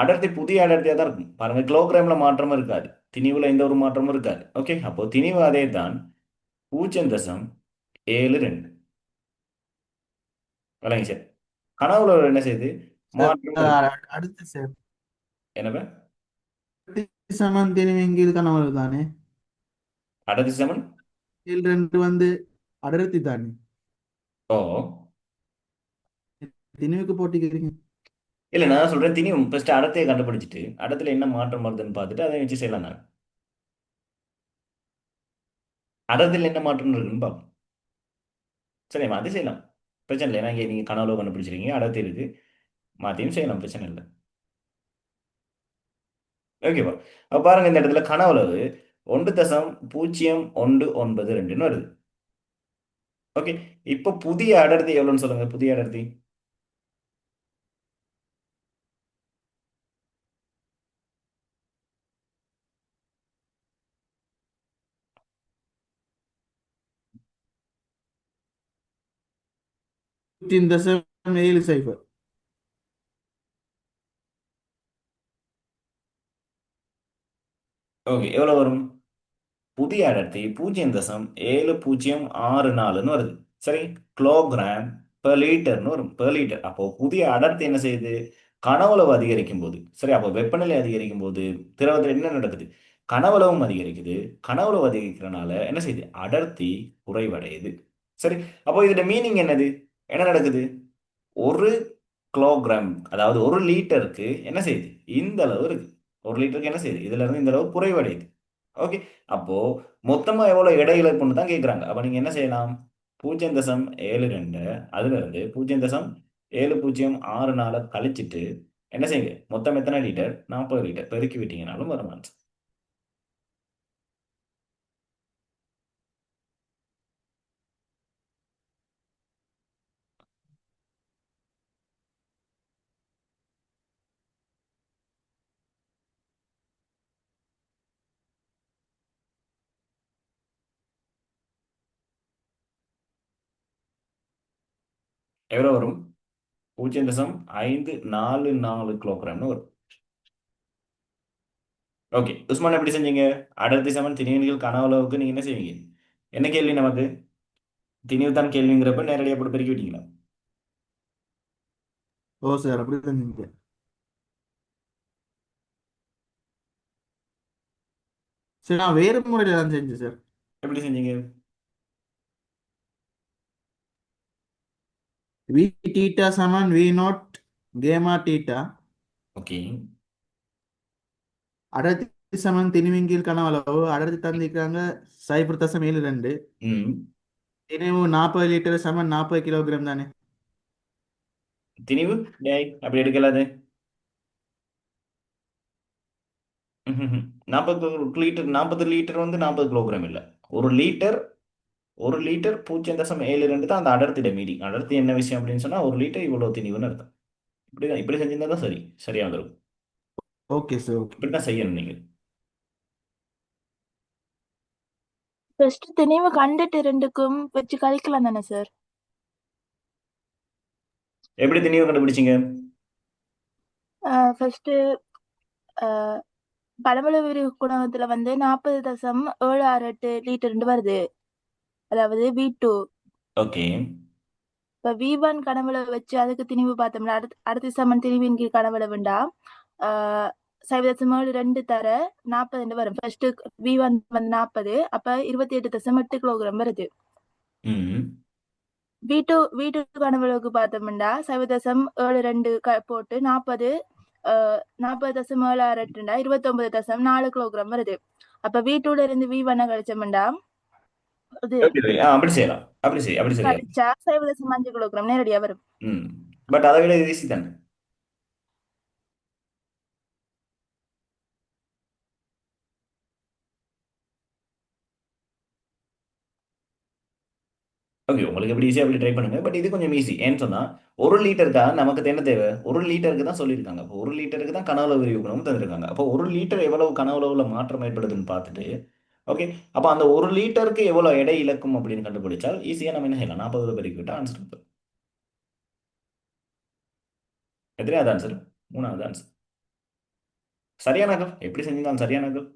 அடர்த்தி புதிய அடர்த்தியா தான் இருக்கும். பாருங்க, கிலோகிராம்ல மாற்றமும் இருக்காது, திணிவுல எந்த ஒரு மாற்றமும் இருக்காது. ஓகே, அப்போ திணிவு அதே தான், 0.72. விளங்கி சார், கனவுளவு என்ன செய்யுது, மாற்றம் இருக்கு. அடுத்து சார், எனவே சமன் திணிவின் கனவு தானே. அடர்த்தி சமன் கீழ் ரெண்டு வந்து அடர்த்தி தானே, ஓ, திணிவுக்கு போட்டிக்கிறீங்க. இல்ல நான் சொல்றேன், திணிவு ஃபர்ஸ்ட் அடர்த்தியை கண்டுபிடிச்சிட்டு அடர்த்தியில என்ன மாற்றம் வருதுன்னு பார்த்துட்டு அதை வச்சு செய்யலாம். நான் அடர்த்தியில் என்ன மாற்றம் இருக்குன்னு பார்ப்போம். சரிம்மா, அது செய்யலாம், பிரச்சனை இல்லை. ஏன்னா இங்கே நீங்கள் கனவுல கண்டுபிடிச்சிருக்கீங்க, அடர்த்தி இருக்கு, மாற்றியும் செய்யலாம், பிரச்சனை இல்லை. ஓகேவா, அப்போ பாருங்க, இந்த இடத்துல கனவுளவு 1.01992 வருது. ஓகே, இப்போ புதிய அடர்த்தி எவ்வளோன்னு சொல்லுங்க, புதிய அடர்த்தி. இந்த 7 ஓகே, எவ்வளோ வரும், புதிய அடர்த்தி 0.7064ன்னு வருது. சரி, கிலோகிராம் பெர் லிட்டர்னு வரும், பெர் லிட்டர். அப்போ புதிய அடர்த்தி என்ன செய்யுது, கனவளவு அதிகரிக்கும் போது, சரி, அப்போ வெப்பநிலை அதிகரிக்கும் போது திரவத்தில் என்ன நடக்குது, கனவளவும் அதிகரிக்குது. கனவளவு அதிகரிக்கிறனால என்ன செய்யுது, அடர்த்தி குறைவடையுது. சரி, அப்போ இதோட மீனிங் என்னது, என்ன நடக்குது, 1 கிலோகிராம், அதாவது 1 லிட்டருக்கு என்ன செய்யுது, இந்த அளவு இருக்கு. 1 லிட்டருக்கு என்ன செய்யுது, இதுல இருந்து இந்த அளவு குறைவடையுது. ஓகே. அப்போ மொத்தமா எவ்வளவு எடை இழப்புன்னு தான் கேட்குறாங்க. அப்ப நீங்க என்ன செய்யலாம்? 0.72 அதுல இருந்து 0.7064 கழிச்சிட்டு என்ன செய்யுங்க? மொத்தம் எத்தனை லிட்டர்? 40 லிட்டர் பெருக்கி விட்டீங்கனாலும் வரும் ஆன்சர். எவ்வளவு வரும்? 0.544 கிலோகிராம்னு வரும். ஓகே. உஸ்மான் எப்படி செஞ்சீங்க? அடர்த்தி சமன் திணிவின்கள் கனவளவுக்கு நீங்க என்ன செய்வீங்க? என்ன கேள்வி நமக்கு? திணிவு தான் கேள்விங்கிறப்ப நேரடியாக போட்டு பெருக்கி விட்டீங்களா? ஓ சார், அப்படி செஞ்சீங்க. சரி, நான் வேறு முறையில் தான் செஞ்சேன் சார். எப்படி செஞ்சீங்க? வி டீட்டா சமன் V naught gamma theta. Okay. அடர்த்தி சமன் திணிவின் கனவளவு அடர்த்தி தந்திருக்காங்க 0.72. ம். திணிவு 40 லிட்டர் சமன் 40 கிலோகிராம் தானே. திணிவு டேய் அப்படி எடுக்கலாது. 40 லிட்டர் 40 லிட்டர் வந்து 40 கிலோகிராம் இல்லை. ஒரு லிட்டர் 1 லிட்டர் 0.72 தான் அந்த அடர்த்தியோட மீடிங். அடர்த்தி என்ன விஷயம் அப்படின்னு சொன்னா 1 லிட்டர் இவ்வளவு திணிவுன்னு அர்த்தம். இப்படிதான் இப்படி செஞ்சிருந்தா தான் சரி சரியா வந்துடும். Okay sir, okay. இப்படிதான் செய்யணும் நீங்க. ஃபர்ஸ்ட் திணிவு கண்டுட்டு ரெண்டுக்கும் வச்சு கழிக்கலாம் தானே சார்? எப்படி திணிவு கண்டுபிடிச்சீங்க? ஃபர்ஸ்ட் பழமொழி விரிவு குணகத்துல வந்து 40.768 வருது. அதாவது V2. ஓகே. இப்ப V1 கனவளவு வச்சு அதுக்கு திணிவு பார்த்தோம்னா அடுத்த சமன் திணிவின் கீழ் கனவளவுண்டா 0.2 தர 40 வரும். ஃபர்ஸ்ட் V1 வந்து 40, அப்ப 28.8 கிலோகிராம் வருது. ம். V2 கனவளவுக்கு பார்த்தோம்னா 0.72 போட்டு 40 40.768 29.4 கிலோகிராம் வருது. அப்ப V2ல இருந்து V1 கழிச்சோம்னா இது அப்படி செய்யலாம். அப்படி சரியா. கழிச்சா 0.5 கிலோகிராம் நேரடியா வரும். ம். பட் அதை விட ஈஸி தானே. ஓகே. உங்களுக்கு எப்படி ஈஸியாக அப்படி ட்ரை பண்ணுங்க. பட் இது கொஞ்சம் ஈஸி. ஏன்னு சொன்னா 1 லிட்டருக்கா நமக்கு என்ன தேவை? 1 லிட்டருக்கு தான் சொல்லியிருக்காங்க. அப்போ 1 லிட்டருக்கு தான் கனவுளவு விரிவுகுணமும் தந்திருக்காங்க. அப்போ 1 லிட்டர் எவ்வளவு கனவுளவுல மாற்றம் ஏற்படுதுன்னு பார்த்துட்டு ஓகே. அப்போ அந்த 1 லிட்டருக்கு எவ்வளவு எடை இழக்கும் அப்படின்னு கண்டுபிடிச்சால் ஈஸியா நம்ம என்ன செய்யலாம்? 40 பெருக்கி விட்டா ஆன்சர் இருக்கும். எத்தனையாவது ஆன்சர்? மூணாவது ஆன்சர். சரியான நகல். எப்படி செஞ்சிருந்தாலும் சரியான நகல்.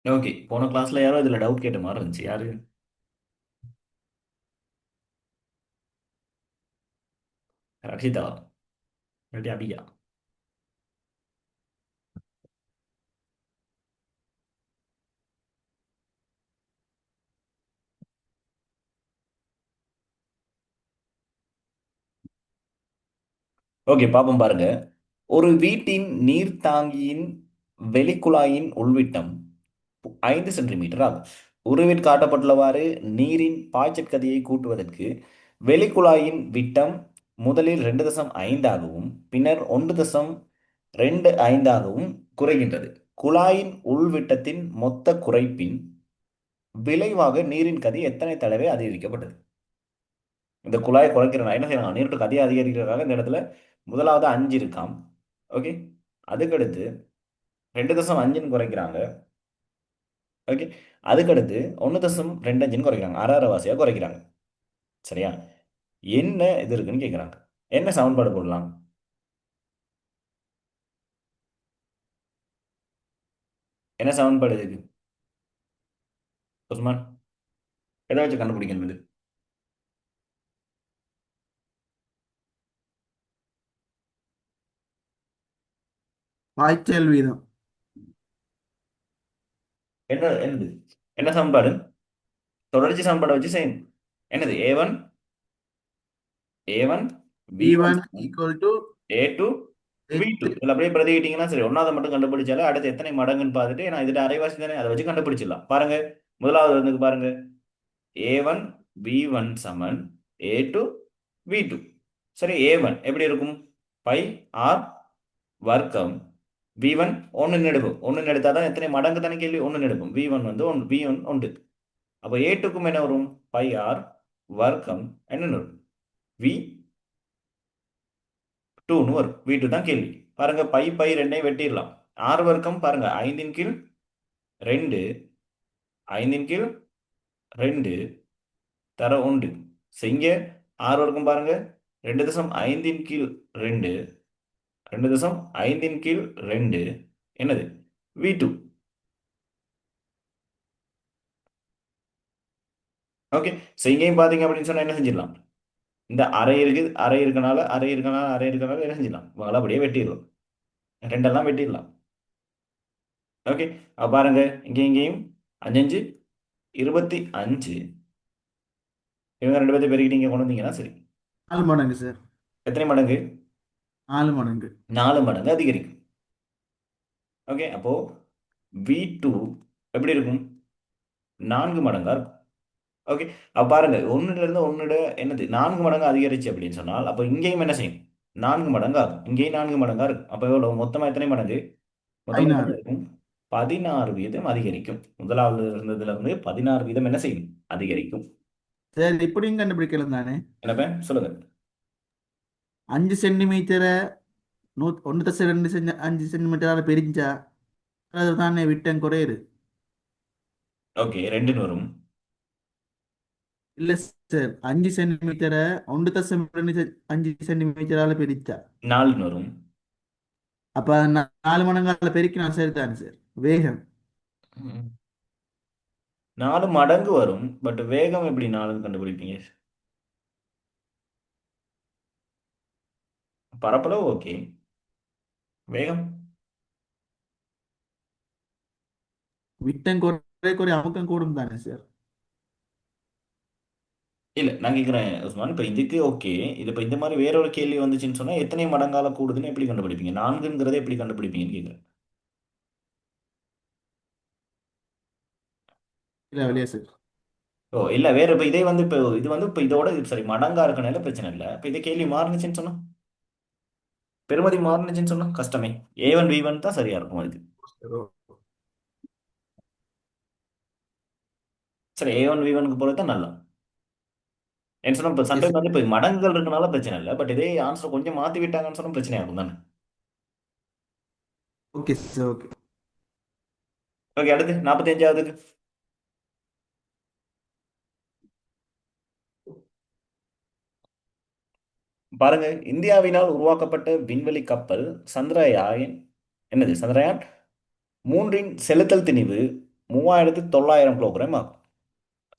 ஓகே. போன கிளாஸ்ல யாரோ இதுல டவுட் கேட்ட மாதிரி இருந்துச்சு. யாரு? ரக்ஷிதா இல்லாட்டி அபியா? ஓகே. பாப்போம் பாருங்க. ஒரு வீட்டின் நீர்த்தாங்கியின் வெளிக்குழாயின் உள்விட்டம் 5 சென்டிமீட்டர் ஆகும். உருவில் காட்டப்பட்டுள்ளவாறு நீரின் பாய்ச்சற்கதியை கூட்டுவதற்கு வெளிக்குழாயின் விட்டம் முதலில் 2.5 ஆகவும் பின்னர் 1.25 ஆகவும் குறைகின்றது. குழாயின் உள்விட்டத்தின் மொத்த குறைப்பின் விளைவாக நீரின் கதி எத்தனை தடவை அதிகரிக்கப்பட்டது? இந்த குழாயை குறைக்கிறனா என்ன செய்யலாம்? நீரோட கதியை அதிகரிக்கிறதுக்காக இந்த இடத்துல முதலாவது 5 இருக்காம். ஓகே. அதுக்கடுத்து 2.5ன்னு குறைக்கிறாங்க. ஓகே. அதுக்கடுத்து 1.25ன்னு குறைக்கிறாங்க. அரை அரை வாசியாக குறைக்கிறாங்க. சரியா? என்ன இது இருக்குன்னு கேட்குறாங்க. என்ன சமன்பாடு போடலாம்? என்ன சமன்பாடு இதுக்கு? உஸ்மான் எதை வச்சு கண்டுபிடிக்கணும் இது? பாய்ச்சல் வீதம். என்னது என்ன சமன்பாடு? தொடர்ச்சி சமன்பாடை வச்சு செய்யணும். என்னது A1 V1 V1 equal to A2 V2. 8. இதில் அப்படியே பிரதிக்கிட்டீங்கன்னா சரி, ஒன்றாவது மட்டும் கண்டுபிடிச்சாலும் அடுத்து எத்தனை மடங்குன்னு பார்த்துட்டு நான் இதுல அரைவாசி தானே அதை வச்சு கண்டுபிடிச்சிடலாம். பாருங்க, முதலாவது வந்து பாருங்க, A1 V1 சமன் A2 V2. சரி, A1 எப்படி இருக்கும்? பை ஆர் வர்க்கம் V1 ஒன்று எடுக்கும். ஒன்று எடுத்தால் தான் எத்தனை மடங்கு தானே கேள்வி, ஒன்று எடுக்கும். V1 வந்து ஒன்று, V1 உண்டு. அப்போ A2க்கும் என்ன வரும்? பை ஆர் வர்க்கம் என்னன்னு வரும்? V2ன்னு வரும். V2 தான் கேள்வி. பாருங்க, பை ரெண்டையும் வெட்டிடலாம். ஆர் வர்க்கம் பாருங்க 5/2, 5/2 தர உண்டு. செய்ய ஆர் வர்க்கம் பாருங்க 2.5/2, 2.5/2 என்னது? V2. ஓகே, செய்கையும் பார்த்தீங்க அப்படின்னு சொன்னா என்ன செஞ்சிடலாம்? இந்த அரை இருக்குது, அரை இருக்கனால என்ன செஞ்சிடலாம்? இவங்கள அப்படியே வெட்டிடலாம், ரெண்டெல்லாம் வெட்டிடலாம். ஓகே, பாருங்க, இங்கேயும் 5 25. இவங்க ரெண்டு பேர்த்தையும் பெருக்கிட்டு இங்கே கொண்டு வந்தீங்கன்னா சரி, 4 மடங்கு சார். எத்தனை மடங்கு? 4 மடங்கு. 4 மடங்கு அதிகரிக்கும். ஓகே, அப்போ V2 எப்படி இருக்கும்? 4 மடங்கா இருக்கும். ஓகே, அப்ப பாருங்க, ஒன்னுல இருந்து ஒன்னுட என்னது 4 மடங்கு அதிகரிச்சு அப்படின்னு சொன்னால் அப்போ இங்கேயும் என்ன செய்யும்? 4 மடங்கா இருக்கும். இங்கேயும் 4 மடங்கா இருக்கும். அப்போ எவ்வளவு மொத்தமா எத்தனை மடங்கு? மொத்தமா 16. எவ்வளவு இருக்கும்? 16% அதிகரிக்கும். முதலாவது இருந்ததுல இருந்து 16% என்ன செய்யும்? அதிகரிக்கும். சார் இப்படியும் கண்டுபிடிக்கலாம் தானே? என்னப்ப சொல்லுங்க. 5 சென்டிமீட்டரை 1.2 5 சென்டிமீட்டரால் பிரிஞ்சா அது தானே விட்டம் குறையுது. ஓகே, 2ன்னு வரும். இல்ல சார், 5 சென்டிமீட்டரை 1.2 5 சென்டிமீட்டரால பிரிச்சா 4ன்னு வரும். அப்ப 4 மடங்கால பெருக்கினா சரி தானே சார்? வேகம் 4 மடங்கு வரும். பட் வேகம் எப்படி 4ன்னு கண்டுபிடிப்பீங்க? பரப்பளவு ஓகே, வேகம் விட்டம் குறைய குறைய அமுக்கம் கூடும் தானே சார்? இல்ல, நான் கேட்குறேன் உஸ்மான், இப்போ இதுக்கு ஓகே. இது இப்போ இந்த மாதிரி வேற ஒரு கேள்வி வந்துச்சுன்னு சொன்னா எத்தனை மடங்கால கூடுதுன்னு எப்படி கண்டுபிடிப்பீங்க? 4ங்கிறத எப்படி கண்டுபிடிப்பீங்கன்னு கேட்குறேன். இல்ல இல்லையா சார்? ஓ இல்ல, வேற இப்போ இதே வந்து இப்போ இது வந்து இப்போ இதோட சரி மடங்கா இருக்கனால பிரச்சனை இல்லை. இப்போ இதே கேள்வி மாறுனுச்சுன்னு சொன்னா, பெருமதி மாறுனுச்சுன்னு சொன்னா கஷ்டமே. A1 V1 தான் சரியா இருக்கும் அதுக்கு. சரி, A1 V1க்கு போகிறது தான் நல்லா. என்ன சொன்னா இப்போ எஸ் சம்டைம் வந்து இப்போ மடங்குகள் இருக்கனால பிரச்சனை இல்லை. பட் இதே ஆன்சர் கொஞ்சம் மாற்றி விட்டாங்கன்னு சொன்னா பிரச்சனை ஆகும் தானே. Okay sir. ஓகே. ஓகே, அடுத்து 45ஆவதுக்கு பாருங்க. இந்தியாவினால் உருவாக்கப்பட்ட விண்வெளி கப்பல் சந்திரயான் என்னது? சந்திரயான் 3ன் செலுத்தல் திணிவு 3900 கிலோகிராம் ஆகும்.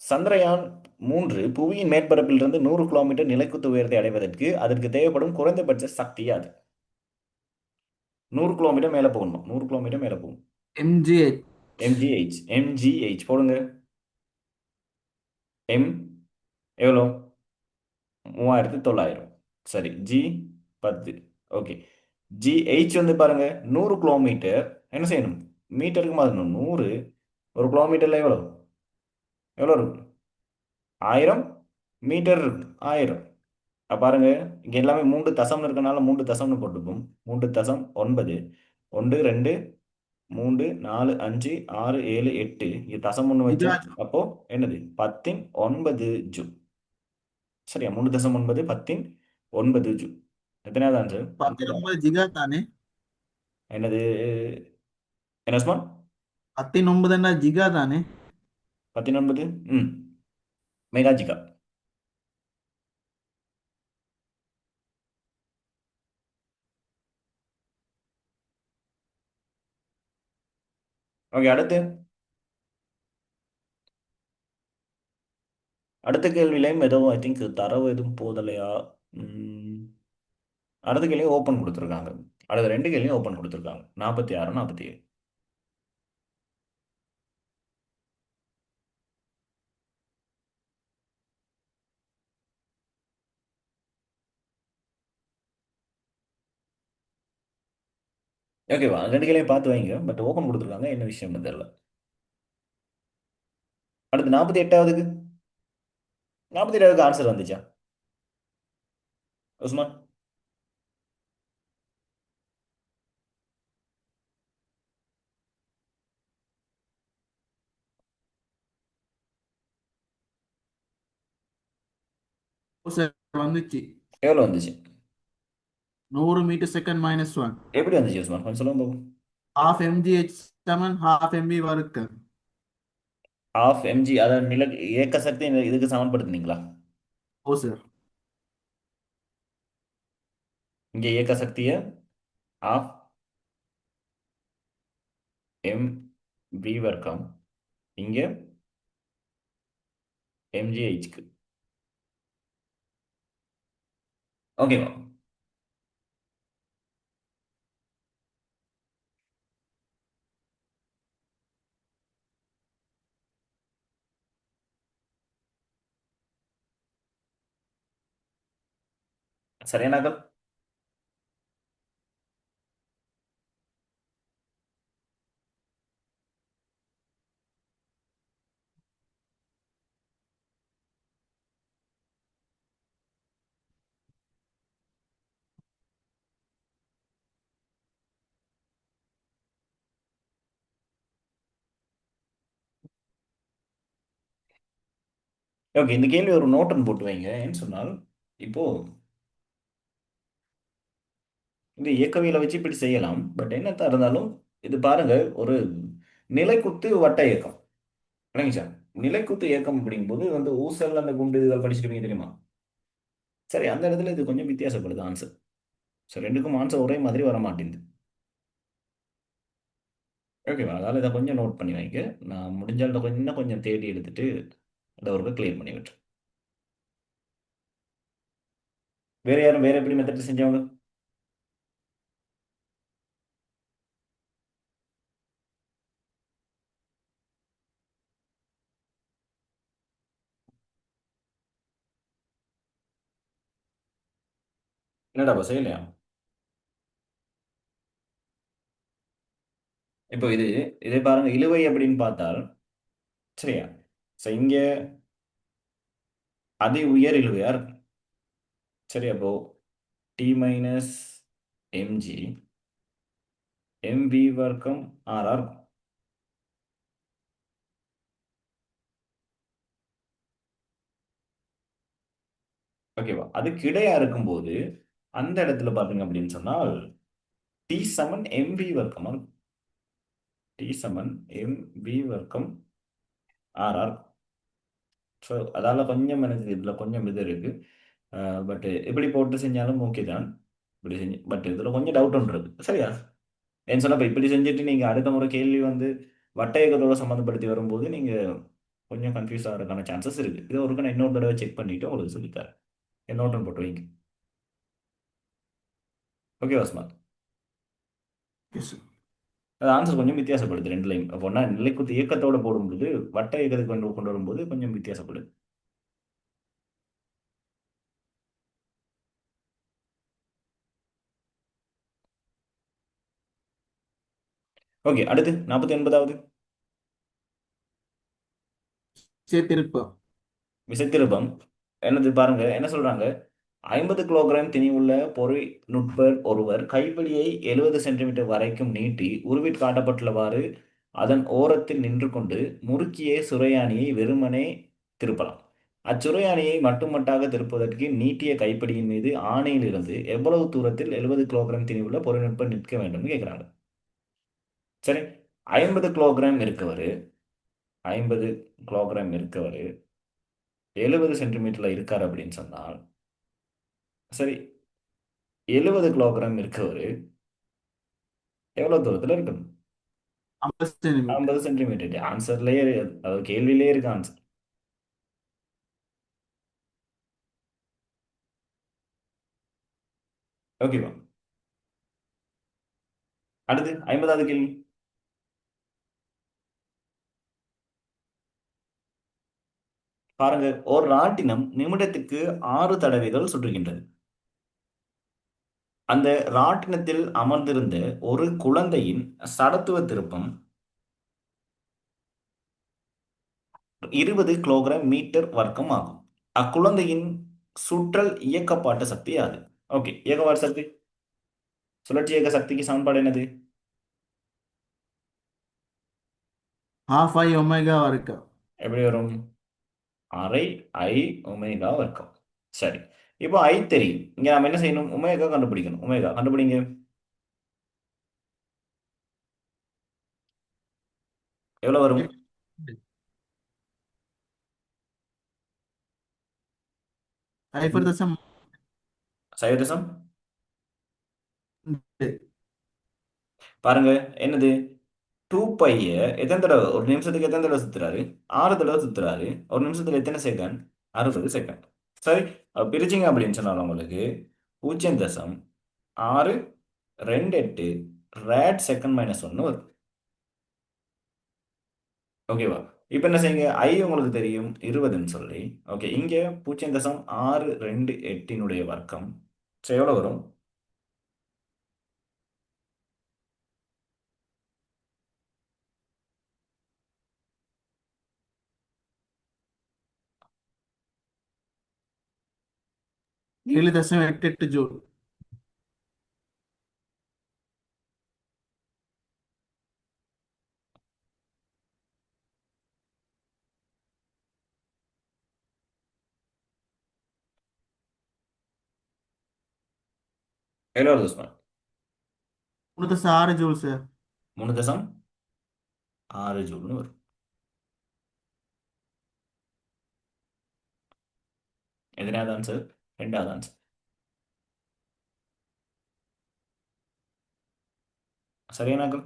சந்திரயான் 3 புவியின் மேற்பரப்பிலிருந்து 100 கிலோமீட்டர் நிலைக்குத்து உயரத்தை அடைவதற்கு அதற்கு தேவைப்படும் குறைந்தபட்ச சக்தி அது. 100 கிலோமீட்டர் மேலே போகணும். 100 கிலோமீட்டர் மேலே போகும். எம்ஜிஹெச். எம்ஜிஹெச் போடுங்க. எம் எவ்வளோ? 3900. சரி, ஜி 10. ஓகே, ஜிஹெச் வந்து பாருங்க 100 கிலோமீட்டர் என்ன செய்யணும்? மீட்டருக்கு மாறணும். 100 ஒரு கிலோமீட்டர்ல எவ்வளோ எவ்வளோ இருக்கும்? 1000 மீட்டர் இருக்கு. 1000. பாருங்க, இங்க எல்லாமே 3 தசம்னு இருக்கனால 3 தசம்னு போட்டுப்போம். 3.9 1 2 3 4 5 6 7 8 இது தசம் ஒன்று வச்சோம். அப்போ என்னது? 10/9 ஜூ. சரியா? 3.9 10/9 ஜூ. எத்தனையாவது ஆன்சர்? 19 ஜிகா தானே? என்னது? என்ன உஸ்மான்? 19 ஜிகா தானே? 19 ம் மெகாஜிகா. ஓகே, அடுத்த கேள்வியிலையும் ஏதோ ஐ திங்க் தரவு எதுவும் போதலையா? ம், அடுத்த கேள்வியும் ஓப்பன் கொடுத்துருக்காங்க. அடுத்த 2 கேள்வியும் ஓப்பன் கொடுத்துருக்காங்க. 46 47. ஓகேவா? 2 கேள்வியும் பார்த்து வைங்க. பட் ஓப்பன் கொடுத்துருக்காங்க. என்ன விஷயம்னு தெரியல. அடுத்து 48வதுக்கு 47வதுக்கு ஆன்சர் வந்துச்சா உஸ்மான்? சார் வந்துச்சு. எவ்வளோ வந்துச்சு? 100 மீட்டர் செகண்ட் -1. எப்படி வந்துச்சு உஸ்மான்? கொஞ்சம் சொல்லுங்க பாப்போம். half mgh சமன் half mv வர்க்கம். ஆஃப் எம்ஜி அதாவது இயக்க சக்தி இதுக்கு சமன்படுத்துனீங்களா? ஓ சார். இங்கே இயக்க சக்தியை ஆஃப் எம் வி வர்க்கம், இங்கே எம்ஜிஹெச்க்கு. ஓகேவா? சரியானாக்கள்? ஓகே, இந்த கேள்வி ஒரு நோட்டன் போட்டு வைங்க. ஏன்னு சொன்னால் இப்போ இந்த இயக்கவியலை வச்சு இப்படி செய்யலாம். பட் என்னத்தா இருந்தாலும் இது பாருங்க, ஒரு நிலைக்குத்து வட்ட இயக்கம் இல்லைங்க சார். நிலைக்குத்து இயக்கம் அப்படிங்கும்போது வந்து ஊசல் அந்த குண்டு இதெல்லாம் படிச்சிருப்பீங்க தெரியுமா? சரி, அந்த இடத்துல இது கொஞ்சம் வித்தியாசப்படுது ஆன்சர். சரி, ரெண்டுக்கும் ஆன்சர் ஒரே மாதிரி வர மாட்டேங்குது. ஓகேவா? அதனால இதை கொஞ்சம் நோட் பண்ணி வைங்க. நான் முடிஞ்சால் இதை கொஞ்சம் இன்னும் கொஞ்சம் தேடி எடுத்துட்டு அதை ஒரு கிளியர் பண்ணி விட்டுரு. வேற யாரும் வேற எப்படி மெத்தட் செஞ்சவங்க? என்னடா அப்ப செய்யலையா? இப்போ இதை பாருங்க, இழுவை அப்படின்னு பார்த்தால் சரியா? ஸோ இங்க அதி உயர் இழுவையா இருக்கும். சரி, அப்போ டி மைனஸ் எம்ஜி எம்வி வர்க்கம் ஆறா இருக்கும். ஓகேவா? அது கிடையா இருக்கும்போது அந்த இடத்துல பாத்தீங்க அப்படின்னு சொன்னால் டி சமன் எம்வி வர்க்கமா இருக்கும். டி சமன் எம்வி வர்க்கம் ஆறா இருக்கும். ஸோ அதால கொஞ்சம் எனக்கு இதுல கொஞ்சம் இது இருக்கு. பட் இப்படி போட்டு செஞ்சாலும் ஓகே தான். இப்படி செஞ்சு பட் இதுல கொஞ்சம் டவுட் ஒன்று இருக்கு. சரியா? ஏன்னு சொன்னா இப்ப இப்படி செஞ்சுட்டு நீங்க அடுத்த முறை கேள்வி வந்து வட்ட இயக்கத்தோட சம்மந்தப்படுத்தி வரும்போது நீங்க கொஞ்சம் கன்ஃபியூஸ் ஆகிறதுக்கான சான்சஸ் இருக்கு. இதை ஒருக்க நான் இன்னொரு தடவை செக் பண்ணிட்டு உங்களுக்கு சொல்லித்தரேன். என்னோட போட்டு வைங்க. ஓகே வாஸ்மான்? Yes sir. அது ஆன்சர் கொஞ்சம் வித்தியாசப்படுது ரெண்டுலையும். அப்போ ஒன்றா நிலைக்குத்து இயக்கத்தோட போடும்போது வட்ட இயக்கத்துக்கு கொண்டு வரும்போது கொஞ்சம் வித்தியாசப்படுது. ஓகே, அடுத்து 49வது சேர்த்திருப்போம். விசைத்திருப்பம். என்னது பாருங்க, என்ன சொல்றாங்க? 50 கிலோகிராம் திணிவுள்ள பொறி நுட்பர் ஒருவர் கைப்பிடியை 70 சென்டிமீட்டர் வரைக்கும் நீட்டி உருவிற் காட்டப்பட்டுள்ளவாறு அதன் ஓரத்தில் நின்று கொண்டு முறுக்கிய சுரையாணியை வெறுமனே திருப்பலாம். அச்சுரையாணியை மட்டுமட்டாக திருப்புவதற்கு நீட்டிய கைப்பிடியின் மீது ஆணையிலிருந்து எவ்வளவு தூரத்தில் 70 கிலோகிராம் திணிவுள்ள பொறி நுட்பர் நிற்க வேண்டும்னு கேட்குறாங்க. சரி, 50 கிலோகிராம் இருக்கவர் 50 கிலோகிராம் இருக்கவர் 70 சென்டிமீட்டர்ல இருக்காரு அப்படின்னு சொன்னால் சரி, 70 கிலோகிராம் இருக்கவர் எவ்வளவு தூரத்துல இருக்கணும்? 50 சென்டிமீட்டர். 50 சென்டிமீட்டர். ஆன்சர்லயே அதாவது கேள்வியிலேயே இருக்கு ஆன்சர். ஓகேவா? அடுத்து 50வது கேள்வி பாருங்க. ஒரு ராட்டினம் நிமிடத்துக்கு 6 தடவைகள் சுற்றுகின்றது. அந்த ராட்டினத்தில் அமர்ந்திருந்த ஒரு குழந்தையின் சடத்துவ திருப்பம் 20 கிலோகிராம் மீட்டர் வர்க்கம் ஆகும். அக்குழந்தையின் சுற்றல் இயக்கப்பாட்டு சக்தி யாது? ஓகே, இயக்கப்பாட்டு சக்தி, சுழற்சி இயக்க சக்திக்கு சமன்பாடு என்னது? half I ஒமேகா வர்க்கம். எப்படி வரும்? அரை ஐ ஒமேகா வர்க்கம். சரி, இப்போ ஐ தெரியும். இங்க நாம என்ன செய்யணும்? ஒமேகா கண்டுபிடிக்கணும். ஒமேகா கண்டுபிடிங்க. எவ்வளவு வரும்? சைபர் தசம் சைவதசம் பாருங்க, என்னது? 2π எத்தனை தடவை ஒரு நிமிஷத்துக்கு எத்தனை தடவை சுத்துறாரு? 6 தடவை சுத்துறாரு. ஒரு நிமிஷத்துல எத்தனை செகண்ட்? 60 செகண்ட். சரி, பிரிச்சிங்க அப்படின்னு சொன்னாலும் உங்களுக்கு 0.628 ரேட் செகண்ட் -1 வரும். ஓகேவா? இப்போ என்ன செய்யுங்க, ஐ உங்களுக்கு தெரியும் 20ன்னு சொல்லி. ஓகே, இங்க 0.628 வர்க்கம். சரி, எவ்வளவு வரும்? 7.88 ஜூல். எவ்வளவு வருது உஸ்மான்? 3.6 joule sir. 3.6 ஜூல்னு வரும். எத்தனாவது ஆன்சர்? ரெண்டாவது ஆன்சர். சரியானாக்கும்.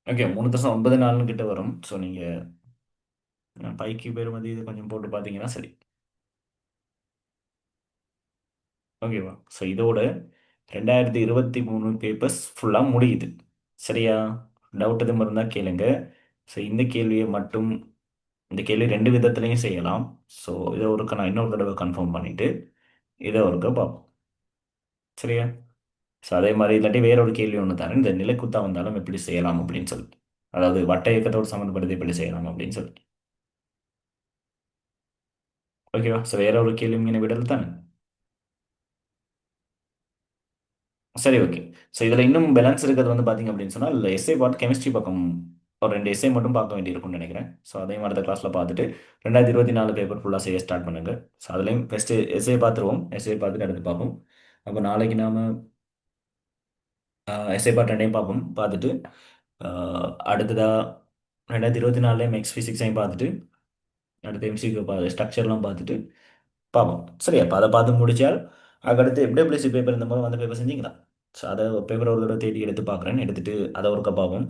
ஓகே, 3.94 கிட்ட வரும். ஸோ நீங்க பைக்கு பேர் வந்து இது கொஞ்சம் போட்டு பார்த்தீங்கன்னா சரி. ஓகேவா? ஸோ இதோட 2023 பேப்பர்ஸ் ஃபுல்லாக முடியுது. சரியா? டவுட் எதுவும் இருந்தால் கேளுங்க. ஸோ இந்த கேள்வி ரெண்டு விதத்துலையும் செய்யலாம். ஸோ இதை ஒருக்க நான் இன்னொரு தடவை கன்ஃபார்ம் பண்ணிவிட்டு இதை ஒருக்க பார்ப்போம். சரியா? ஸோ அதே மாதிரி இல்லாட்டி வேற ஒரு கேள்வி ஒன்று தரேன், இந்த நிலைக்குத்தா வந்தாலும் எப்படி செய்யலாம் அப்படின்னு சொல்லிட்டு, அதாவது வட்ட இயக்கத்தோடு சம்மந்தப்பட்டது எப்படி செய்யலாம் அப்படின்னு சொல்லிட்டு. ஓகேவா? ஸோ வேற ஒரு கேள்வி இங்கே விடல் தானே? சரி, ஓகே. ஸோ இதில் இன்னும் பேலன்ஸ் இருக்கிறது வந்து பார்த்தீங்க அப்படின்னு சொன்னால் எஸ்ஏ பார்ட் கெமிஸ்ட்ரி பக்கம் ஒரு 2 எஸ்ஏ மட்டும் பார்க்க வேண்டியிருக்கும்னு நினைக்கிறேன். ஸோ அதையும் அடுத்த கிளாஸில் பார்த்துட்டு 2024 பேப்பர் ஃபுல்லாக செய்ய ஸ்டார்ட் பண்ணுங்க. ஸோ அதுலேயும் ஃபஸ்ட்டு எஸ்ஏ பார்த்துருவோம். எஸ்ஏ பார்த்துட்டு அடுத்து பார்ப்போம். அப்போ நாளைக்கு நாம் எஸ்ஏ பார்ட் ரெண்டையும் பார்ப்போம். பார்த்துட்டு அடுத்ததாக 2024 மேக்ஸ் ஃபிசிக்ஸையும் பார்த்துட்டு அடுத்து எம்சிக்கு ஸ்ட்ரக்சர்லாம் பார்த்துட்டு பார்ப்போம். சரி, அப்போ அதை பார்த்து முடிச்சால் அதுக்கடுத்து எப்படிபிஎஸ்சி பேப்பர் இந்த மாதிரி வந்து பேப்பர் செஞ்சீங்களா? ஸோ அதை பேப்பர் ஒரு தடவை தேடி எடுத்து பார்க்குறேன். எடுத்துட்டு அதை ஒருக்கா பார்ப்போம்.